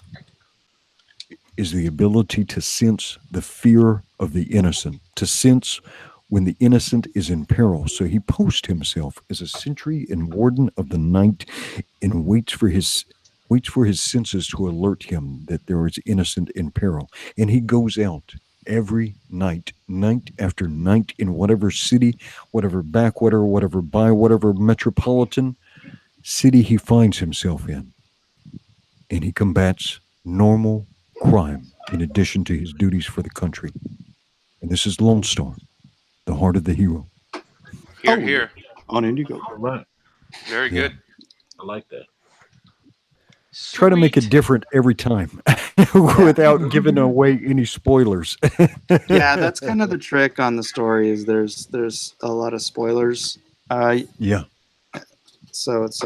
is the ability to sense the fear of the innocent, to sense when the innocent is in peril. So he posts himself as a sentry and warden of the night and waits for his senses to alert him that there is innocent in peril. And he goes out every night, night after night, in whatever city, whatever backwater, whatever metropolitan city he finds himself in. And he combats normal crime in addition to his duties for the country. And this is Lone Star, the heart of the hero. Here, Oh, here. On Indigo. All right. Very Yeah. good. I like that. Try to make it Sweet. different every time without giving away any spoilers. Yeah, that's kind of the trick on the story. Is there's a lot of spoilers. Yeah. So it's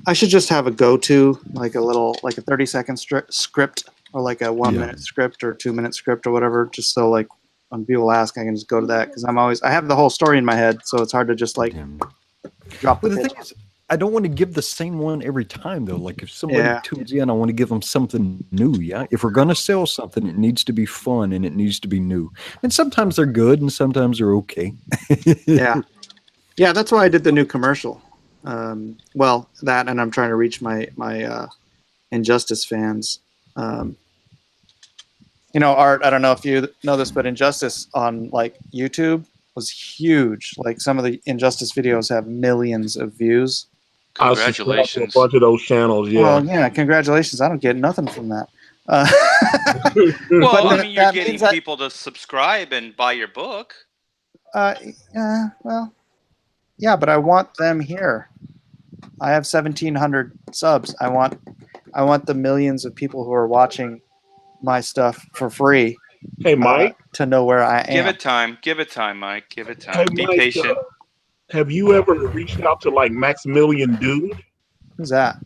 I should just have a go-to, like a 30-second script, or like a 1-minute script or 2-minute script or whatever, just so like when people ask, I can just go to that, because I have the whole story in my head, so it's hard to just like drop the Well, the pitch. thing is, I don't want to give the same one every time, though. Like, if somebody tunes in, I want to give them something new, yeah? If we're going to sell something, it needs to be fun and it needs to be new. And sometimes they're good and sometimes they're okay. Yeah. Yeah, that's why I did the new commercial. Well, that, and I'm trying to reach my Injustice fans. Art, I don't know if you know this, but Injustice on like YouTube was huge. Like, some of the Injustice videos have millions of views. I subscribe to a Congratulations. bunch of those channels. Yeah. Well, yeah, congratulations. I don't get nothing from that. Well, But I mean, you're that getting means that- people to subscribe and buy your book. Well, yeah, but I want them here. I have 1,700 subs. I want the millions of people who are watching my stuff for free Hey, Mike. to know where I am. Give it time. Give it time, Mike. Give it Hey, time. Be Mike, patient. have you ever reached out to like Maximilian Dude? Who's that?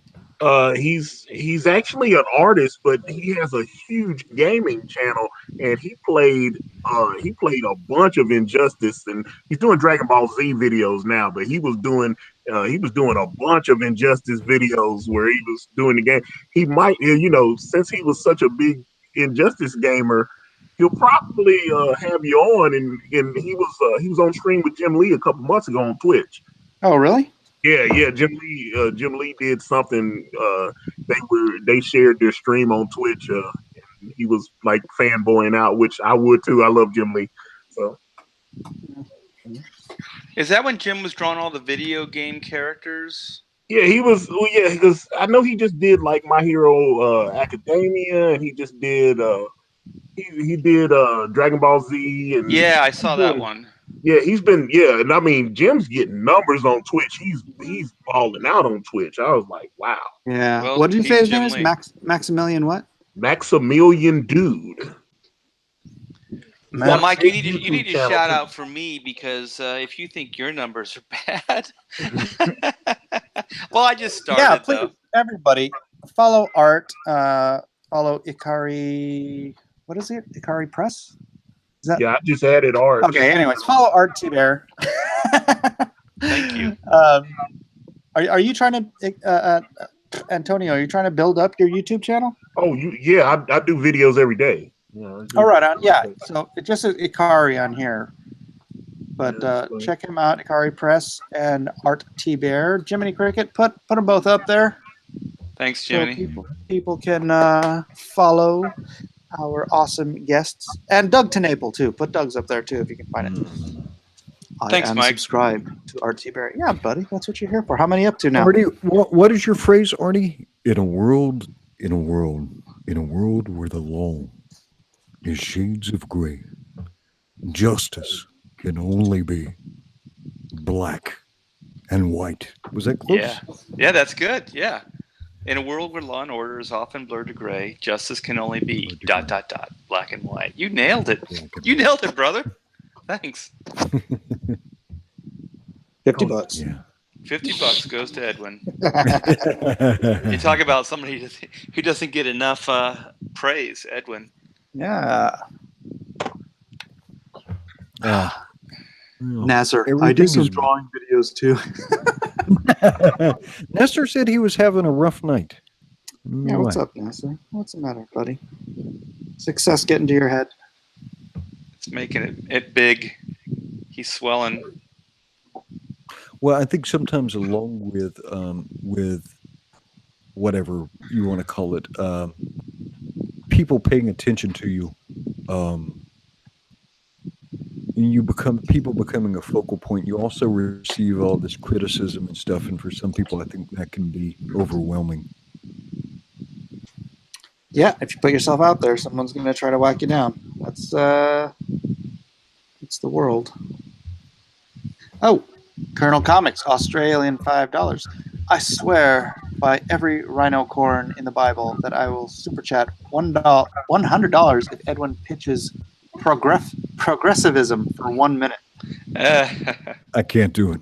He's actually an artist, but he has a huge gaming channel, and he played a bunch of Injustice, and he's doing Dragon Ball Z videos now, but he was doing a bunch of Injustice videos where he was doing the game. He might, since he was such a big Injustice gamer, he'll probably have you on, and he was on stream with Jim Lee a couple months ago on Twitch. Oh, really? Yeah. Jim Lee did something. They shared their stream on Twitch. And he was like fanboying out, which I would too. I love Jim Lee. So Is that when Jim was drawing all the video game characters? Yeah, he was. Well, yeah, because I know he just did like My Hero Academia, and he just did. He did Dragon Ball Z, and Yeah, I saw that one. yeah, he's been. Yeah, and I mean, Jim's getting numbers on Twitch. He's balling out on Twitch. I was like, wow, Yeah. Well, What did you say he's his name Jim is? Lee. Maximilian what? Maximilian Dude. Well, Got Mike, a you big need YouTube to channel, shout too. out for me because if you think your numbers are bad, well, I just started Yeah, please, though. everybody, follow Art. Follow Ikari. What is it? Ikari Press? Is that Yeah, I just added art. okay? Anyways, follow Art T Bear. Thank you. Are you trying to, Antonio? Are you trying to build up your YouTube channel? Oh, yeah, I do videos every day. Yeah, I do. Oh, right on. Yeah. So it just says Ikari on here. But Yeah, so- check him out, Ikari Press and Art T Bear. Jiminy Cricket, put them both up there Thanks, so Jiminy. people can follow our awesome guests. And Doug Tenaple, too. Put Doug's up there, too, if you can find it. Thanks, and Mike. subscribe to Art T Bear. Yeah, buddy, that's what you're here for. How many up to now? Artie, what is your phrase, Artie? In a world where the law is shades of gray, justice can only be black and white. Was that close? Yeah, that's good. Yeah. In a world where law and order is often blurred to gray, justice can only be ... black and white. You nailed it. You nailed it, brother. Thanks. $50. Yeah. $50 goes to Edwin. You talk about somebody who doesn't get enough praise, Edwin. Yeah. Well, Nasser, I everything do some is- drawing videos too. Nestor said he was having a rough night. Yeah, what's up, Nasser? What's the matter, buddy? Success getting to your head? It's making it big. He's swelling. Well, I think sometimes along with whatever you want to call it, people paying attention to you, you become people becoming a focal point. You also receive all this criticism and stuff, and for some people, I think that can be overwhelming. Yeah, if you put yourself out there, someone's going to try to whack you down. That's it's the world. Oh, Colonel Comics, Australian $5. I swear by every rhino corn in the Bible that I will super chat $100 if Edwin pitches progressivism for 1 minute. I can't do it.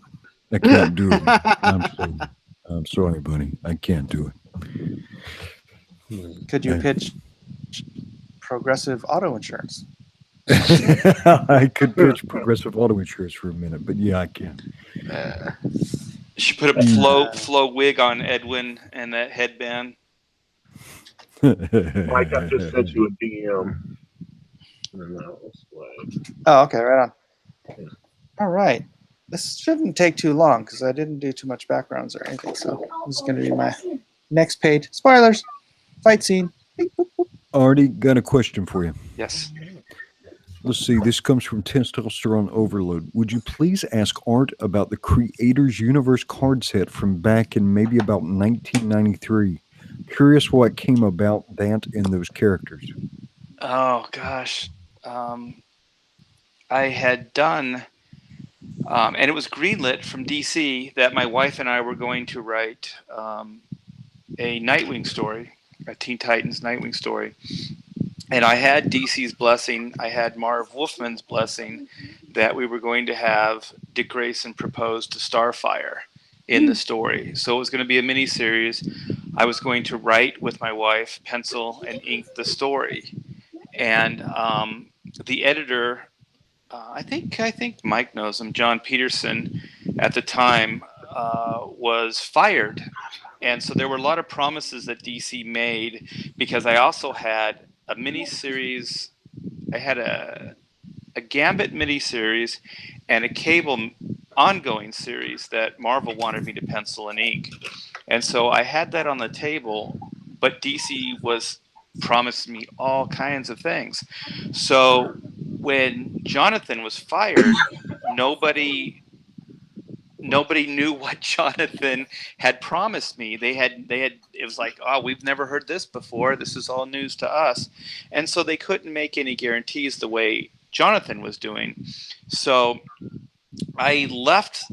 I can't do it. I'm sorry, buddy. I can't do it. Could you pitch progressive auto insurance? I could pitch progressive auto insurance for a minute, but yeah, I can. You should put a flow wig on Edwin and that headband. Mike, I just sent you a DM. Oh, okay, right on. All right. This shouldn't take too long because I didn't do too much backgrounds or anything. So this is going to be my next page. Spoilers. Fight scene. Beep, boop, boop. Artie, got a question for you. Yes. Let's see. This comes from Testosterone Overload. Would you please ask Art about the Creators Universe card set from back in maybe about 1993? Curious what came about that and those characters. Oh gosh. I had done, and it was greenlit from DC that my wife and I were going to write a Nightwing story, a Teen Titans Nightwing story. And I had DC's blessing. I had Marv Wolfman's blessing that we were going to have Dick Grayson propose to Starfire in the story. So it was going to be a mini series. I was going to write with my wife, pencil and ink the story. And the editor, I think Mike knows him, John Peterson, at the time was fired. And so there were a lot of promises that DC made because I also had a mini-series. I had a Gambit mini-series and a Cable ongoing series that Marvel wanted me to pencil and ink. And so I had that on the table, but DC was promised me all kinds of things. So when Jonathan was fired, nobody nobody knew what Jonathan had promised me. They had it was like, oh, we've never heard this before. This is all news to us. And so they couldn't make any guarantees the way Jonathan was doing. So I left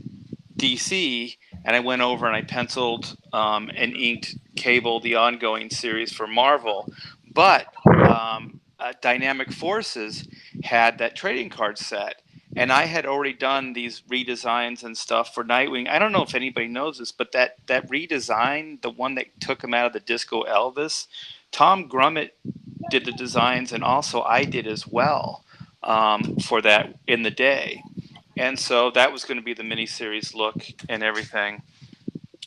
DC and I went over and I penciled and inked Cable, the ongoing series for Marvel. But Dynamic Forces had that trading card set. And I had already done these redesigns and stuff for Nightwing. I don't know if anybody knows this, but that redesign, the one that took him out of the Disco Elvis, Tom Grummett did the designs, and also I did as well for that in the day. And so that was going to be the miniseries look and everything.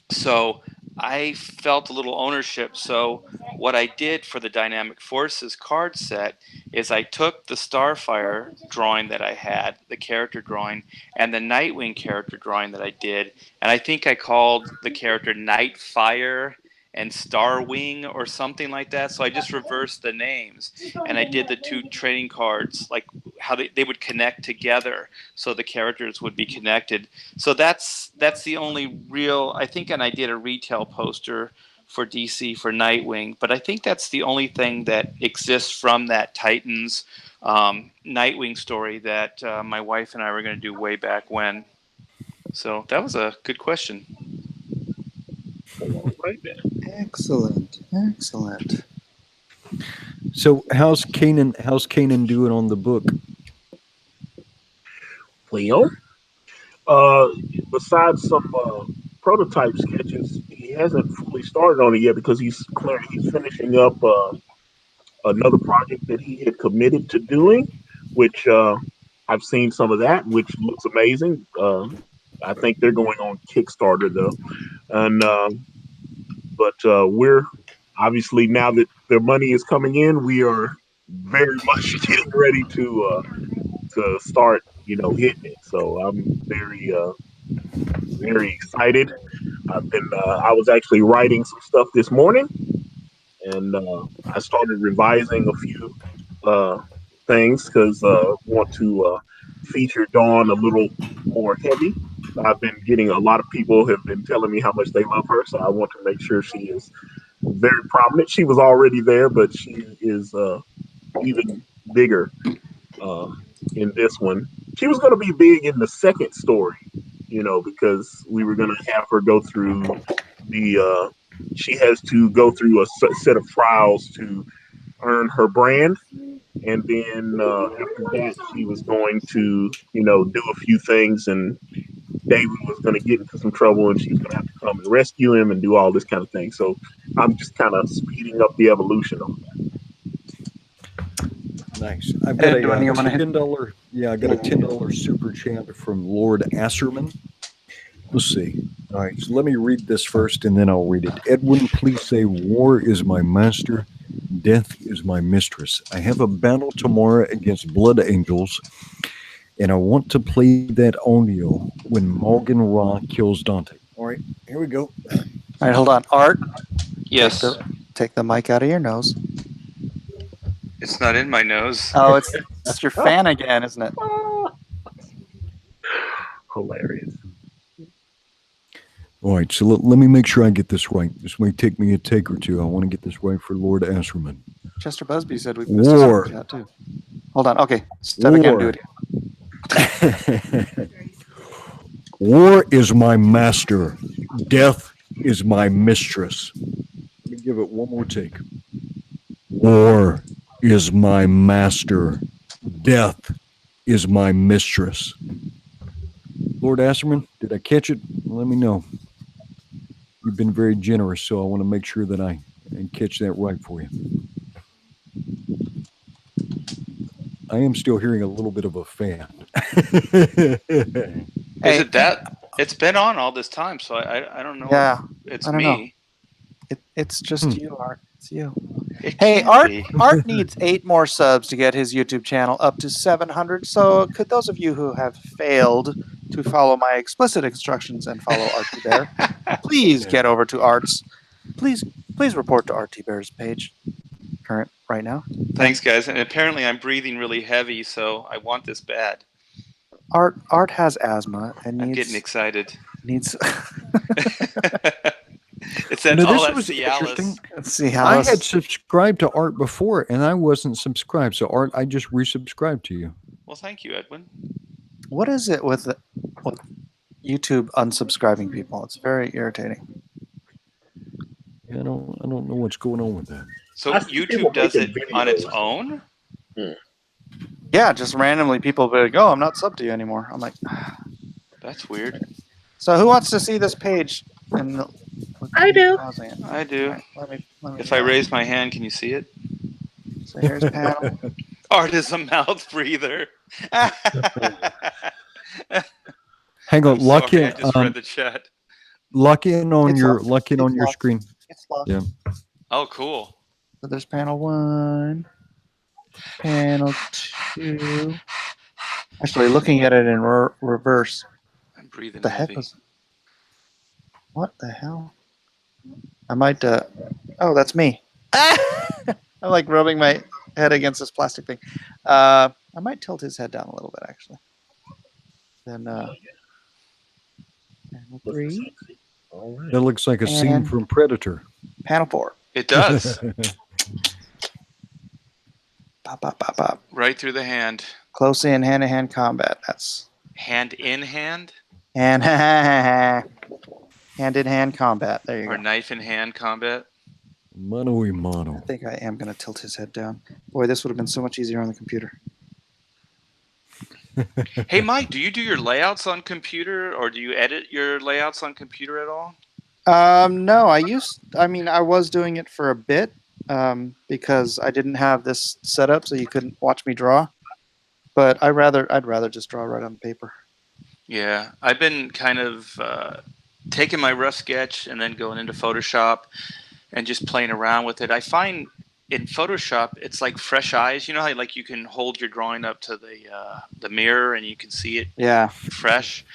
So I felt a little ownership. So what I did for the Dynamic Forces card set is I took the Starfire drawing that I had, the character drawing, and the Nightwing character drawing that I did, and I think I called the character Nightfire and Starwing or something like that. So I just reversed the names, and I did the two trading cards, like how they would connect together, so the characters would be connected. So that's the only real, I think, and I did a retail poster for DC for Nightwing, but I think that's the only thing that exists from that Titans Nightwing story that my wife and I were going to do way back when. So that was a good question. All right then. Excellent. Excellent. So how's Kanan doing on the book? Well, besides some prototype sketches, he hasn't fully started on it yet because he's finishing up another project that he had committed to doing, which I've seen some of that, which looks amazing. I think they're going on Kickstarter though, and but we're obviously, now that their money is coming in, we are very much getting ready to start, hitting it. So I'm very excited. I was actually writing some stuff this morning, and I started revising a few things because I want to feature Dawn a little more heavy. I've been getting, a lot of people have been telling me how much they love her, so I want to make sure she is very prominent. She was already there, but she is even bigger in this one. She was going to be big in the second story, because we were going to have her go through she has to go through a set of trials to earn her brand. And then after that, she was going to, do a few things, and David was going to get into some trouble, and she was going to have to come and rescue him and do all this kind of thing. So I'm just kind of speeding up the evolution on that. Nice. I've got Ed, do you wanna hit- $10. Yeah, I got a $10 super chat from Lord Asserman. Let's see. All right, so let me read this first, and then I'll read it. Edwin, please say, "War is my master, death is my mistress. I have a battle tomorrow against Blood Angels, and I want to play that audio when Morgan Ra kills Dante." All right, here we go. All right, hold on. Art, Yes, take the mic out of your nose. it's not in my nose. Oh, it's your fan again, isn't it? Hilarious. All right, so let me make sure I get this right. This may take me a take or two. I want to get this right for Lord Asserman. Chester Busby said we missed War. a chat too. Hold on. Okay, start again. Do it. War is my master. Death is my mistress. Let me give it one more take. War is my master. Death is my mistress. Lord Asserman, did I catch it? Let me know. You've been very generous, so I want to make sure that I catch that right for you. I am still hearing a little bit of a fan. Is it that? It's been on all this time, so I don't know. Yeah, if it's I don't me. it's just you, Art. It's you. It Hey, can't be. Art needs 8 more subs to get his YouTube channel up to 700. So could those of you who have failed to follow my explicit instructions and follow RT Bear, please get over to Art's. Please report to RT Bear's page current right now. Thanks, guys. And apparently, I'm breathing really heavy, so I want this bad. Art has asthma and I'm needs getting excited. needs. It's that No, all this that was Cialis. interesting. Let's see how I had subscribed to Art before, and I wasn't subscribed. So Art, I just resubscribed to you. Well, thank you, Edwin. What is it with YouTube unsubscribing people? It's very irritating. I don't know what's going on with that. So I see people YouTube does it making on its videos. own? Yeah, just randomly people will be like, "Oh, I'm not subbed to you anymore." I'm like, That's weird. so who wants to see this page? And I do. I do. Let me If I raise my hand, can you see it? So here's panel. Art is a mouth breather. Hang on, I'm lock sorry, in. I just read the chat. Lock in on It's your locked. It's locked. screen. It's locked. Yeah. Oh, cool. So there's panel 1, panel 2. Actually, looking at it in reverse. I'm breathing What the heck heavy. was? What the hell? I might. Oh, that's me. I'm like rubbing my head against this plastic thing. I might tilt his head down a little bit, actually. Then panel 3, All right. That looks like a scene And- from Predator. panel 4. It does. Pop, pop, pop, pop. Right through the hand. Close in, hand-to-hand combat. That's Hand in hand hand-in-hand combat. There you or go. knife in hand combat. Mano y I mano. think I am going to tilt his head down. Boy, this would have been so much easier on the computer. Hey, Mike, do you do your layouts on computer or do you edit your layouts on computer at all? No, I was doing it for a bit because I didn't have this set up, so you couldn't watch me draw. But I'd rather just draw right on paper. Yeah, I've been kind of taking my rough sketch and then going into Photoshop and just playing around with it. I find in Photoshop it's like fresh eyes. You know how like you can hold your drawing up to the mirror and you can see it Yeah. fresh.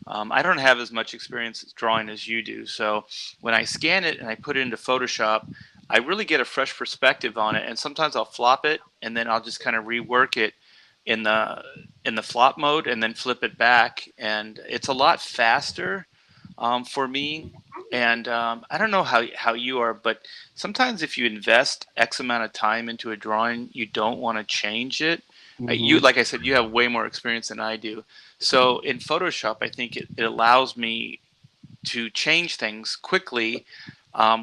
I don't have as much experience drawing as you do, so when I scan it and I put it into Photoshop, I really get a fresh perspective on it. And sometimes I'll flop it and then I'll just kind of rework it in the flop mode and then flip it back, and it's a lot faster for me. And I don't know how you are, but sometimes if you invest X amount of time into a drawing, you don't want to change it. You, like I said, you have way more experience than I do. So in Photoshop, I think it allows me to change things quickly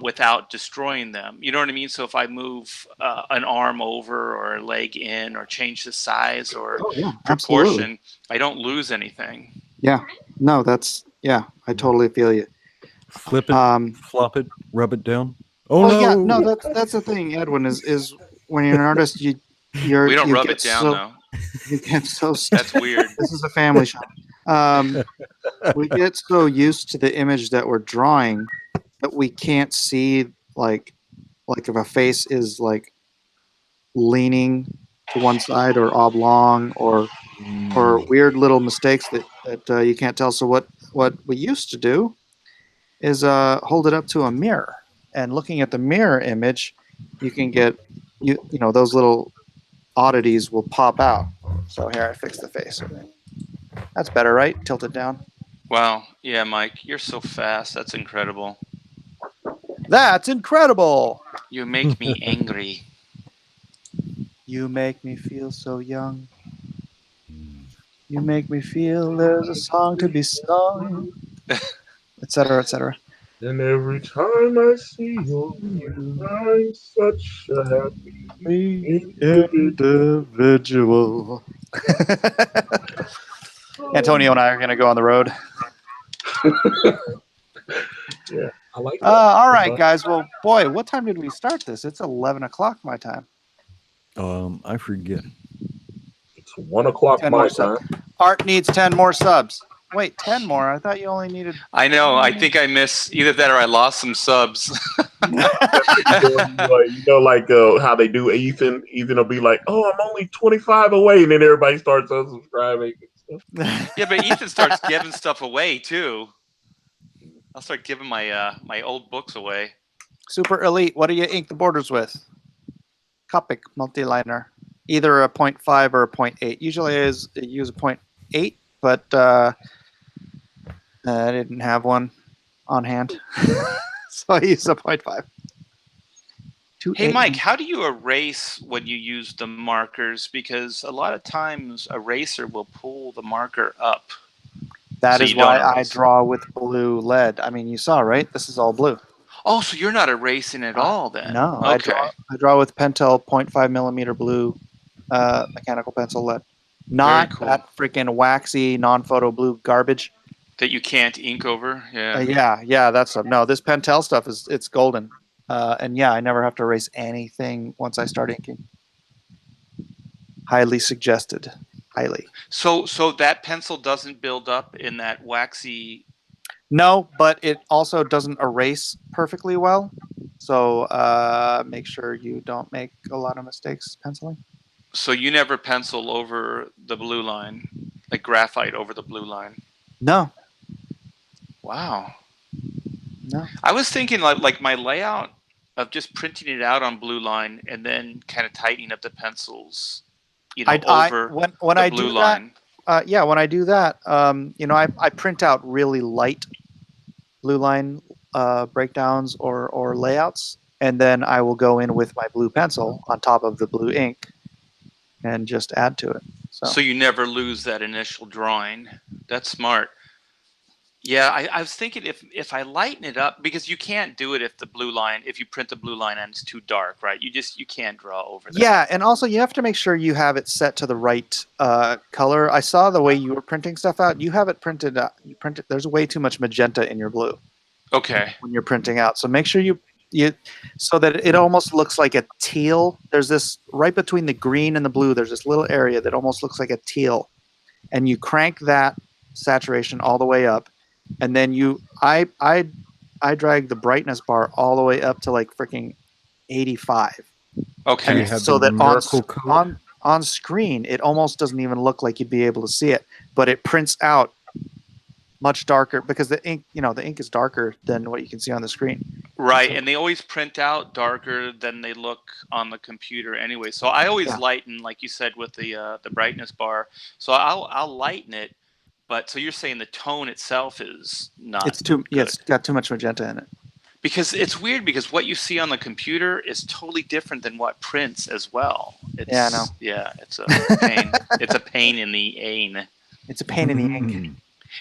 without destroying them. You know what I mean? So if I move an arm over or a leg in or change the size or proportion, I don't lose anything. Yeah. No, I totally feel you. Flip it, flop it, rub it down. Oh no! Yeah, no, that's the thing, Edwin, is when you're an artist, we don't rub it down though. You get so That's weird. This is a family show. We get so used to the image that we're drawing that we can't see like if a face is like leaning to one side or oblong or weird little mistakes that you can't tell. So what we used to do is hold it up to a mirror, and looking at the mirror image, you can get you know those little oddities will pop out. So here, I fix the face. That's better, right? Tilt it down. Wow. Yeah, Mike, you're so fast. That's incredible. That's incredible. You make me angry. You make me feel so young. You make me feel there's a song to be sung, etc., etc. And every time I see you, I'm such a happy individual. Antonio and I are going to go on the road. Yeah, I like that. All right, guys. Well, boy, what time did we start this? It's 11 o'clock my time. I forget. It's 1 o'clock 10 my more time. subs. Art needs 10 more subs. Wait, 10 more? I thought you only needed... I know. I think I missed either that or I lost some subs. Like how they do Ethan. Ethan will be like, "Oh, I'm only 25 away," and then everybody starts unsubscribing. Yeah, but Ethan starts giving stuff away too. I'll start giving my my old books away. Super Elite, what do you ink the borders with? Copic multiliner. Either a 0.5 or a 0.8. Usually I use a 0.8, but I didn't have one on hand, so I used a 0.5. Hey, Mike, how do you erase when you use the markers? Because a lot of times eraser will pull the marker up. That So is you don't why I erase. draw with blue lead. I mean, you saw, right? This is all blue. Oh, so you're not erasing at all then? No, Okay. I draw with Pentel 0.5 millimeter blue mechanical pencil lead. Not cool. that freaking waxy non-photo blue garbage. That you can't ink over? Yeah. Yeah, that's no. This Pentel stuff it's golden, and yeah, I never have to erase anything once I start inking. Highly suggested. Highly. So that pencil doesn't build up in that waxy. No, but it also doesn't erase perfectly well. So make sure you don't make a lot of mistakes penciling. So you never pencil over the blue line, like graphite over the blue line? No. Wow. No. I was thinking like my layout of just printing it out on blue line and then kind of tightening up the pencils, over when the I blue do line. that, when I do that, I print out really light blue line breakdowns or layouts, and then I will go in with my blue pencil on top of the blue ink and just add to it. So you never lose that initial drawing. That's smart. Yeah, I was thinking if I lighten it up, because you can't do it if you print the blue line and it's too dark, right? You can't draw over that. Yeah, and also you have to make sure you have it set to the right color. I saw the way you were printing stuff out. You have it printed. There's way too much magenta in your blue. Okay. When you're printing out, so make sure you so that it almost looks like a teal. There's this right between the green and the blue. There's this little area that almost looks like a teal, and you crank that saturation all the way up, and then I drag the brightness bar all the way up to like freaking 85. Okay. Do you have so the that numerical code? on screen it almost doesn't even look like you'd be able to see it, but it prints out much darker because the ink is darker than what you can see on the screen. Right, and they always print out darker than they look on the computer anyway. So I always lighten, like you said, with the brightness bar. So I'll lighten it, but so you're saying the tone itself is not. It's got too much magenta in it. Because it's weird because what you see on the computer is totally different than what prints as well. I know. Yeah, it's a pain. It's a pain in the ain. It's a pain in the ink.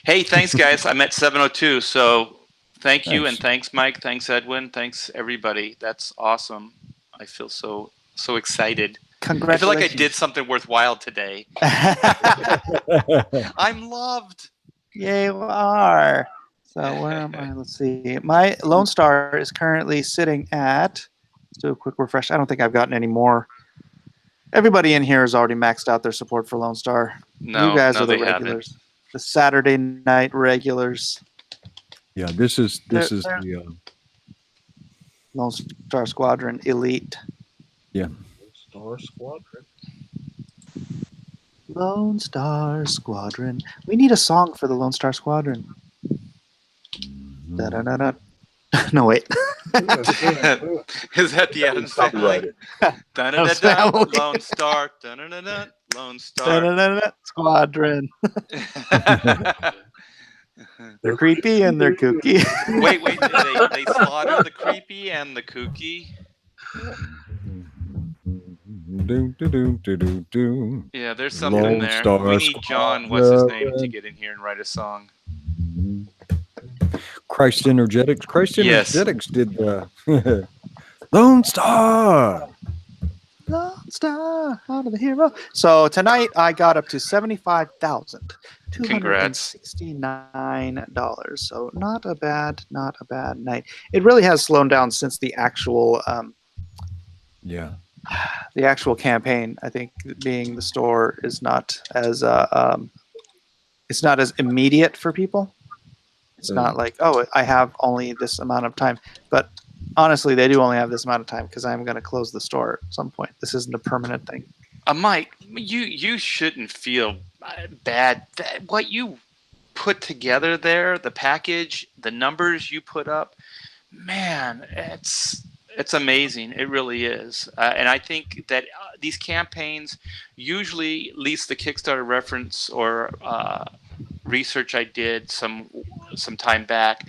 Hey, thanks guys. I'm at 7:02, so thank you, Thanks. and thanks Mike, thanks Edwin, thanks everybody. That's awesome. I feel so excited. Congratulations. I feel like I did something worthwhile today. I'm loved. Yay, you are. So where am I? Let's see. My Lone Star is currently sitting at. Let's do a quick refresh. I don't think I've gotten any more. Everybody in here has already maxed out their support for Lone Star. No, you guys are the they regulars. haven't. The Saturday night regulars. Yeah, this is They're- the Lone Star Squadron Elite. yeah. Star Squadron. Lone Star Squadron. We need a song for the Lone Star Squadron. Da-da-da-da. No, wait. Is that the Adams Family? Dun-dun-dun-dun, Lone Star. Dun-dun-dun-dun, Lone Star. Da-da-da-da. Squadron. They're creepy and they're kooky. Wait, they slaughter the creepy and the kooky. Yeah, there's something Lone there. Star We need John, what's his name, to get in here and write a song. Christ Energetics. Christ Yes. Energetics did Lone Star. Lone Star, out of the hero. So tonight I got up to $75,269. So not a bad night. It really has slowed down since the actual the actual campaign. I think being the store is not as it's not as immediate for people. It's not like, oh, I have only this amount of time. But honestly, they do only have this amount of time because I'm going to close the store at some point. This isn't a permanent thing. Mike, you shouldn't feel bad. What you put together there, the package, the numbers you put up, man, it's amazing. It really is. And I think that these campaigns, usually, at least the Kickstarter reference or research I did some time back,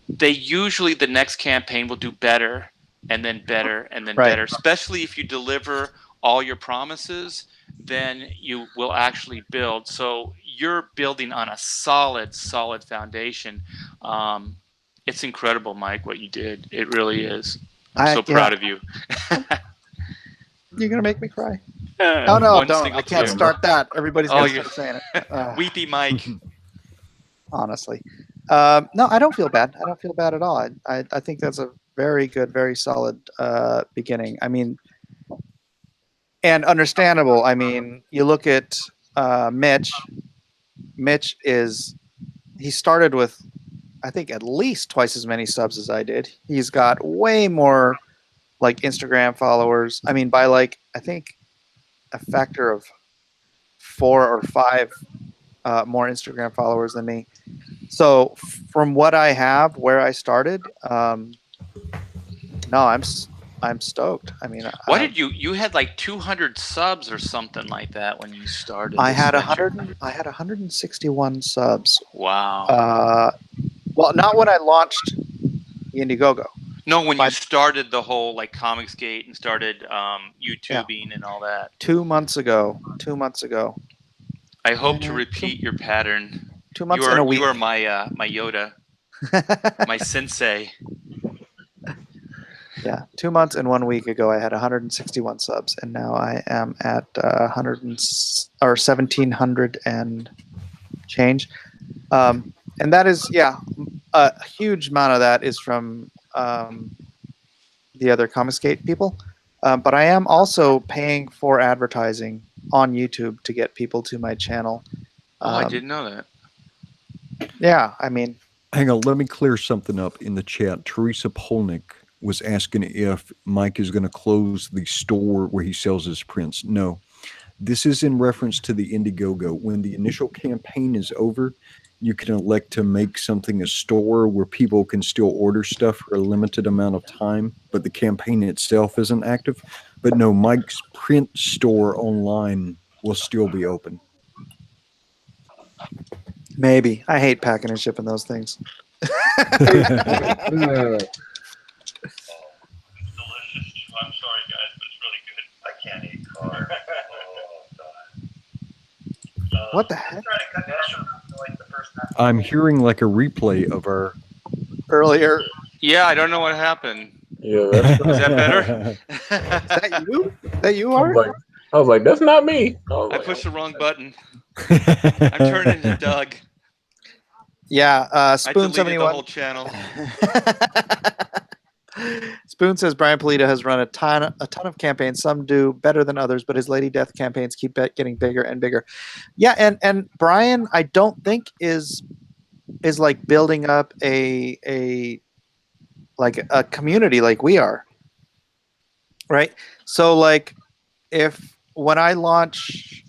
they usually the next campaign will do better and then better and then Right. better. Especially if you deliver all your promises, then you will actually build. So you're building on a solid foundation. It's incredible, Mike, what you did. It really is. I'm so proud of you. You're gonna make me cry. Oh no, One don't! single I can't tear. start that. Everybody's Oh, gonna you're start saying it. Weepy Mike. Honestly, no, I don't feel bad. I don't feel bad at all. I think that's a very good, very solid beginning. I mean, and understandable. I mean, you look at Mitch. Mitch he started with, I think, at least twice as many subs as I did. He's got way more like Instagram followers. I mean, by like I think a factor of 4 or 5 more Instagram followers than me. So from what I have, where I started, no, I'm stoked. I mean, What did you had like 200 subs or something like that when you started? I this had venture. 161 subs. Wow. Well, not when I launched Indiegogo. No, when you started the whole like Comicsgate and started YouTubing and all that. 2 months ago. I hope to repeat your pattern. 2 months and a week. You are my my Yoda, my sensei. Yeah, 2 months and 1 week ago, I had 161 subs, and now I am at 1,700 and change. And that is, a huge amount of that is from the other Comicsgate people. But I am also paying for advertising on YouTube to get people to my channel. I didn't know that. Yeah, I mean, hang on, let me clear something up in the chat. Teresa Polnick was asking if Mike is going to close the store where he sells his prints. No, this is in reference to the Indiegogo. When the initial campaign is over, you can elect to make something a store where people can still order stuff for a limited amount of time, but the campaign itself isn't active. But no, Mike's print store online will still be open. maybe. I hate packing and shipping those things. Delicious. I'm sorry, guys, but it's really good. I can't eat car. What the heck? I'm hearing like a replay of our Earlier. Yeah, I don't know what happened. Yeah, that's Is that better? Is that you? That you I are? was like, that's not me. I pushed the wrong button. I'm turning into Doug. Yeah, I Spoon deleted the 71. whole channel. Spoon says Brian Polito has run a ton of campaigns. Some do better than others, but his Lady Death campaigns keep getting bigger and bigger. Yeah, and Brian, I don't think is like building up a community like we are. Right? So like if when I launch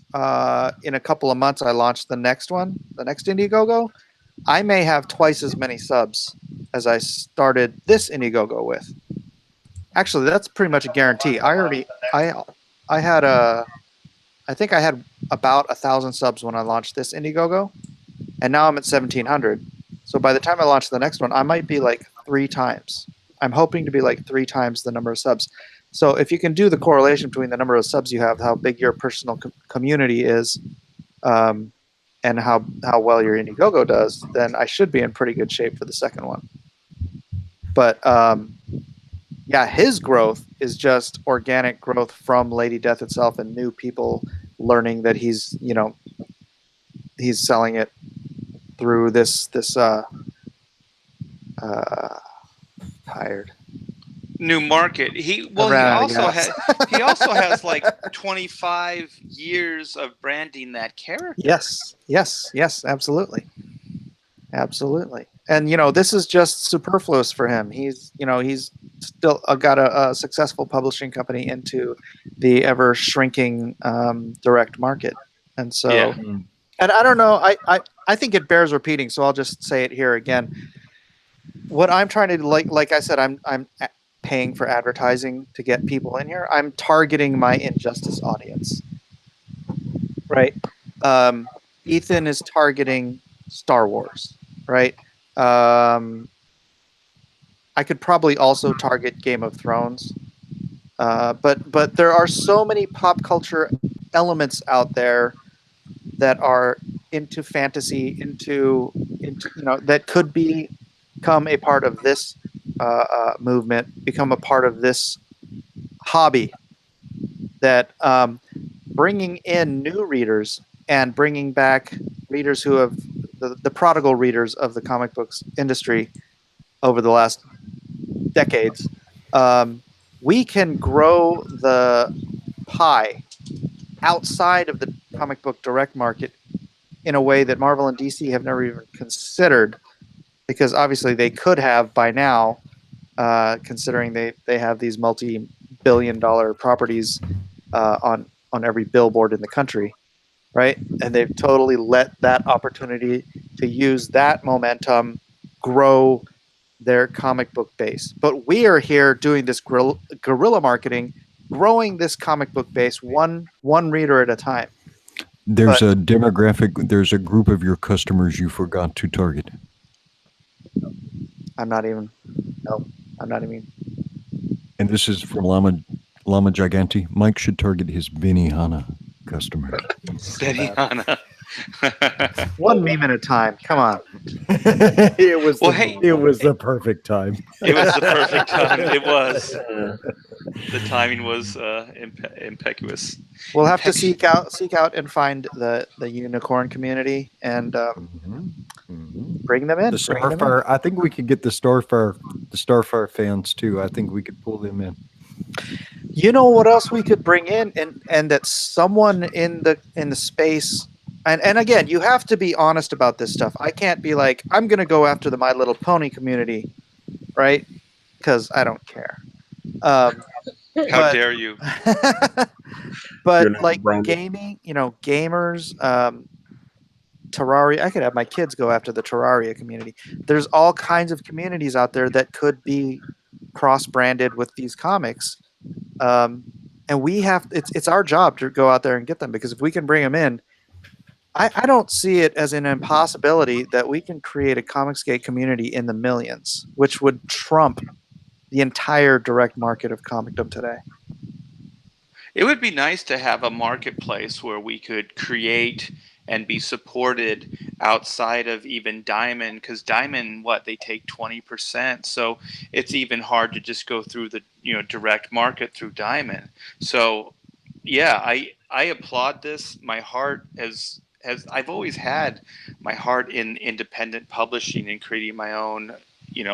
in a couple of months I launch the next Indiegogo, I may have twice as many subs as I started this Indiegogo with. Actually, that's pretty much a guarantee. I think I had about 1,000 subs when I launched this Indiegogo, and now I'm at 1,700. So by the time I launch the next one, I might be like 3 times. I'm hoping to be like 3 times the number of subs. So if you can do the correlation between the number of subs you have, how big your personal community is, and how well your Indiegogo does, then I should be in pretty good shape for the second one. But yeah, his growth is just organic growth from Lady Death itself and new people learning that he's selling it through this tired New market. He also has like 25 years of branding that character. Yes, absolutely. And this is just superfluous for him. He's still got a successful publishing company into the ever shrinking direct market, and so Yeah. and I don't know. I think it bears repeating, so I'll just say it here again. What I'm trying to like I said, I'm paying for advertising to get people in here. I'm targeting my Injustice audience, right? Ethan is targeting Star Wars, right? I could probably also target Game of Thrones, but there are so many pop culture elements out there that are into fantasy, into that could become a part of this movement, become a part of this hobby. That bringing in new readers and bringing back readers who have the prodigal readers of the comic books industry over the last decades, we can grow the pie outside of the comic book direct market in a way that Marvel and DC have never even considered, because obviously they could have by now, considering they have these multi-billion-dollar properties on every billboard in the country, right? And they've totally let that opportunity to use that momentum grow their comic book base. But we are here doing this guerrilla marketing, growing this comic book base one reader at a time. There's But- a demographic, there's a group of your customers you forgot to target. I'm not even. And this is from Lama Gigante. Mike should target his Benihana customers. Benihana. One meme at a time. Come on. It was Well, hey- it was the perfect time. It was the perfect time. It was. The timing was impetuous. We'll have to seek out and find the unicorn community and bring them in. The Starfire. I think we could get the Starfire fans too. I think we could pull them in. You know what else we could bring in, and that someone in the space, and again, you have to be honest about this stuff. I can't be like, I'm going to go after the My Little Pony community, right? Because I don't care. How But- dare you? But You're not like branded. gaming, gamers, Terraria. I could have my kids go after the Terraria community. There's all kinds of communities out there that could be cross-branded with these comics, and we have. It's our job to go out there and get them, because if we can bring them in, I don't see it as an impossibility that we can create a Comicsgate community in the millions, which would trump the entire direct market of comicdom today. It would be nice to have a marketplace where we could create and be supported outside of even Diamond, because Diamond, they take 20%, so it's even hard to just go through the direct market through Diamond. So yeah, I applaud this. My heart has I've always had my heart in independent publishing and creating my own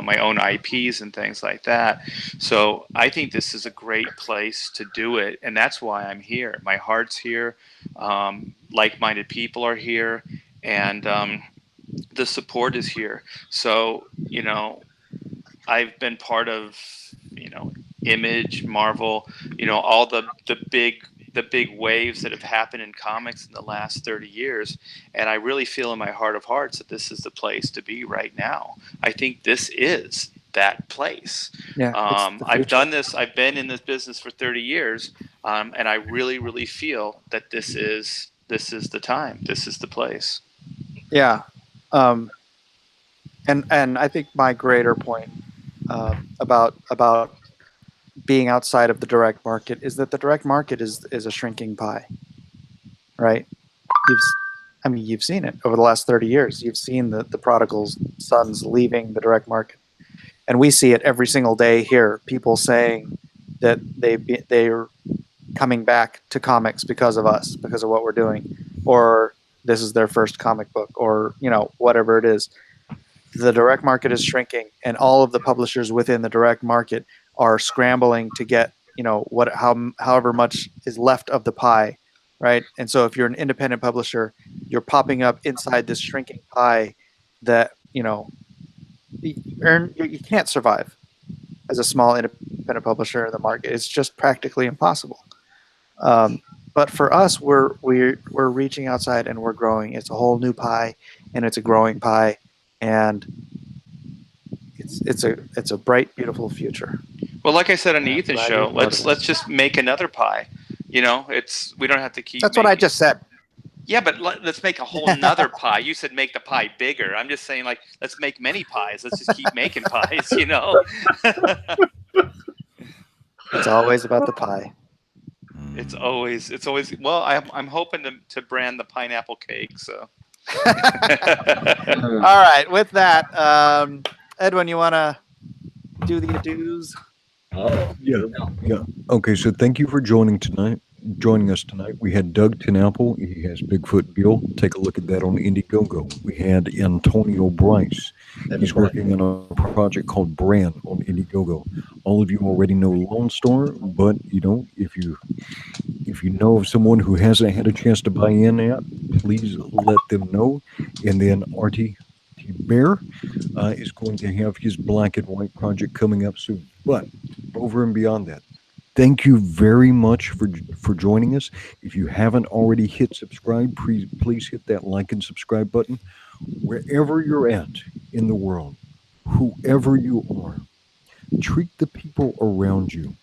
my own IPs and things like that. So I think this is a great place to do it, and that's why I'm here. My heart's here. Like-minded people are here, and the support is here. So I've been part of Image, Marvel, all the big waves that have happened in comics in the last 30 years. And I really feel in my heart of hearts that this is the place to be right now. I think this is that place. Yeah, I've done this. I've been in this business for 30 years. And I really, really feel that this is the time. This is the place. Yeah. And I think my greater point about being outside of the direct market is that the direct market is a shrinking pie, right? You've seen it over the last 30 years. You've seen the prodigal sons leaving the direct market, and we see it every single day here. People saying that they're coming back to comics because of us, because of what we're doing, or this is their first comic book, or whatever it is. The direct market is shrinking, and all of the publishers within the direct market are scrambling to get however much is left of the pie, right? And so if you're an independent publisher, you're popping up inside this shrinking pie that you can't survive as a small independent publisher in the market. It's just practically impossible. But for us, we're reaching outside and we're growing. It's a whole new pie, and it's a growing pie, and it's a bright, beautiful future. Well, like I said on the Yeah, Ethan glad show, you're part let's of this. just make another pie. We don't have to keep. That's what I making- just said. Yeah, but let's make a whole nother pie. You said make the pie bigger. I'm just saying, like, let's make many pies. Let's just keep making pies, you know? It's always about the pie. It's always, well, I'm hoping to brand the pineapple cake, so. All right, with that, Edwin, you want to do the do's? Yeah. Okay, so thank you for joining us tonight. We had Doug Tinapple. He has Bigfoot Bill. Take a look at that on Indiegogo. We had Antonio Bryce. He's working on a project called Brand on Indiegogo. All of you already know Lone Star, but if you know of someone who hasn't had a chance to buy in yet, please let them know. And then RT Bear is going to have his black and white project coming up soon. But over and beyond that, thank you very much for joining us. If you haven't already hit subscribe, please hit that like and subscribe button. Wherever you're at in the world, whoever you are, treat the people around you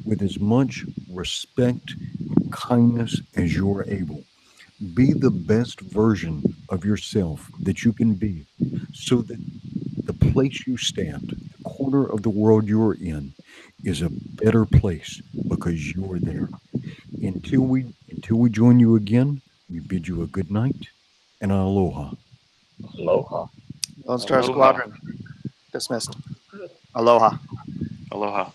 with as much respect and kindness as you're able. Be the best version of yourself that you can be, so that the place you stand, the corner of the world you're in, is a better place because you're there. Until we join you again, we bid you a good night and an aloha. Aloha. Lone Star Aloha. Squadron dismissed. Aloha. Aloha.